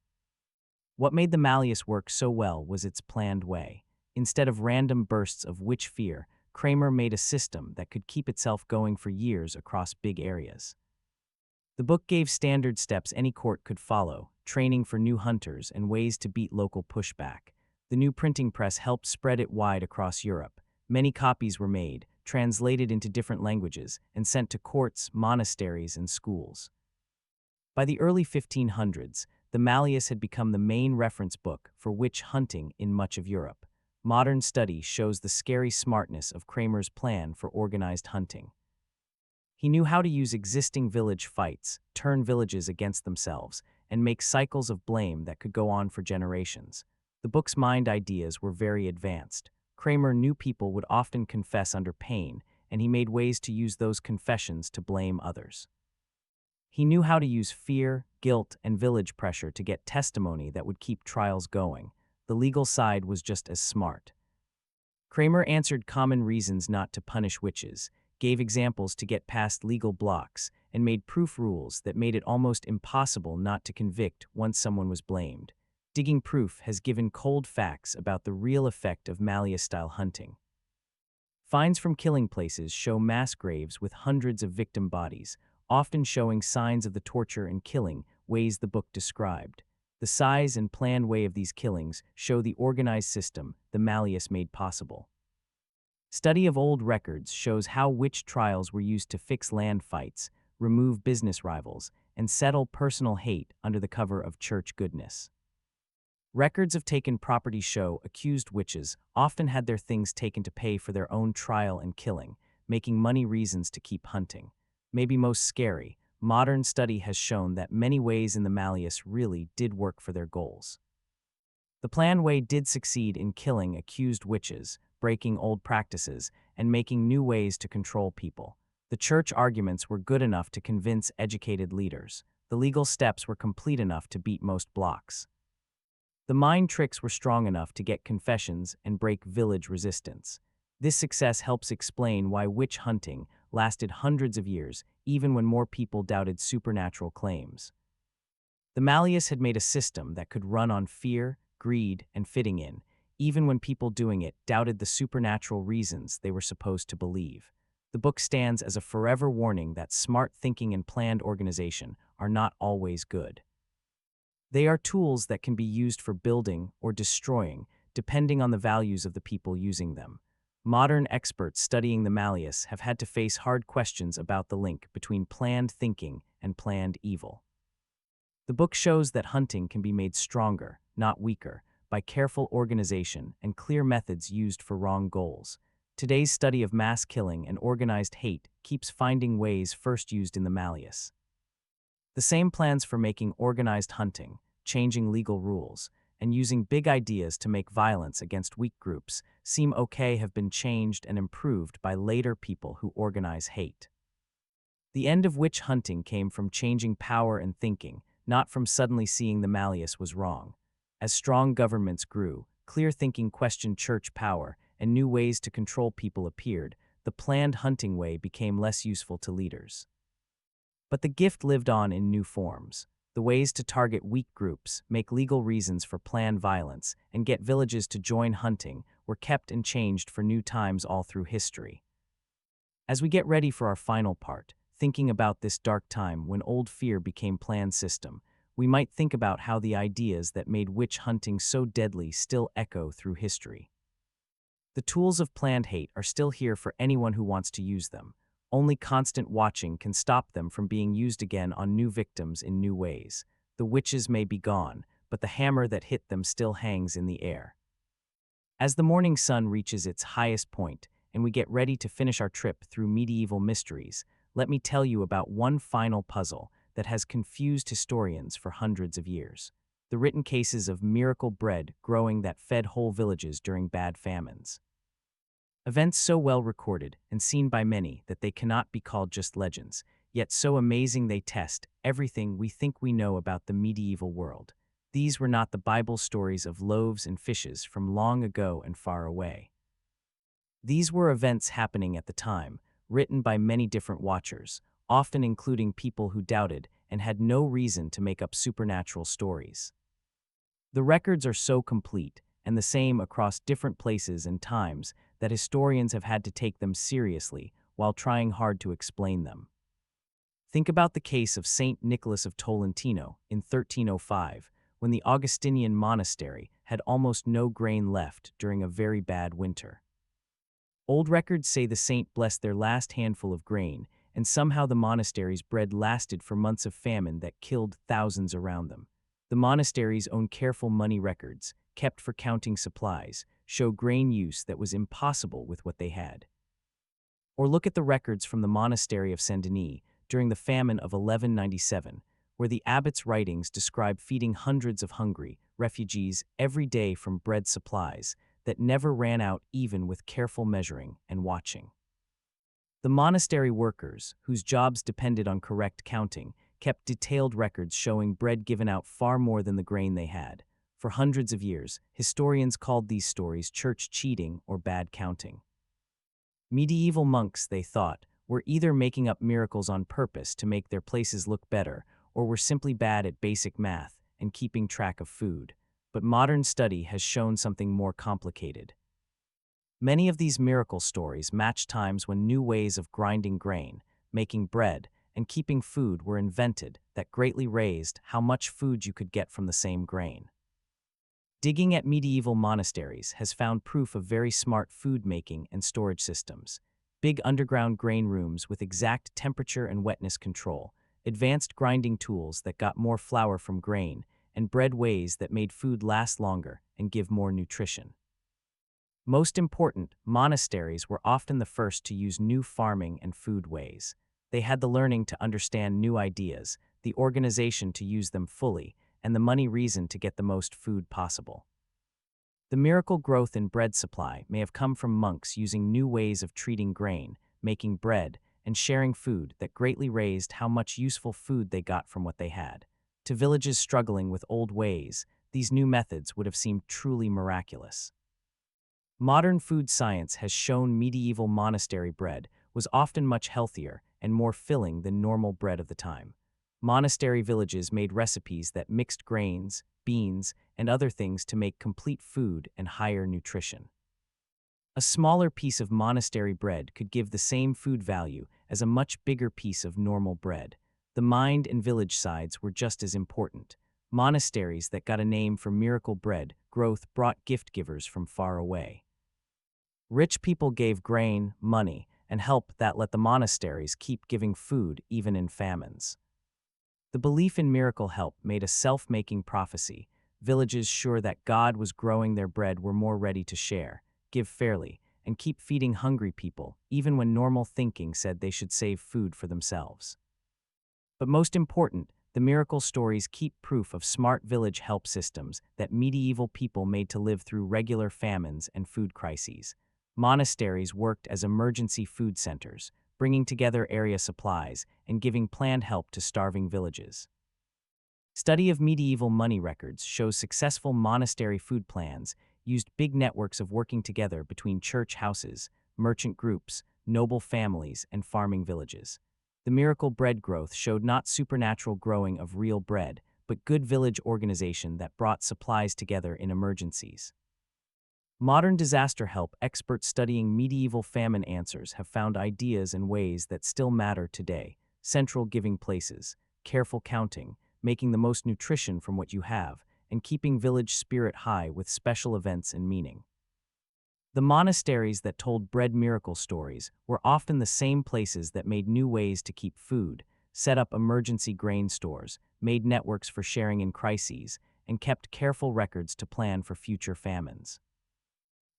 What made the Malleus work so well was its planned way. Instead of random bursts of witch fear, Kramer made a system that could keep itself going for years across big areas. The book gave standard steps any court could follow, training for new hunters and ways to beat local pushback. The new printing press helped spread it wide across Europe. Many copies were made, translated into different languages, and sent to courts, monasteries, and schools. By the early 1500s, the Malleus had become the main reference book for witch hunting in much of Europe. Modern study shows the scary smartness of Kramer's plan for organized hunting. He knew how to use existing village fights, turn villages against themselves, and make cycles of blame that could go on for generations. The book's mind ideas were very advanced. Kramer knew people would often confess under pain, and he made ways to use those confessions to blame others. He knew how to use fear, guilt, and village pressure to get testimony that would keep trials going. The legal side was just as smart. Kramer answered common reasons not to punish witches, gave examples to get past legal blocks, and made proof rules that made it almost impossible not to convict once someone was blamed. Digging proof has given cold facts about the real effect of Malleus-style hunting. Finds from killing places show mass graves with hundreds of victim bodies, often showing signs of the torture and killing ways the book described. The size and planned way of these killings show the organized system the Malleus made possible. Study of old records shows how witch trials were used to fix land fights, remove business rivals, and settle personal hate under the cover of church goodness. Records of taken property show accused witches often had their things taken to pay for their own trial and killing, making money reasons to keep hunting. Maybe most scary, modern study has shown that many ways in the Malleus really did work for their goals. The planned way did succeed in killing accused witches, breaking old practices, and making new ways to control people. The church arguments were good enough to convince educated leaders. The legal steps were complete enough to beat most blocks. The mind tricks were strong enough to get confessions and break village resistance. This success helps explain why witch hunting lasted hundreds of years, even when more people doubted supernatural claims. The Malleus had made a system that could run on fear, greed, and fitting in, even when people doing it doubted the supernatural reasons they were supposed to believe. The book stands as a forever warning that smart thinking and planned organization are not always good. They are tools that can be used for building or destroying, depending on the values of the people using them. Modern experts studying the Malleus have had to face hard questions about the link between planned thinking and planned evil. The book shows that hunting can be made stronger, not weaker, by careful organization and clear methods used for wrong goals. Today's study of mass killing and organized hate keeps finding ways first used in the Malleus. The same plans for making organized hunting, changing legal rules, and using big ideas to make violence against weak groups seem okay have been changed and improved by later people who organize hate. The end of witch hunting came from changing power and thinking, not from suddenly seeing the malleus was wrong. As strong governments grew, clear thinking questioned church power, and new ways to control people appeared, the planned hunting way became less useful to leaders. But the gift lived on in new forms. The ways to target weak groups, make legal reasons for planned violence, and get villages to join hunting were kept and changed for new times all through history. As we get ready for our final part, thinking about this dark time when old fear became planned system, we might think about how the ideas that made witch hunting so deadly still echo through history. The tools of planned hate are still here for anyone who wants to use them. Only constant watching can stop them from being used again on new victims in new ways. The witches may be gone, but the hammer that hit them still hangs in the air. As the morning sun reaches its highest point, and we get ready to finish our trip through medieval mysteries, let me tell you about one final puzzle that has confused historians for hundreds of years. The written cases of miracle bread growing that fed whole villages during bad famines. Events so well recorded and seen by many that they cannot be called just legends, yet so amazing they test everything we think we know about the medieval world. These were not the Bible stories of loaves and fishes from long ago and far away. These were events happening at the time, written by many different watchers, often including people who doubted and had no reason to make up supernatural stories. The records are so complete and the same across different places and times that historians have had to take them seriously while trying hard to explain them. Think about the case of Saint Nicholas of Tolentino in 1305, when the Augustinian monastery had almost no grain left during a very bad winter. Old records say the saint blessed their last handful of grain, and somehow the monastery's bread lasted for months of famine that killed thousands around them. The monastery's own careful money records, kept for counting supplies, show grain use that was impossible with what they had. Or look at the records from the monastery of Saint Denis during the famine of 1197, where the abbot's writings describe feeding hundreds of hungry refugees every day from bread supplies that never ran out even with careful measuring and watching. The monastery workers, whose jobs depended on correct counting, kept detailed records showing bread given out far more than the grain they had. For hundreds of years, historians called these stories church cheating or bad counting. Medieval monks, they thought, were either making up miracles on purpose to make their places look better, or were simply bad at basic math and keeping track of food. But modern study has shown something more complicated. Many of these miracle stories match times when new ways of grinding grain, making bread, and keeping food were invented that greatly raised how much food you could get from the same grain. Digging at medieval monasteries has found proof of very smart food making and storage systems. Big underground grain rooms with exact temperature and wetness control, advanced grinding tools that got more flour from grain, and bread ways that made food last longer and give more nutrition. Most important, monasteries were often the first to use new farming and food ways. They had the learning to understand new ideas, the organization to use them fully, and the money reason to get the most food possible. The miracle growth in bread supply may have come from monks using new ways of treating grain, making bread, and sharing food that greatly raised how much useful food they got from what they had. To villages struggling with old ways, these new methods would have seemed truly miraculous. Modern food science has shown medieval monastery bread was often much healthier and more filling than normal bread of the time. Monastery villages made recipes that mixed grains, beans, and other things to make complete food and higher nutrition. A smaller piece of monastery bread could give the same food value as a much bigger piece of normal bread. The mind and village sides were just as important. Monasteries that got a name for miracle bread growth brought gift givers from far away. Rich people gave grain, money, and help that let the monasteries keep giving food even in famines. The belief in miracle help made a self-making prophecy. Villages sure that God was growing their bread were more ready to share, give fairly, and keep feeding hungry people, even when normal thinking said they should save food for themselves. But most important, the miracle stories keep proof of smart village help systems that medieval people made to live through regular famines and food crises. Monasteries worked as emergency food centers, bringing together area supplies and giving planned help to starving villages. Study of medieval money records shows successful monastery food plans used big networks of working together between church houses, merchant groups, noble families, and farming villages. The miracle bread growth showed not supernatural growing of real bread, but good village organization that brought supplies together in emergencies. Modern disaster help experts studying medieval famine answers have found ideas and ways that still matter today: central giving places, careful counting, making the most nutrition from what you have, and keeping village spirit high with special events and meaning. The monasteries that told bread miracle stories were often the same places that made new ways to keep food, set up emergency grain stores, made networks for sharing in crises, and kept careful records to plan for future famines.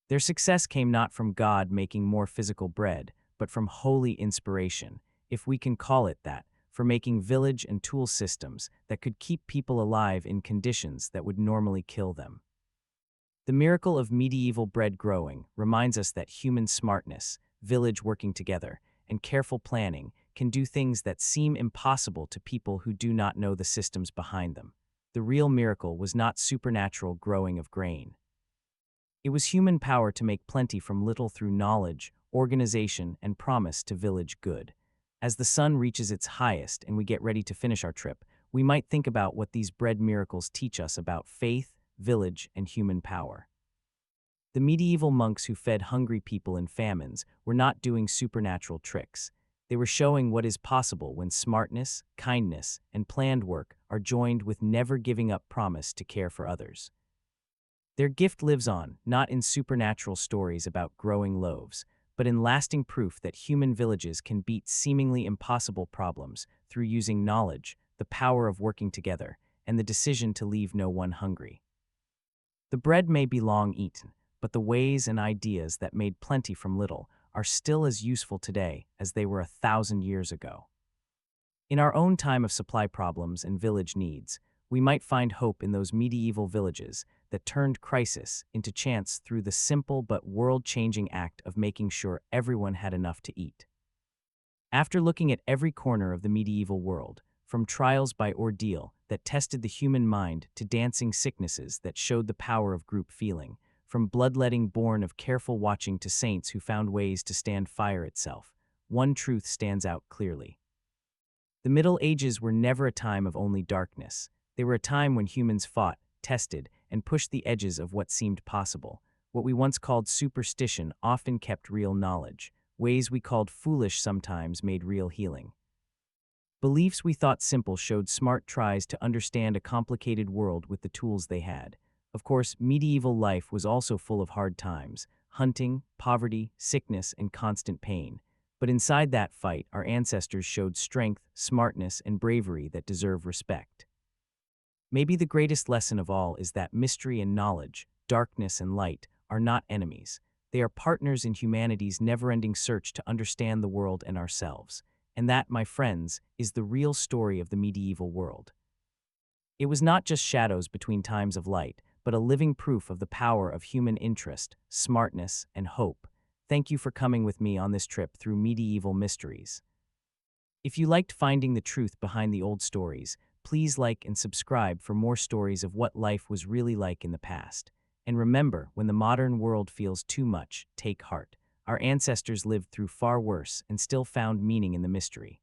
Their success came not from God making more physical bread, but from holy inspiration, if we can call it that, for making village and tool systems that could keep people alive in conditions that would normally kill them. The miracle of medieval bread growing reminds us that human smartness, village working together, and careful planning can do things that seem impossible to people who do not know the systems behind them. The real miracle was not supernatural growing of grain. It was human power to make plenty from little through knowledge, organization, and promise to village good. As the sun reaches its highest and we get ready to finish our trip, we might think about what these bread miracles teach us about faith, village, and human power. The medieval monks who fed hungry people in famines were not doing supernatural tricks. They were showing what is possible when smartness, kindness, and planned work are joined with never giving up promise to care for others. Their gift lives on, not in supernatural stories about growing loaves, but in lasting proof that human villages can beat seemingly impossible problems through using knowledge, the power of working together, and the decision to leave no one hungry. The bread may be long eaten, but the ways and ideas that made plenty from little are still as useful today as they were 1,000 years ago. In our own time of supply problems and village needs, we might find hope in those medieval villages that turned crisis into chance through the simple but world-changing act of making sure everyone had enough to eat. After looking at every corner of the medieval world, from trials by ordeal that tested the human mind to dancing sicknesses that showed the power of group feeling, from bloodletting born of careful watching to saints who found ways to stand fire itself, one truth stands out clearly. The Middle Ages were never a time of only darkness. They were a time when humans fought, tested, and pushed the edges of what seemed possible. What we once called superstition often kept real knowledge. Ways we called foolish sometimes made real healing. Beliefs we thought simple showed smart tries to understand a complicated world with the tools they had. Of course, medieval life was also full of hard times: hunting, poverty, sickness, and constant pain. But inside that fight, our ancestors showed strength, smartness, and bravery that deserve respect. Maybe the greatest lesson of all is that mystery and knowledge, darkness and light, are not enemies. They are partners in humanity's never-ending search to understand the world and ourselves. And that, my friends, is the real story of the medieval world. It was not just shadows between times of light, but a living proof of the power of human interest, smartness, and hope. Thank you for coming with me on this trip through medieval mysteries. If you liked finding the truth behind the old stories, please like and subscribe for more stories of what life was really like in the past. And remember, when the modern world feels too much, take heart. Our ancestors lived through far worse and still found meaning in the mystery.